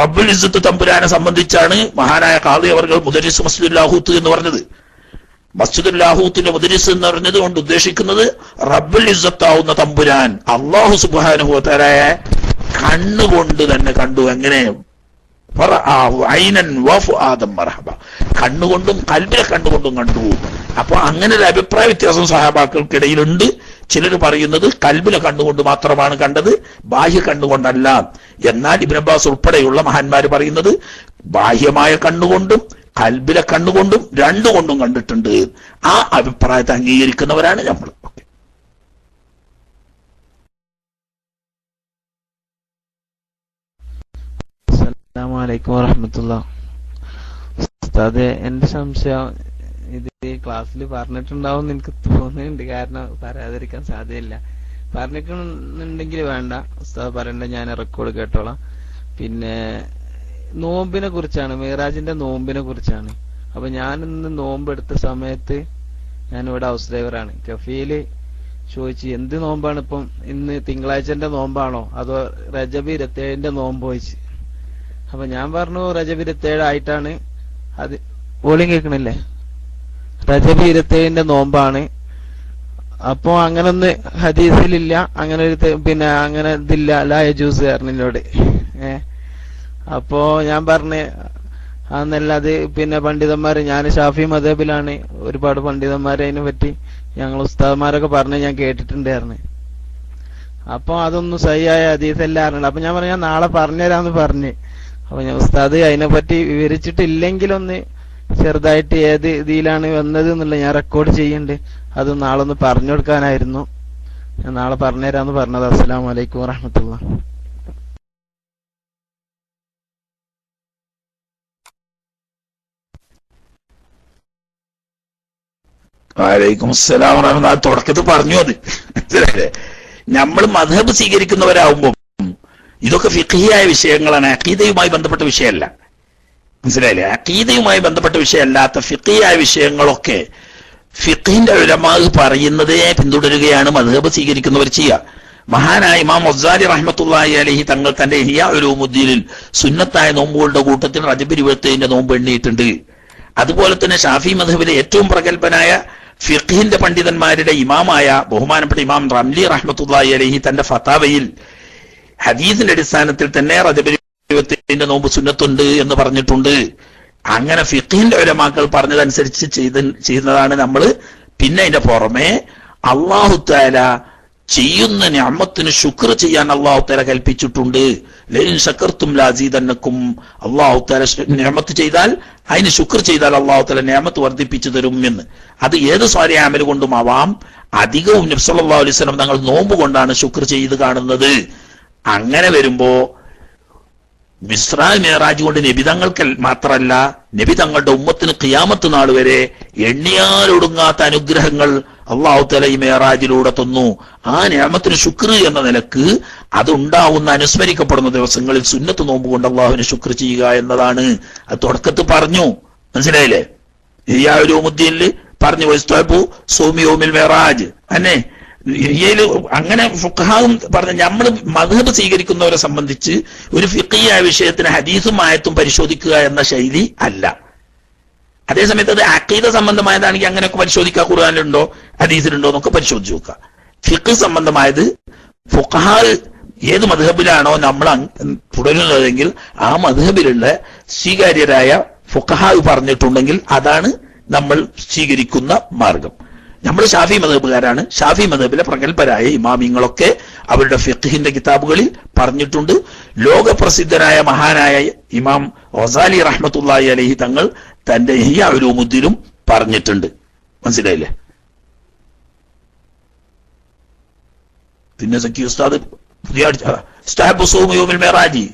റബ്ബുൽ ഇസ്സത്ത് തമ്പുരാനെ സംബന്ധിച്ചാണ് മഹാനായ ഖാദി അവർകൾ മുദരിസ് മസ്ജിദുല്ലാഹൂത്ത് എന്ന് പറഞ്ഞത്. മസ്ജിദുല്ലാഹൂത്തിന്റെ മുദരിസ് എന്ന് പറഞ്ഞത് കൊണ്ട് ഉദ്ദേശിക്കുന്നത് റബ്ബുൽ ഇസ്സത്താവുന്ന തമ്പുരാൻ അല്ലാഹു സുബ്ഹാനഹു വ തആലയെ കണ്ണുകൊണ്ട് തന്നെ കണ്ടു. എങ്ങനെ? ഫറആഹു ഐനൻ വഫുആദം മർഹബ. കണ്ണുകൊണ്ടും കൽബിലെ കണ്ണുകൊണ്ടും കണ്ടു. അപ്പൊ അങ്ങനെ ഒരു അഭിപ്രായ വ്യത്യാസം സഹാബാക്കൾക്കിടയിലുണ്ട്. ചിലർ പറയുന്നത് കൽബിലെ കണ്ണുകൊണ്ട് മാത്രമാണ് കണ്ടത്, ബാഹ്യ കണ്ണുകൊണ്ടല്ല. എന്നാൽ ഇബ്നു അബ്ബാസ് ഉൾപ്പെടെയുള്ള മഹാന്മാര് പറയുന്നത് ബാഹ്യമായ കണ്ണുകൊണ്ടും കൽബിലെ കണ്ണുകൊണ്ടും രണ്ടുകൊണ്ടും കണ്ടിട്ടുണ്ട്. ആ അഭിപ്രായത്തെ അംഗീകരിക്കുന്നവരാണ് നമ്മൾ. അസ്സലാമു അലൈക്കും വറഹ്മത്തുള്ളാഹി. ഉസ്താദേ, എന്റെ സംശയം ഇത് ക്ലാസ്സിൽ പറഞ്ഞിട്ടുണ്ടാവും എന്ന് എനിക്ക് തോന്നുന്നുണ്ട്. കാരണം പറയാതിരിക്കാൻ സാധ്യതയില്ല. പറഞ്ഞിട്ടുണ്ടെങ്കിൽ വേണ്ട, ഉസ്താദ് പറയണ്ട, ഞാൻ റെക്കോർഡ് കേട്ടോളാം. പിന്നെ നോമ്പിനെ കുറിച്ചാണ്, മിറാജിന്റെ നോമ്പിനെ കുറിച്ചാണ്. അപ്പൊ ഞാൻ ഇന്ന് നോമ്പെടുത്ത സമയത്ത് ഞാനിവിടെ ഹൗസ് ഡ്രൈവറാണ്. കഫീല് ചോദിച്ചു എന്ത് നോമ്പാണ് ഇപ്പം, ഇന്ന് തിങ്കളാഴ്ചന്റെ നോമ്പാണോ അതോ റജബ് 27ന്റെ നോമ്പ് ചോദിച്ചു. അപ്പൊ ഞാൻ പറഞ്ഞു റജബ് 27 ആയിട്ടാണ്. അത് പോലും കേൾക്കണില്ലേ? റജബ് 27ന്റെ നോമ്പാണ്. അപ്പൊ അങ്ങനൊന്ന് ഹദീസിലില്ല, അങ്ങനെ ഒരു പിന്നെ അങ്ങനെ ഇതില്ല, ലാ യജൂസ് കാരനോട്. അപ്പോ ഞാൻ പറഞ്ഞ് അന്നല്ല, അത് പിന്നെ പണ്ഡിതന്മാര്, ഞാൻ ഷാഫി മദ്ഹബിലാണ്, ഒരുപാട് പണ്ഡിതന്മാരെ അതിനെ പറ്റി ഞങ്ങൾ ഉസ്താദ്മാരൊക്കെ പറഞ്ഞ് ഞാൻ കേട്ടിട്ടുണ്ടായിരുന്നു. അപ്പൊ അതൊന്നും സഹിയായ ഹദീസല്ല അറിഞ്ഞില്ല. അപ്പൊ ഞാൻ പറഞ്ഞു ഞാൻ നാളെ പറഞ്ഞുതരാന്ന് പറഞ്ഞ്. അപ്പൊ ഞാൻ ഉസ്താദ് അതിനെപ്പറ്റി വിവരിച്ചിട്ടില്ലെങ്കിലൊന്ന് ചെറുതായിട്ട് ഏത് ഇതിലാണ് വന്നത് എന്നുള്ള ഞാൻ റെക്കോർഡ് ചെയ്യുന്നുണ്ട്, അത് നാളെ ഒന്ന് പറഞ്ഞു കൊടുക്കാനായിരുന്നു. ഞാൻ നാളെ പറഞ്ഞുതരാന്ന് പറഞ്ഞത്. അസ്സലാമു അലൈക്കും വറഹ്മത്തുള്ളാഹി. വലൈക്കും അസ്സലാം വറഹ്മത്തുള്ളാഹി. തുടക്കത്തിൽ പറഞ്ഞു അത് മനസ്സിലായില്ലേ? നമ്മൾ മദ്ഹബ് സ്വീകരിക്കുന്നവരാകുമ്പോൾ ഇതൊക്കെ ഫിഖ്ഹിയായ വിഷയങ്ങളാണ്, അഖീദയുമായി ബന്ധപ്പെട്ട വിഷയമല്ല. മനസ്സിലായില്ലേ? അഖീദയുമായി ബന്ധപ്പെട്ട വിഷയമല്ലാത്ത ഫിഖ്ഹിയായ വിഷയങ്ങളൊക്കെ ഫിഖ്ഹിന്റെ ഉലമാ പറയുന്നതേ പിന്തുടരുകയാണ് മദ്ഹബ് സ്വീകരിക്കുന്നവർ ചെയ്യുക. മഹാനായ ഇമാം ഗസാലി റഹ്മത്തുള്ളാഹി അലൈഹി തങ്ങൾ തന്റെ ഇഹ്യാ ഉലൂമുദ്ദീനിൽ സുന്നത്തായ നോമ്പുകളുടെ കൂട്ടത്തിൽ റജബ് 27ന്റെ നോമ്പ് എണ്ണിയിട്ടുണ്ട്. അതുപോലെ തന്നെ ഷാഫി മദ്ഹബിലെ ഏറ്റവും പ്രഗത്ഭനായ ഫിഖ്ഹിന്റെ പണ്ഡിതന്മാരുടെ ഇമാമായ ബഹുമാനപ്പെട്ട ഇമാം റംലി റഹ്മത്തുള്ളാഹി അലൈഹി തന്റെ ഫതാവയിൽ ഹദീസിന്റെ അടിസ്ഥാനത്തിൽ തന്നെ റജബ് 27ന്റെ നോമ്പ് സുന്നത്തുണ്ട് എന്ന് പറഞ്ഞിട്ടുണ്ട്. അങ്ങനെ ഫിഖ്ഹിന്റെ ഉലമാക്കൾ പറഞ്ഞതനുസരിച്ച് ചെയ്യുന്നതാണ് നമ്മൾ. പിന്നെ അതിന്റെ പുറമെ അല്ലാഹു തആല ചെയ്യുന്ന നിഅമത്തിന് ശുക്ർ ചെയ്യാൻ അല്ലാഹു തആല കൽപ്പിച്ചിട്ടുണ്ട്. ലഇൻ ശകർതും ലഅസീദന്നകും. അല്ലാഹു തആല നിഅമത്ത് ചെയ്താൽ, അതിന് ശുക്ർ ചെയ്താൽ അല്ലാഹു തആല നിഅമത്ത് വർദ്ധിപ്പിച്ചു തരും എന്ന്. അത് ഏത് സ്വാലിഹ് അമൽ കൊണ്ടും ആവാം. അധികവും നബി സല്ലല്ലാഹു അലൈഹി വസല്ലം തങ്ങൾ നോമ്പ് കൊണ്ടാണ് ശുക്ർ ചെയ്ത് കാണുന്നത്. അങ്ങനെ വരുമ്പോ മിസ്റാ മിഅ്റാജ് കൊണ്ട് നബി തങ്ങൾക്ക് മാത്രമല്ല, നബി തങ്ങളുടെ ഉമ്മത്തിന് ഖിയാമത്ത് നാൾ വരെ എണ്ണിയാലൊടുങ്ങാത്ത അനുഗ്രഹങ്ങൾ അല്ലാഹു തആല ഈ മിഅ്റാജിലൂടെ തന്നു. ആ നിഅമത്തിന് ശുക്ർ എന്ന നിലക്ക് അതുണ്ടാവുന്ന അനുസ്മരിക്കപ്പെടുന്ന ദിവസങ്ങളിൽ സുന്നത്ത് നോമ്പ് കൊണ്ട് അല്ലാഹുവിനെ ശുക്ർ ചെയ്യുക എന്നതാണ്. അത് തുടക്കത്തിൽ പറഞ്ഞു, മനസ്സിലായില്ലേ? ഇഹ്യാ ഉലൂമുദ്ദീനിൽ പറഞ്ഞു വസ്തബു സൗമി യൗമിൽ മിഅ്റാജ്. അങ്ങനെ ഫുഖഹാവും പറഞ്ഞ നമ്മൾ മദ്ഹബ് സ്വീകരിക്കുന്നവരെ സംബന്ധിച്ച് ഒരു ഫിഖ്ഹിയായ വിഷയത്തിന് ഹദീസും ആയത്തും പരിശോധിക്കുക എന്ന ശൈലി അല്ല. അതേസമയത്ത് അത് അഖീദ സംബന്ധമായതാണെങ്കിൽ അങ്ങനെയൊക്കെ പരിശോധിക്കുക, ഖുർആനിലുണ്ടോ ഹദീസിലുണ്ടോ എന്നൊക്കെ പരിശോധിച്ച് നോക്കുക. ഫിഖ് സംബന്ധമായത് ഫുഖഹാ ഏത് മദ്ഹബിലാണോ നമ്മൾ തുടരുന്നതെങ്കിൽ ആ മദ്ഹബിലുള്ള സ്വീകാര്യരായ ഫുഖഹാ പറഞ്ഞിട്ടുണ്ടെങ്കിൽ അതാണ് നമ്മൾ സ്വീകരിക്കുന്ന മാർഗം. നമ്മൾ ഷാഫി മദ്ഹബുകാരാണ്. ഷാഫി മദ്ഹബിലെ പ്രഗത്ഭരായ ഇമാമിങ്ങളൊക്കെ അവരുടെ ഫിഖ്ഹിന്റെ കിതാബുകളിൽ പറഞ്ഞിട്ടുണ്ട്. ലോകപ്രസിദ്ധനായ മഹാനായ ഇമാം ഗസാലി റഹ്മത്തുള്ളാഹി അലൈഹി തങ്ങൾ തന്റെ ഇഹ്യാ ഉലൂമുദ്ദീനും പറഞ്ഞിട്ടുണ്ട്. മനസ്സിലായില്ലേ? പിന്നെ സക്കി ഉസ്താദ് ഇസ്തഹബ്ബു സൗമു യൗമിൽ മിഅ്റാജി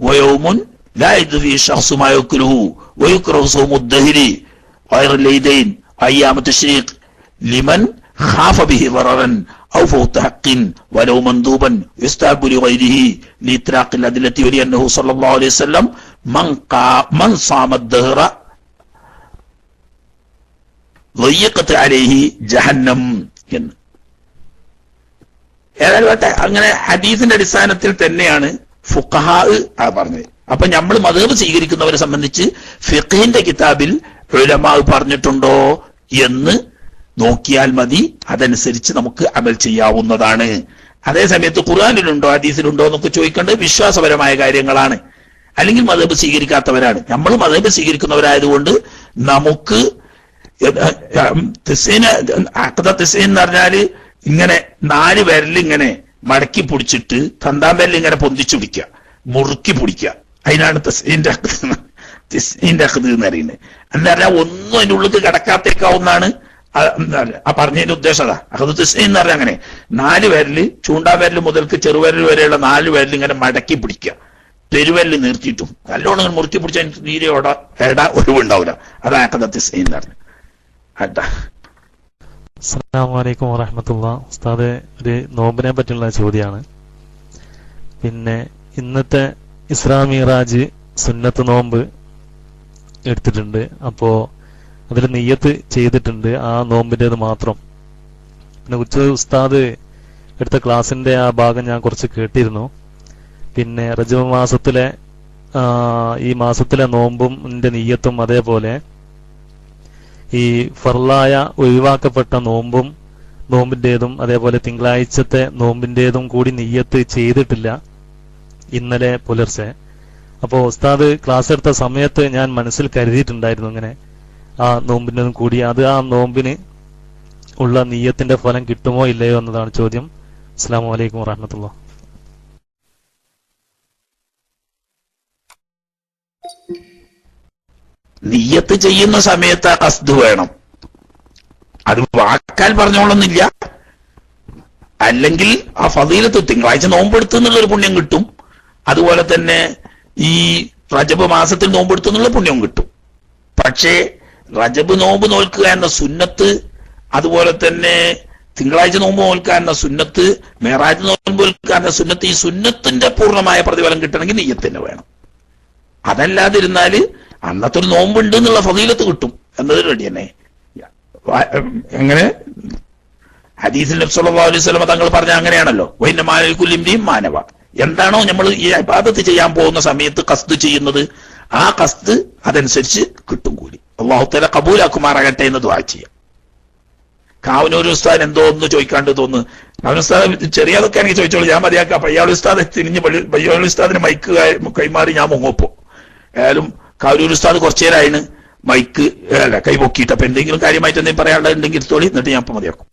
വയൗമുൻ ലാ യജ്ദു ഫീഹി ശഖ്സു മാ യഅ്കുലുഹു വയുക്റഹു സൗമു ദഹരി ഗൈറൽ ലൈദൈൻ അയ്യാമ തശ്രീഖ് ലിമൻ ഖാഫ ബിഹി ളററൻ ഔ ഫൗത ഹഖ്ഖിൻ വലൗ മൻദൂബൻ യസ്തഹബ്ബു ലിഗൈരിഹി ലിഇത്രാഖിൽ അദില്ലത്തി വലിഅന്നഹു സ്വല്ലല്ലാഹു അലൈഹി വസല്ലം മൻ സാമ ദഹറ ളയ്യഖത് അലൈഹി ജഹന്നം എന്ന്. ഏതായാലും അങ്ങനെ ഹദീസിന്റെ അടിസ്ഥാനത്തിൽ തന്നെയാണ് ഫുഖഹാ പറഞ്ഞത്. അപ്പൊ നമ്മൾ മദ്ഹബ് സ്വീകരിക്കുന്നവരെ സംബന്ധിച്ച് ഫിഖ്ഹിന്റെ കിതാബിൽ ഉലമാ പറഞ്ഞിട്ടുണ്ടോ എന്ന് നോക്കിയാൽ മതി. അതനുസരിച്ച് നമുക്ക് അമൽ ചെയ്യാവുന്നതാണ്. അതേസമയത്ത് ഖുർആനിലുണ്ടോ ഹദീസിലുണ്ടോ എന്നൊക്കെ ചോദിക്കേണ്ടത് വിശ്വാസപരമായ കാര്യങ്ങളാണ്, അല്ലെങ്കിൽ മദ്ഹബ് സ്വീകരിക്കാത്തവരാണ്. നമ്മൾ മദ്ഹബ് സ്വീകരിക്കുന്നവരായതുകൊണ്ട് നമുക്ക് തിസീൻ എന്ന് പറഞ്ഞാല് ഇങ്ങനെ 4 വിരൽ ഇങ്ങനെ മടക്കി പിടിച്ചിട്ട് തന്താൻ വിരൽ ഇങ്ങനെ പൊന്തിച്ചു പിടിക്കുക, മുറുക്കി പിടിക്കുക. അതിനാണ് തിസീന്റെ അഖദ് എന്ന് പറയുന്നത്. എന്താ പറഞ്ഞാൽ ഒന്നും അതിന്റെ ഉള്ളിൽ കിടക്കാത്തേക്കാവുന്നതാണ് ആ പറഞ്ഞതിന്റെ ഉദ്ദേശം. അതാ അഖദ് തിസീൻ എന്ന് പറഞ്ഞാൽ അങ്ങനെ 4 വിരല്, ചൂണ്ടാ വിരൽ മുതൽക്ക് ചെറുവിരൽ വരെയുള്ള 4 വിരൽ ഇങ്ങനെ മടക്കി പിടിക്കുക, പെരുവരല് നിർത്തിയിട്ടും നല്ലോണം മുറുക്കി പിടിച്ചാൽ തീരെ ഒഴിവുണ്ടാവില്ല. അതാ അഖദ് തിസീൻ എന്ന് പറഞ്ഞത്. അസ്സലാമു അലൈക്കും വറഹ്മത്തുള്ളാഹി. ഉസ്താദെ, ഒരു നോമ്പിനെ പറ്റിയുള്ള ചോദ്യമാണ്. പിന്നെ ഇന്നത്തെ ഇസ്രാ മിറാജ് സുന്നത്ത് നോമ്പ് എടുത്തിട്ടുണ്ട്. അപ്പോ അതിൽ നിയ്യത്ത് ചെയ്തിട്ടുണ്ട്, ആ നോമ്പിൻ്റെത് മാത്രം. പിന്നെ ഉസ്താദ് എടുത്ത ക്ലാസിന്റെ ആ ഭാഗം ഞാൻ കുറച്ച് കേട്ടിരുന്നു. പിന്നെ റജബ് മാസത്തിലെ ഈ മാസത്തിലെ നോമ്പും നിയ്യത്തും അതേപോലെ ഈ ഫർലായ ഒഴിവാക്കപ്പെട്ട നോമ്പിന്റേതും അതേപോലെ തിങ്കളാഴ്ചത്തെ നോമ്പിന്റേതും കൂടി നിയ്യത്ത് ചെയ്തിട്ടില്ല ഇന്നലെ പുലർച്ചെ. അപ്പോൾ ഉസ്താദ് ക്ലാസ് എടുത്ത സമയത്ത് ഞാൻ മനസ്സിൽ കരുതിയിട്ടുണ്ടായിരുന്നു ഇങ്ങനെ ആ നോമ്പിൻ്റെതും കൂടി, അത് ആ നോമ്പിന് ഉള്ള നിയ്യത്തിന്റെ ഫലം കിട്ടുമോ ഇല്ലയോ എന്നതാണ് ചോദ്യം. അസ്സലാമു അലൈക്കും വറഹ്മത്തുള്ളാഹി. നിയ്യത്ത് ചെയ്യുന്ന സമയത്ത് ആ ഖസ്ദ് വേണം. അത് വാക്കാൽ പറഞ്ഞോളന്നില്ല. അല്ലെങ്കിൽ ആ ഫളീലത്ത് തിങ്കളാഴ്ച നോമ്പെടുത്തു എന്നുള്ളൊരു പുണ്യം കിട്ടും. അതുപോലെ തന്നെ ഈ റജബ് മാസത്തിൽ നോമ്പെടുത്തു എന്നുള്ള പുണ്യവും കിട്ടും. പക്ഷേ റജബ് നോമ്പ് നോൽക്കുക എന്ന സുന്നത്ത്, അതുപോലെ തന്നെ തിങ്കളാഴ്ച നോമ്പ് നോൽക്കുക എന്ന സുന്നത്ത്, മെഹറാജ് നോമ്പ് നോൽക്കുക എന്ന സുന്നത്ത്, ഈ സുന്നത്തിന്റെ പൂർണ്ണമായ പ്രതിഫലം കിട്ടണമെങ്കിൽ നിയ്യത്തിന് വേണം. അതല്ലാതിരുന്നാല് അന്നത്തെ ഒരു നോമ്പുണ്ട് എന്നുള്ള ഫളീലത്ത് കിട്ടും എന്നത് റെഡി തന്നെ. എങ്ങനെ ഹദീസിൽ നബി സല്ലല്ലാഹു അലൈഹി വസല്ലം തങ്ങൾ പറഞ്ഞ അങ്ങനെയാണല്ലോ, വൈന മാലിക്കുല്ലിംബിയും മാനവ. എന്താണോ നമ്മൾ ഈ ഇബാദത്ത് ചെയ്യാൻ പോകുന്ന സമയത്ത് ഖസ്ദ് ചെയ്യുന്നത്, ആ ഖസ്ദ് അതനുസരിച്ച് കിട്ടും കൂലി. അല്ലാഹു തആല കബൂലാക്കുമാറാകട്ടെ എന്ന് ദുആ ചെയ്യാം. കാവനൂർ ഉസ്താദ് എന്തോ ഒന്ന് ചോദിക്കാണ്ട് തോന്നുന്നു. കാവനൂർ ഉസ്താദ് ചെറിയതൊക്കെ ആണെങ്കിൽ ചോദിച്ചോളൂ, ഞാൻ മതിയാക്കാം. പയ്യാളി ഉസ്താദ് തിരിഞ്ഞ് പയ്യാളി ഉസ്താദിന് മൈക്ക് കൈമാറി ഞാൻ മുങ്ങപ്പോ. ഏതായാലും കാവനൂർ ഉസ്താദ് കുറച്ചു നേരമായിന് മൈക്ക് കൈപൊക്കിയിട്ട്. അപ്പൊ എന്തെങ്കിലും കാര്യമായിട്ട് എന്തെങ്കിലും പറയാനുണ്ടെങ്കിൽ എടുത്തോളി, എന്നിട്ട് ഞാൻ ഇപ്പൊ മതിയാക്കും.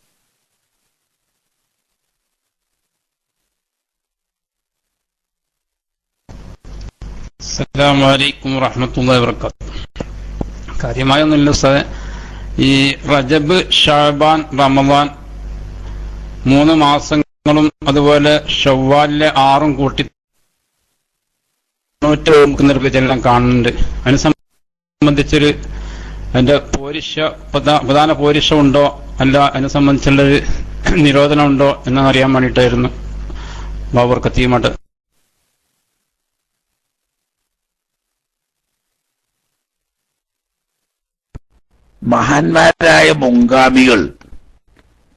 അസ്സലാമു അലൈക്കും വറഹ്മത്തുള്ളാഹി വബറകാതുഹു. കാര്യമായൊന്നുമില്ല ഉസ്താദേ, ഈ റജബ്, ഷഅബാൻ, റമദാൻ 3 മാസങ്ങളും അതുപോലെ ഷവ്വാലിലെ 6 കൂട്ടി നിർവചനം കാണുന്നുണ്ട്. അതിനെ സംബന്ധിച്ചൊരു അതിന്റെ പ്രധാന പോരിഷ ഉണ്ടോ അല്ല, അതിനെ സംബന്ധിച്ചുള്ളൊരു നിരോധനം ഉണ്ടോ എന്നറിയാൻ വേണ്ടിയിട്ടായിരുന്നു. ബാബർ ഖത്തീമട്ട്. മഹാന്മാരായ മുൻഗാമികൾ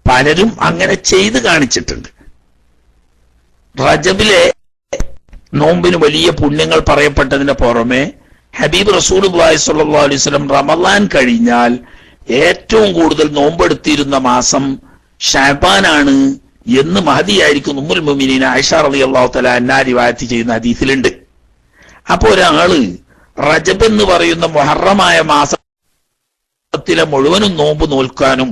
പലരും അങ്ങനെ ചെയ്ത് കാണിച്ചിട്ടുണ്ട്. റജബിലെ നോമ്പിന് വലിയ പുണ്യങ്ങൾ പറയപ്പെട്ടതിന് പുറമെ ഹബീബ് റസൂലുള്ളാഹി സ്വല്ലല്ലാഹു അലൈഹി വസല്ലം റമളാൻ കഴിഞ്ഞാൽ ഏറ്റവും കൂടുതൽ നോമ്പെടുത്തിരുന്ന മാസം ഷഅബാനാണ് എന്ന് മഹദിയായിരിക്കും ഉമ്മുൽ മുഅ്മിനീൻ ആയിഷ റളിയല്ലാഹു തആല അൻഹാ റിവായത്ത് ചെയ്യുന്ന ഹദീസിലുണ്ട്. അപ്പോൾ ഒരാള് റജബ് എന്ന് പറയുന്ന മുഹറമായ മാസത്തിലെ മുഴുവനും നോമ്പ് നോൽക്കാനും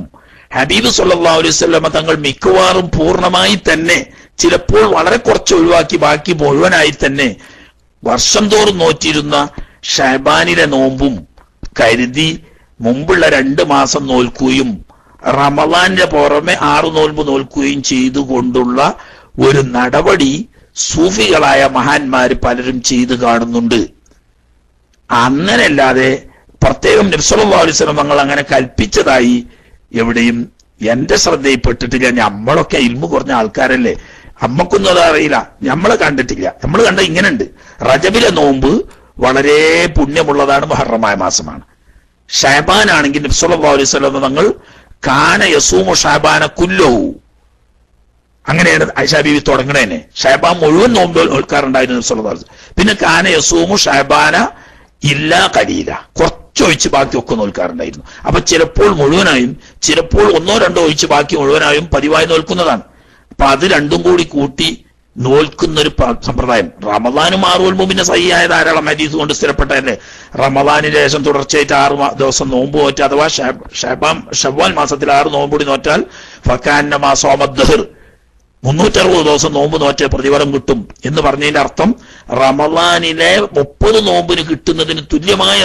ഹബീബ് സല്ലല്ലാഹു അലൈഹി വസല്ലം തങ്ങൾ മിക്കവാറും പൂർണ്ണമായി തന്നെ, ചിലപ്പോൾ വളരെ കുറച്ച് ഒഴിവാക്കി ബാക്കി മുഴുവനായി തന്നെ വർഷം തോറും നോറ്റിരുന്ന ഷഅബാനിലെ നോമ്പും കരുതി മുമ്പുള്ള 2 മാസം നോൽക്കുകയും റമളാന്റെ പുറമെ 6 നോൽമ്പ് നോൽക്കുകയും ചെയ്തുകൊണ്ടുള്ള ഒരു നടപടി സൂഫികളായ മഹാന്മാര് പലരും ചെയ്തു കാണുന്നുണ്ട്. അങ്ങനെയല്ലാതെ പ്രത്യേകം നബി സല്ലല്ലാഹു അലൈഹി വസല്ലം തങ്ങൾ അങ്ങനെ കൽപ്പിച്ചതായി എവിടെയും എന്റെ ശ്രദ്ധയിൽപ്പെട്ടിട്ടില്ല. നമ്മളൊക്കെ ഇൽമു കുറഞ്ഞ ആൾക്കാരല്ലേ, നമ്മക്കൊന്നും അത് അറിയില്ല, നമ്മളെ കണ്ടിട്ടില്ല. നമ്മൾ കണ്ട ഇങ്ങനെയുണ്ട്. റജബിലെ നോമ്പ് വളരെ പുണ്യമുള്ളതാണ്, മുഹറമായ മാസമാണ്. ഷഅബാൻ ആണെങ്കിൽ നബി സല്ലല്ലാഹു അലൈഹി വസല്ലം തങ്ങൾ കാന യസൂമു ഷഅബാന കുല്ലഹു, അങ്ങനെയാണ് ആയിഷ ബീവി തുടങ്ങണേനെ. ഷഅബാൻ മുഴുവൻ നോമ്പ് നോൽക്കാറുണ്ടായിരുന്നു നബി സല്ലല്ലാഹു അലൈഹി വസല്ലം. പിന്നെ കാന യസൂമു ഷഅബാന ഇല്ലാ ഖലീല, കുറച്ചൊഴിച്ച് ബാക്കി ഒക്കെ നോൽക്കാറുണ്ടായിരുന്നു. അപ്പൊ ചിലപ്പോൾ മുഴുവനായും, ചിലപ്പോൾ 1-2 ഒഴിച്ച് ബാക്കി മുഴുവനായും പതിവായി നോൽക്കുന്നതാണ്. അപ്പൊ അത് രണ്ടും കൂടി കൂട്ടി നോൽക്കുന്നൊരു സമ്പ്രദായം. റമദാനും മാറുവൽ മുമ്പിന് സഹിയായ ധാരാളം ഹദീസ് കൊണ്ട് സ്ഥിരപ്പെട്ടതല്ലേ. റമദാനിന് ശേഷം തുടർച്ചയായിട്ട് 6 ദിവസം നോമ്പ് നോറ്റ, അഥവാ ഷവ്വാൽ മാസത്തിൽ 6 നോമ്പൂടി നോറ്റാൽ ഫക്കാന്നമാ സോമദ്ദഹർ 360 ദിവസം നോമ്പ് നോറ്റ പ്രതിഫലം കിട്ടും എന്ന് പറഞ്ഞതിന്റെ അർത്ഥം റമദാനിലെ 30 നോമ്പിന് കിട്ടുന്നതിന് തുല്യമായ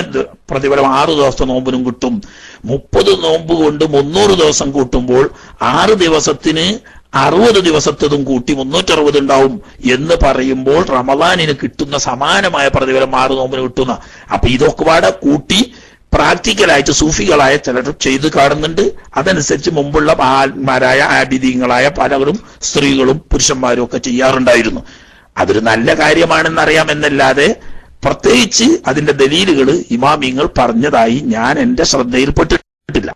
പ്രതിഫലം 6 ദിവസത്തെ നോമ്പിനും കിട്ടും. 30 നോമ്പ് കൊണ്ട് 300 ദിവസം കൂട്ടുമ്പോൾ 6 ദിവസത്തിന് 60 ദിവസത്തതും കൂട്ടി 360 ഉണ്ടാവും എന്ന് പറയുമ്പോൾ റമദാനിന് കിട്ടുന്ന സമാനമായ പ്രതിഫലം 6 നോമ്പിന് കിട്ടുന്ന. അപ്പൊ ഇതൊക്കെ പാടെ കൂട്ടി പ്രാക്ടിക്കലായിട്ട് സൂഫികളായ ചിലർ ചെയ്ത് കാണുന്നുണ്ട്. അതനുസരിച്ച് മുമ്പുള്ള മഹാന്മാരായ ആബിദീങ്ങളായ പലരും സ്ത്രീകളും പുരുഷന്മാരും ഒക്കെ ചെയ്യാറുണ്ടായിരുന്നു. അതൊരു നല്ല കാര്യമാണെന്നറിയാമെന്നല്ലാതെ പ്രത്യേകിച്ച് അതിന്റെ ദലീലുകൾ ഇമാമിങ്ങൾ പറഞ്ഞതായി ഞാൻ എന്റെ ശ്രദ്ധയിൽപ്പെട്ടിട്ടില്ല.